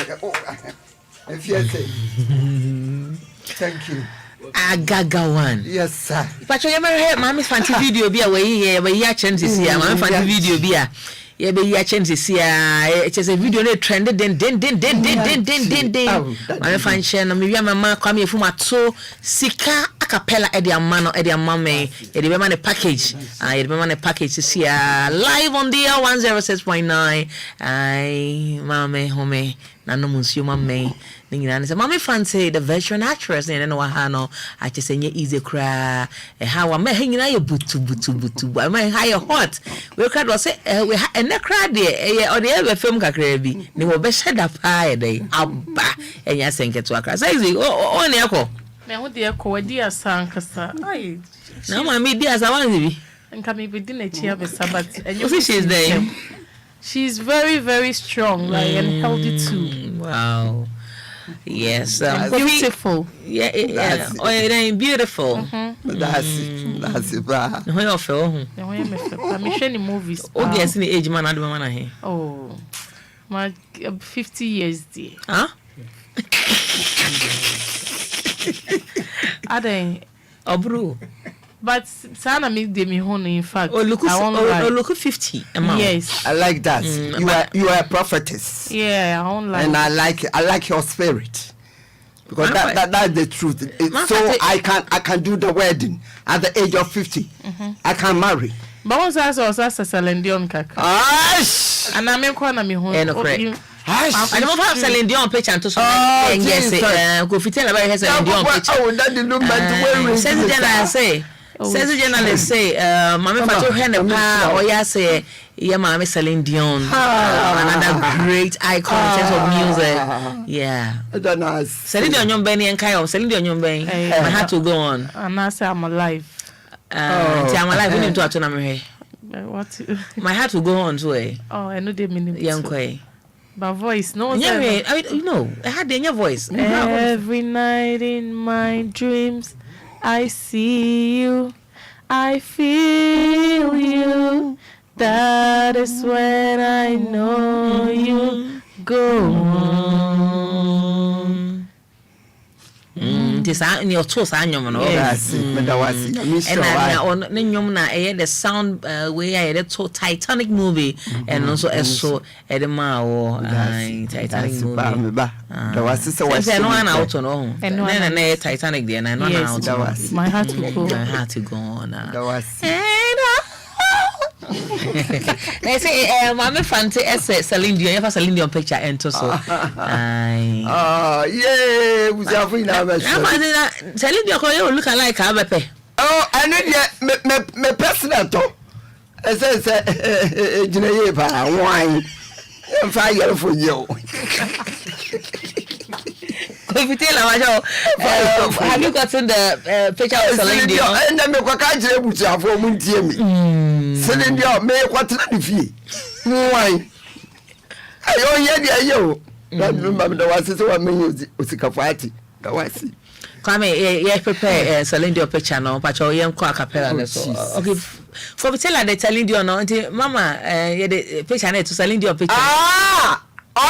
If you say, thank you. Agaga one. Yes, sir. But you ever heard Maame Fante video be away where you change this year. Maame Fante video be a yeah, be you change this year. It is a video that trended then. Maame Fante no me mama come here from ato sika acapella e dia mano e dia mame e dia man package. E dia man package this year live on the 106.9. Ai mame home na no musio mame. Ningina say Maame Fante the veteran actress and no hano I just say easy cry how am hangina you butu I mean high hot we crowd was say we and the crowd there or the other film kakra bi ni wo be sheda pa dey aba enya senke to akra say o ne akọ me ho de akọ di asankasa ai na ma me di asawan bi nka me be di na chi abesa but she's there she's very very strong like and healthy too. Wow. Yes, beautiful. Yeah, oh, it ain't beautiful. That's it. How you feel? I'm showing movies. Oh, guess any age man, I don't want to. Oh, my 50 years dear. Huh? I don't. Oh, bro. But Sana make them home. In fact, look 50. Yes, I like that. You are a prophetess. Yeah, I don't like. And I like your spirit because that's the truth. So I can do the wedding at the age of 50. I can marry. But once I saw Celine Dion kaka. And I make one of me home. I don't have Celine Dion picture and to so yes, go fit tell about Celine Dion picture. Oh, that did not matter. Says the journalist say, Maame Fante hand pa or ya say yeah Maame Celine Dion another great icon in terms of music. Yeah. Celine Dion nyom ben en kai o Celine Dion nyom ben. I had to go on. And I say I'm alive. I'm alive we need to atona me. What? My heart will go on to Oh, I know the meaning. Yankwe. But voice no. Yeah, you know, I had in your voice. Every night in my dreams I see you, I feel you. That is when I know you go on. This in your toes, I know. Yes, and I on the sound way I so Titanic movie and also so Edema Titanic movie. There was no one out on and Titanic there and I know how my heart to go. My heart to go on. There was they say Maame Fante Celine Dion, you have Celine Dion picture and so. Yeah, we have Celine Dion you look alike Abepe. Oh, I need me personal talk. I say Jinaye pa wine. I'm fire for you. If you tell have you gotten the picture of Celine Dion? And then me kwa kaje bucha for muntie me. Celine Dion me kwatena ni fie. Wine. Ayo ye dia yo. That remember the was so wa me osikafu ati. That was Come here, prepare Celine Dion picture now. Pacho yen kwa capella so. Okay. For me tell her the Celine Dion now. Mama, the picture na to Celine Dion picture. Oh,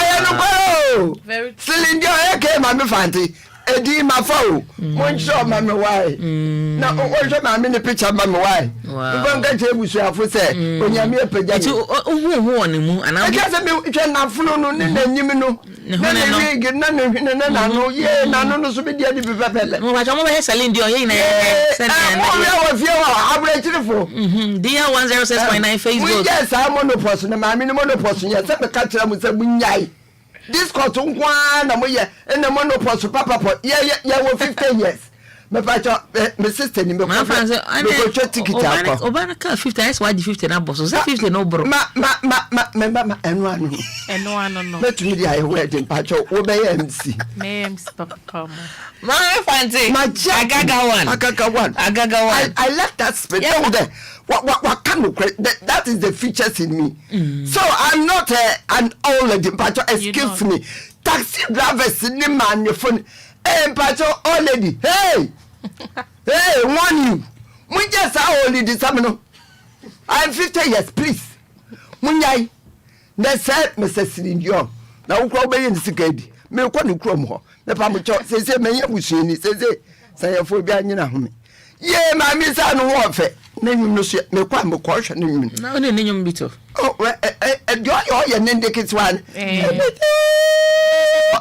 no, Celine Dion came, Maame Fante. Edi ma fo. Mon show Maame why. Na o show Maame the picture Maame why. Wow. Go get ebusu afo say onyame apaja. Ti hu oni mu ana. E ka say me twa na funu no ne nanyim no. Na na wi na na hwene na no ye na no so be dia di pepele. Mo ba mo be Celine Dion ye na. Send me. Oh, we are abrechirifo. Dia 106.9 Facebook. We just am monopause na Maame no monopause ye say me ka kira mu say munyai. This got on na mo ye and the monopause papa ye 15 years. me pacho me sister ni me ko ticket akọ obana ka 50 is why the 50 na boss so 50 no bro ma enu anu no me tumi dia we dey pacho wo be MC papa Maame Fante agaga one I left that space there what kind of that is the features in me so I'm not an old lady pacho excuse me taxi drivers ni man your phone pacho old lady hey warn you munja sa old lady samno I'm 50 years please munyai na say Mr. Silindio na wo kro be yin sikadi me ko ne krom ho me pa mo cho se me nya busueni se sayefo bi anyina ho me ye ma mi sa no wo fe na nyum no so me kwa me ko hwe na nyum na one ne nyum bi to do yo ye nende kitwan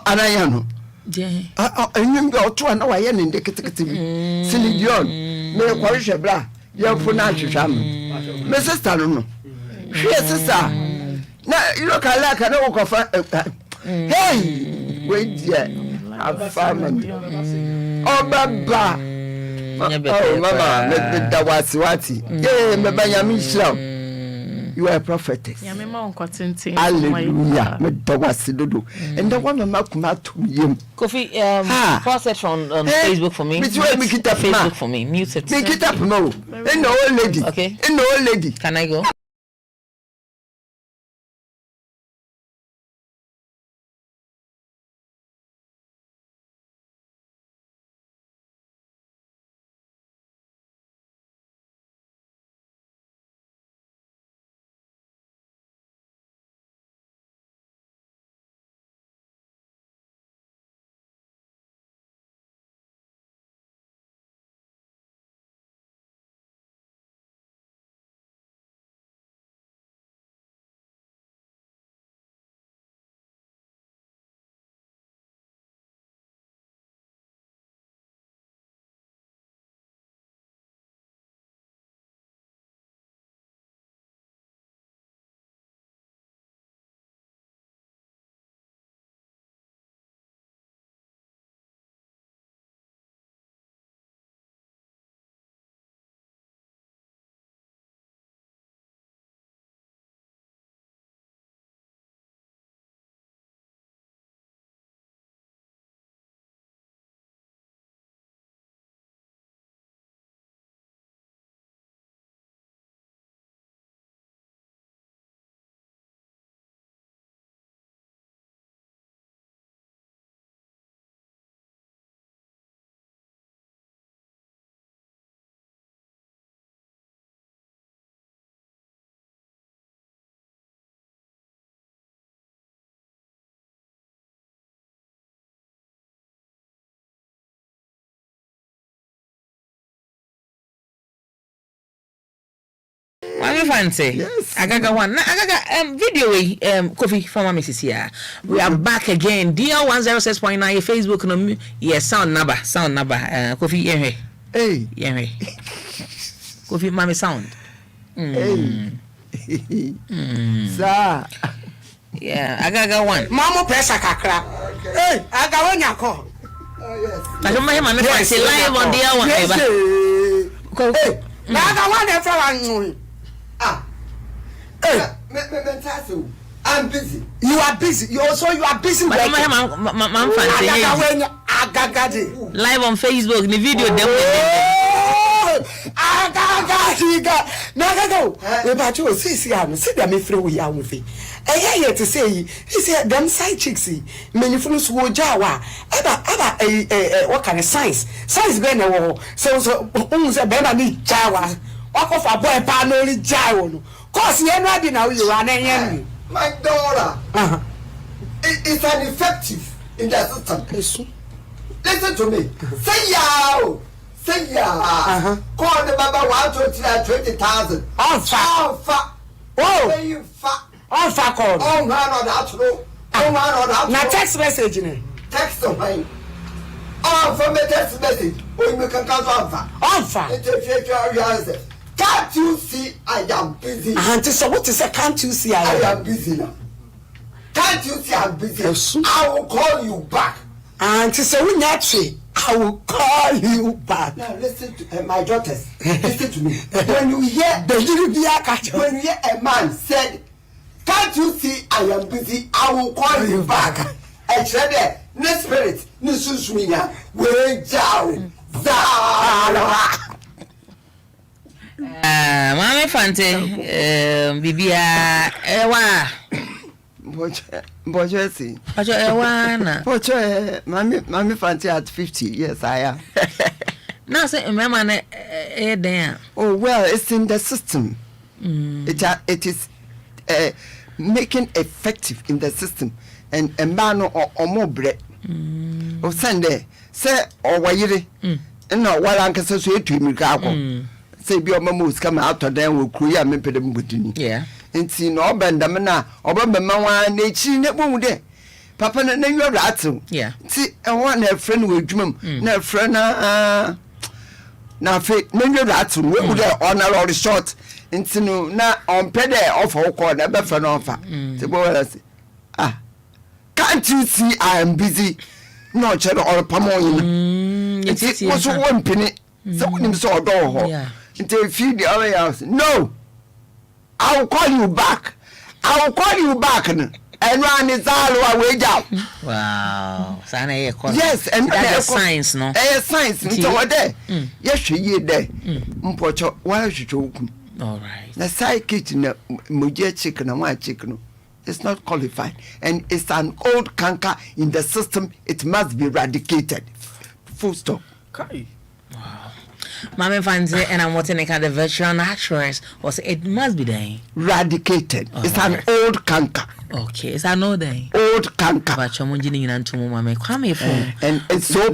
anaya no nyum bi oto na wa ye nende kitikiti bi Silindio me ko hwe bra ye fu na hwehwa me sister no hwe sister na you look like I know go fa hey wait there family baba mama me dawasiwati me banyami shram you are a prophetess ya me ma onkwatente hallelujah me dawasidodo and the one mama kuma to yem Kofi post it on Facebook for me Facebook for me mute it make it up no in the old lady okay in the old lady can I go Maame Fante agaga one na agaga video we Kofi from Mrs. here we are back again DL 106.9 Facebook no yes sound number Kofi hey Kofi Maame sound sa agaga one mama pressure kakra aga wonya ko yes Maame Fante live on DL 1 na aga one e fra wan I'm busy. You are busy. You are busy. Maame Fante live on Facebook the video them see them free we are with here to say he said them side chicks many fools wo jawa eba what kind of science going to so say be na ni jawa wako fa boy pa no ri jawo no cause you no be na you are na my daughter it's an effective in the system listen to me say ya call the baba 120,000 on fa oh you fa on fa call on that na text message ne text on my from a text message we can cancel on fa can't you see I am busy? Auntie, so what is it? Can't you see I am busy now? Can't you see I'm busy? I will call you back. Auntie, so we not see. I will call call you back. Now listen to my daughters. Listen to me. When you hear when you hear a man said, "Can't you see I am busy? I will call you back." I said that. No spirit, no susmiya. We down. Maame Fante, Bibia, Ewa. Bojo si. Bojo Ewa na. Bojo Maame Fante at 50. Yes, I am. Now say remember na there. Oh well, it's in the system. It is making effective in the system, and a man or more bread. Oh Sunday, say or wayere. No, while Uncle says to me, say be your mamus come out of them will create me pedem butini. Yeah. And see no bendamana or Bama nature never there. Papa and then you're rattle. Yeah. See, I want a friend with Jum, no friend. Now, fate, no, you're rattle. We would honor all the short. And see, no, now on pede off all corner, never for an offer. The boy, ah, can't you see I am busy? No, cheddar or Pamoy. It was 1 penny. Someone saw a door. Until feed the other house. No, I'll call you back. I'll call you back. And run is all way down. Wow. Yes, and that's science, no? Science. So what there? Yes, she there. Mpocho, why should you open? All right. The side kitchen, Mujer chicken and white chicken. It's not qualified, and it's an old canker in the system. It must be eradicated. Full stop. Okay. Wow. Maame Fante, and I'm watching the virtual actress. Was it must be there? Eradicated. It's an old canker. Okay, it's an old day. Old canker. But you're moving in to Maame. Come here, and it's so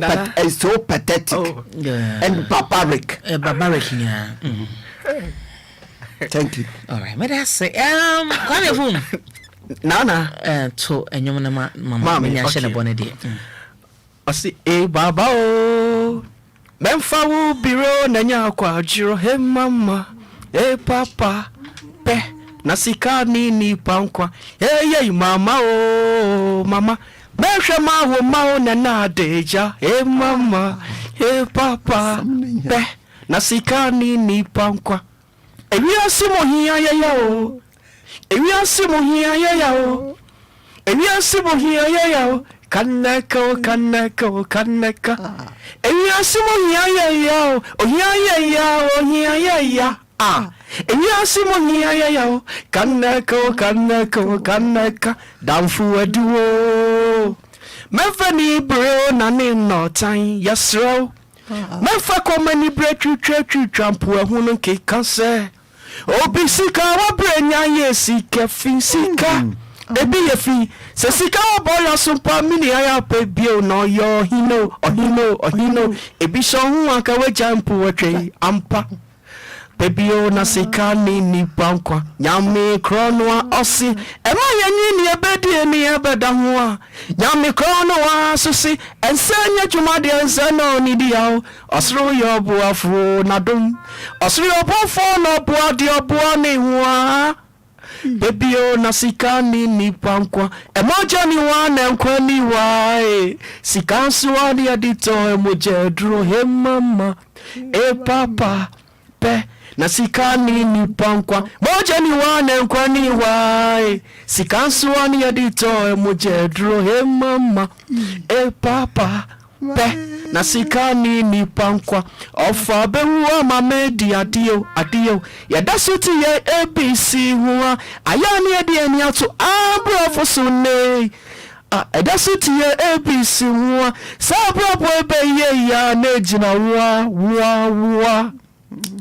pathetic and barbaric. Barbaric, yeah. Thank you. All right, may I say, come here, phone. Nana to enyom na mama me nya hye ne bone de osi baba o memfa wo biro na nya kwa jiro he mama papa pe na sika ni pankwa mama o mama mehwe ma wo ma o na deja mama papa pe na sika ni pankwa ewi asimo hia ya o ewi asimo hia ya o ewi asimo hia ya o kanaka ewi asimo hia ya o hia ya ewi asimo hia ya o kanaka damfu aduo mefani bro na ni notan yasro mefa komani bre twitwa mpo ehunu ke kanse obi sika wa brenya yesika fisika ebi yefi se sika wa boya sumpa mini aya pe bio no yo ohino ebi so hu aka we jampu watwe ampa bebio na sika ni pankwa nyame krono osi ema yanyi ni ebedi ni ebeda ho a nyame krono wa susi ensanya dwumade ensano ni diao osro yo boafo nadom osro yo boafo no boade obo ni ho a bebio na sika ni pankwa emoja ni wa na nkwa ni wa sika nso ade adito emoja duro he mama papa pe na sika ni pankwa moja ni wane nkwani wai sika nsuani yadito emoje duro he mama papa pe na sika ni pankwa ofa bewa mamedi adio yada suti ye ABC huwa ayani edi ni atu abro sunne eda suti ye ABC huwa sabro ebe ye ya nejina wa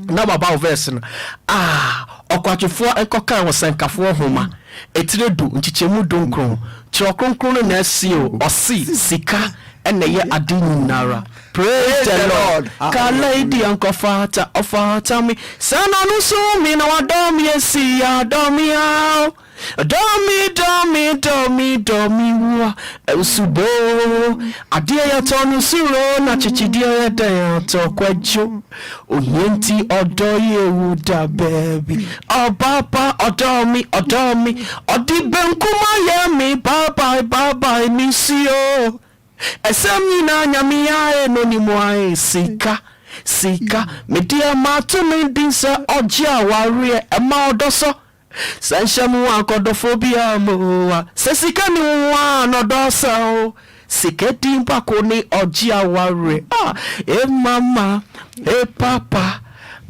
na baba verse no okwatwefo enkoka wosenkafo homa etiredu nchichemu donkron chirokronkron na asio osi sika ene ye adinu nara praise the lord ka lady ankofata ofata mi sana no so mi na wadomi esi adomi ao domi wa usubo adie ya tonu suro na chichidie ya da to kwajo oyenti odoye wuda baby papa odomi odibenkuma ya mi bye bye misio Esem nyina nyame ya no ni mo ai sika media ma to me din se oje aware e ma odoso sansham wa kodophobia mo se sika ni wa no doso siketi mpako ni oje aware e mama e papa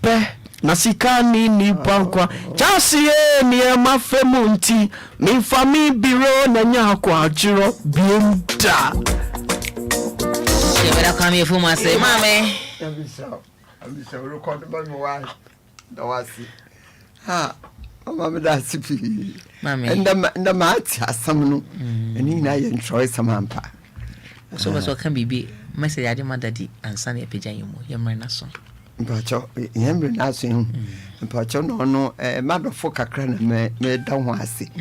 pe na sika ni pankwa chasi ni e ma femunti mi fami biro na nya kwa jiro bienta you better come here for my say mame I'm so record by my wife. The was mama that's it. Mame. And the match has some and he na enjoy some ampa. So can be message I demand daddy and Sunny Pijayo, your man so. But you nothing. But you no mother for cacran me down was it.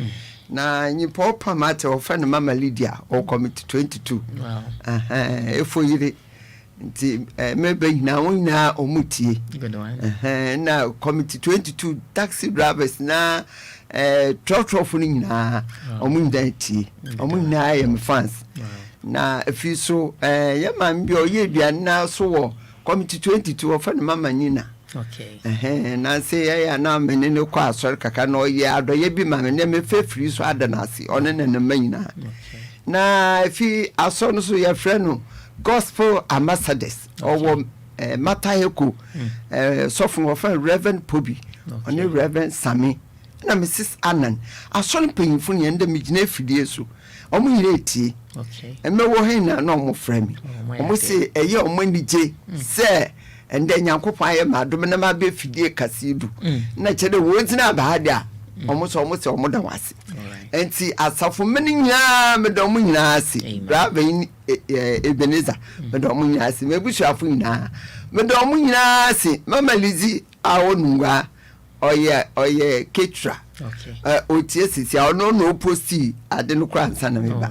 Na you papa matter of friend Mama Lydia or committee 22. Wow. If we nti maybe na omutie good one na committee 22 taxi drivers na trotro ni na omundati omunna am fans na if so ya man bi oyedua na so wo committee 22 of na mama nyina okay na say ya na mene ne kwa asor kaka na oye adoye bi ma me me fefiri so adanasi one na manyina na if aso no so ya freno gospel ambassadors or Matayeko soften of Reverend Pobi on the Reverend Sammy na Mrs. Annan a son painful and the midnight fidiesu omuleti okay and me wo hen na no mo frame omo say eye omani je say and then yankopa ye ma dom na ma be fidie kasidu na chede wo ntina ba hada omo so omo da wase enti asafo meni nya me do mo nyina ase brave Ebenezer me do mo nyina ase me busuafo nyina me do mo nyina ase mama lizi awonungwa oye ketra otie sisi ono no posti ade no kra nsa na me ba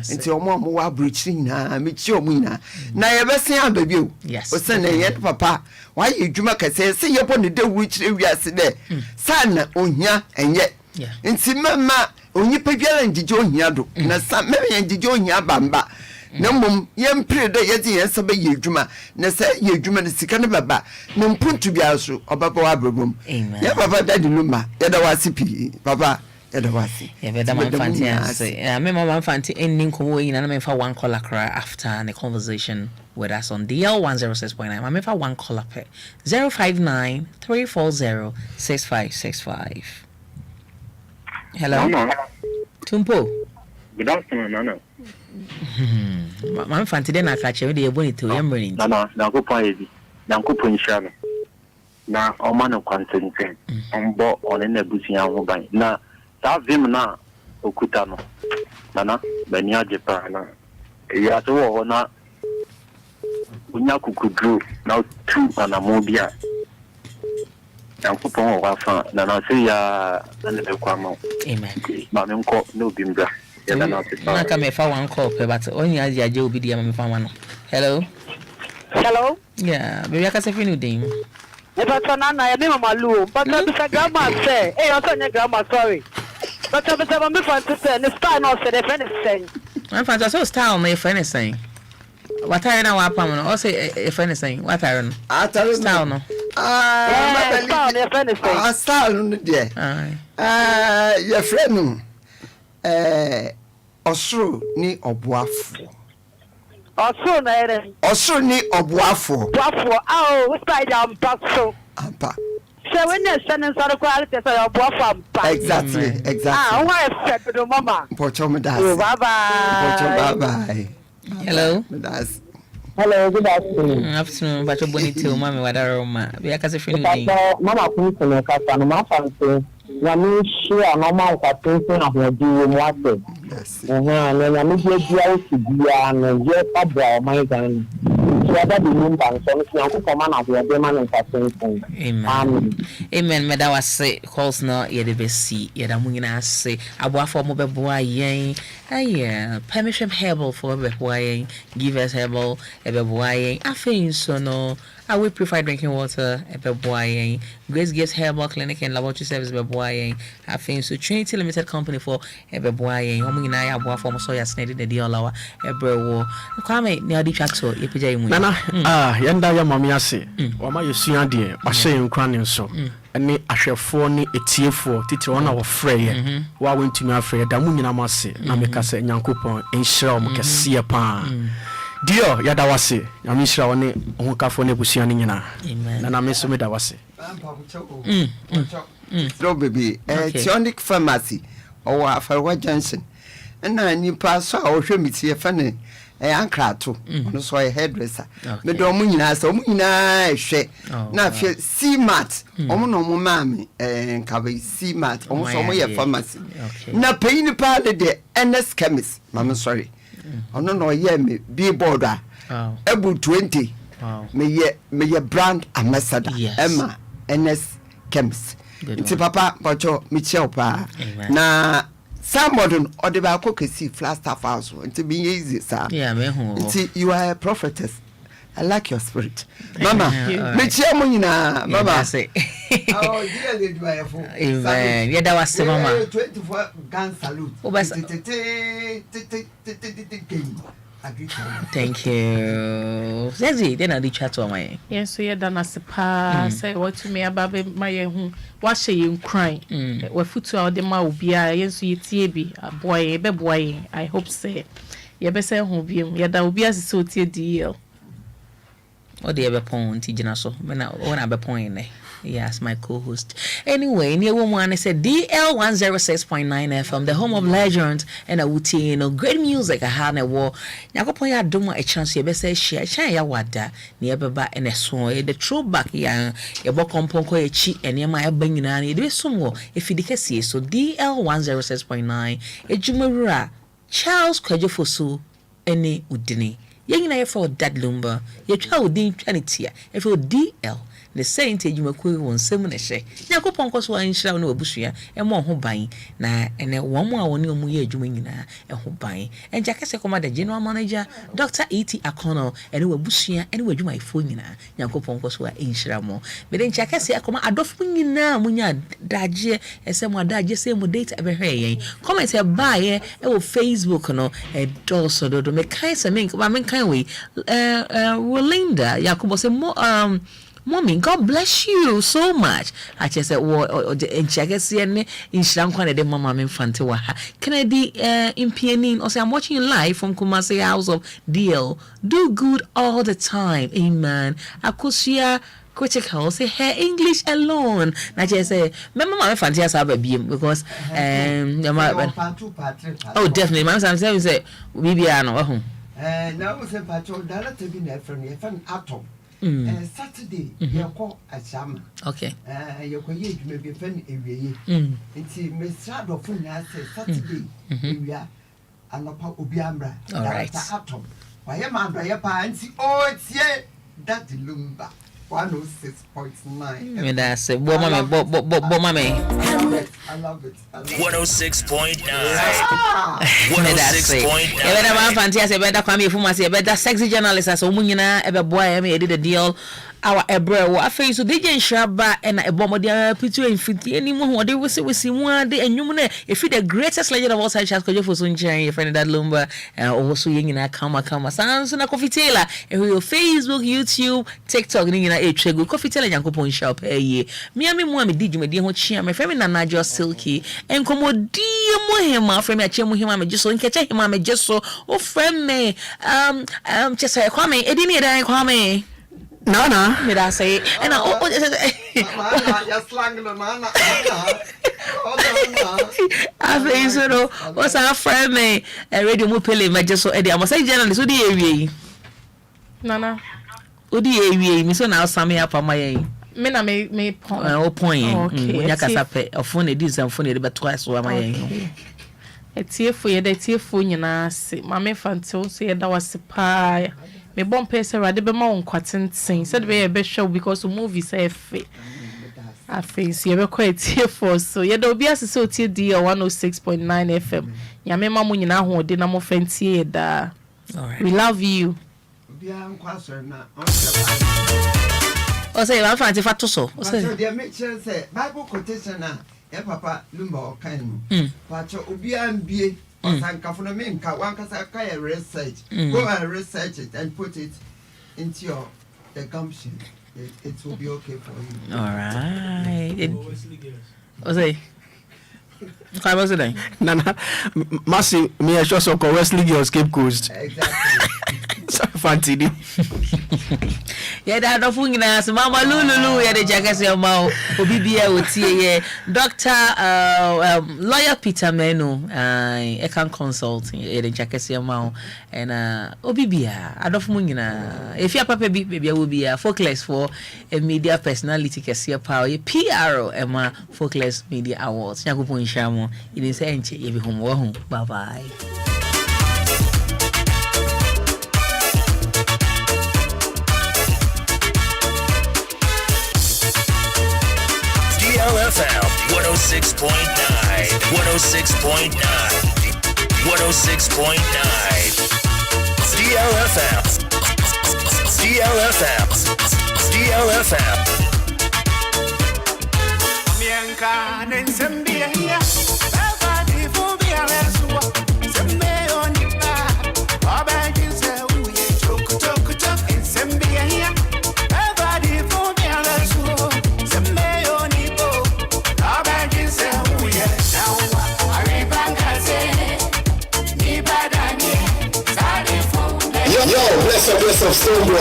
enti omo wa bruchiri nyina me chi omo nyina na ye besen ababi o o se na ye papa wa ye dwuma kase se ye bo ne de wuchiri wiase de sana ohia enye nti mama onyipa biara njije ohia do na sa meme ye njije ohia bamba na mum ye mpire de ye di ye sebe ye dwuma na se ye dwuma ne sika ne baba na mpuntu bia so obaba wa brobom ye papa daddy Lumba ye da wasipi papa ye da wasi ye be da man fanti say me mama fanti ending ko yin na me fa one call cry after the conversation with us on DL 106.9 me fa one call up 059 340 6565. Hello. Tumpo. Good afternoon, Nana. Maame Fante de na kache we de eboni to yemre nti. Na ko pa edi. Na ko ponhia no. Na o ma no kwantenten. Ombo one na busia ho ban. Na ta vim na okuta no. Nana bani age pa na. Ya to wo na unya kukudru na tu na mo bia. Na ko pon wa fa na se ya na le kwa mo. Amen. Ma me nko no bimbra. Na ka me fa one call pe but only aje obi dia me fa one. Hello. Hello. Yeah, baby aka se finu din. E but na ya me mama lu, but na bisa grandma say, eh o so nya grandma sorry. But I bisa me Fante say, ne style no say the friend say. I'm Fante so style me friend saying. What are na wa pam no? O say e friend saying. What are no? Style no. Style ne friend say. Style no there. Your friend Osro ni obuafo. Osro na ere. Osro ni obuafo. Obuafo. Oh, style am paso. Ampa. So when you send in sort of quality say obuafo ampa. Exactly. Why expect do mama? Pocho me das. Bye bye. Pocho bye bye. Hello. Das. Hello, good afternoon. Afternoon, but bonito mama wadaroma. Be aka se finu din. Mama kunso no kasa no ma Fante. Ya mi share normal patenting of your do what. Yes. Na ya mi dia o si dia na je pa bra o mai gan. Amen. Meda was say calls no ye de besi ye da munyina say aboafo mo beboa yen permission herbal for beboa yen give us herbal beboa yen afin so no I will prefer drinking water beboa yen Grace Gives Herbal Clinic and Laboratory Service beboa yen afin so Trinity Limited Company for beboa yen ho munyina ya aboafo mo so ya snedi de dia lawa ebrewo kwame ne odi twato ye pija mu nana yenda ya mami ase o ma yesua de ahye nkran nso ene ahwefo ne etiefo titire wona wo freye wa wentumi afreye da mu nyina mase na meka se nyankopon enhyira o mkese pa dio ya da wase nyame hyira woni ho kafo ne busua ne nyina nana me so me da wase no baby Tionic Pharmacy or Afarwa Johnson na nipa so a wo hwe mitie fa ne ankrato no so a hairdresser me do mu nyina so mu nyina hwe na fe CMAT omo no mo maame nkabe CMAT omo so mo ye pharmacy na pay ni pa de NS chemist mama sorry ono no ye me billboard a ebu 20 me ye brand ambassador Emma NS chemist nti papa bocho mi cheopa na somebody or the back see flaster house to be easy, sir. Yeah, you are a prophetess. I like your spirit. Mama, Mama. Say. Oh, dearly, do I have Amen. Yeah, that was Mama. 24 gun salute. Thank you. Zazie, then I did chat to my. Yes, so you're done as a pass. Say what to me about my home. Wash you crying. We foot to our dema will be yes, you TB, a boy, a boy. I hope say. You better say home be that will be as so deal. Oh, the ever point, Tijanaso. When I be point. Yes, my co-host. Anyway, near woman, I said DL 106.9 FM, the home of legends and a wooty, great music. I had a war. Nagopoya duma a chance you best say share ya wada near baba and a swan. The true back ya bokomponko a cheat and near my banging on it is some more if you see so DL 106.9 a Jumara Charles Kwajofosu any udini. Yang for that Lumba, your child didn't try if you DL. The same thing you make on seven she. Yakopon cos one shall no bushia, and more home buying. Na and then 1 more on your muye jumina and home buying. And Jackasa command the general manager, Dr. E.T. Akono, and we bushia, and we do my phone. Yakopon cos were in Shramo. But then Jackasa Akoma, I don't wing now, Munya Daje, and someone that just same date ever hey. Comment a buyer, Facebook, no, and also do make kinds of mink, but kind way. Rolinda, Yakobo say more, Mommy, God bless you so much. I just said, in Chagasian in Shankwan, the Maame Fante Waha. Can I be in pianin or say I'm watching you live from Kumasi House of DL? Do good all the time. Amen. Akusia critical say her English alone. I just say, Remember Maame Fante has a beam because oh definitely Maame Fante say Bibiano. Now was a patrol dollar to be from your fan atom. Saturday, you call a sham. Okay. You can use maybe a pen area. It's Miss Shadow from Saturday. We are and a pop Ubiambra. All right. Atom. Why am I by your parents? Oh, it's yet that Lumba 106.9. That's it. Bomame. I love it. 106.9. 106.9. Maame Fante say better come here for say better sexy journalist as omunyina ebe boy me did the deal our ebrewo afei so DJ Nshaba and a bombardier pitu enfiti enimu ho de wisi mu ade enwum na if the greatest legend of all time Charles Kojo for so nchen your friend that Lumba also yengina kama sanso na Coffee Taylor Facebook, YouTube, TikTok ni nyina etwego Coffee Taylor Yankopon shop ye miami mu am di djumadi ho chia me frame na Adjoa Silky enkomodi mo hema frame ache mu hema me jeso nkeche hema me jeso o frame me chesa kwame edini edan kwame Nana, me da say and just slang no nana. I think so. What's our friend me? Radio mu pele me jeso e dey am say journalist odi ewie. Nana. Odi ewie mi so na asame apama yen. Me na me point. O point. Okay. Nya kasa pe ofon e dis amfon e dey beto aso ama yen. Etiefo ye da etiefo nyina se. Maame Fante so ye da wase pa. me bomb pese rade be ma won kwatenten said be be show because movie say fe afi si be kwa tie for so ye da obi asese otie di 106.9 FM nyame ma mo nyina ho de na mo fantie ye da. We love you. O say Maame Fante fa to so. O say dey make sure say Bible quotation na e papa Lumba o kan no. Pacho obi ambie osankafo no menka wankasa ka research. Go and research it and put it into your the gumption. It will be okay for you. All right. O say Kai was it? Nana, Massive, me a shot so called Wesley Girls Cape Coast. Exactly. Fancy. Yeah, that of Funginas, Mama Lulu, yeah, the Jackass your mouth, Obibia would see Dr. Lawyer Peter Menu, I can consult the Jackass your mouth, and Obibia, Adolf Mungina. If your papa baby will be a focus for a media personality, Cassia Power, PRO, Emma Focus Media Awards, Yakupon Shamo, it is Enchi, if you home, bye bye. DLFM 106.9 106.9 106.9 DLFM DLFM DLFM Mianka nensembia everybody for be a resua sembe onipa abaji se uye choku choku choku ensembia everybody for be a resua sembe onipo abaji se uye nawa aribanga se ni badanye sade fo Yo, bless up, Stoneboy.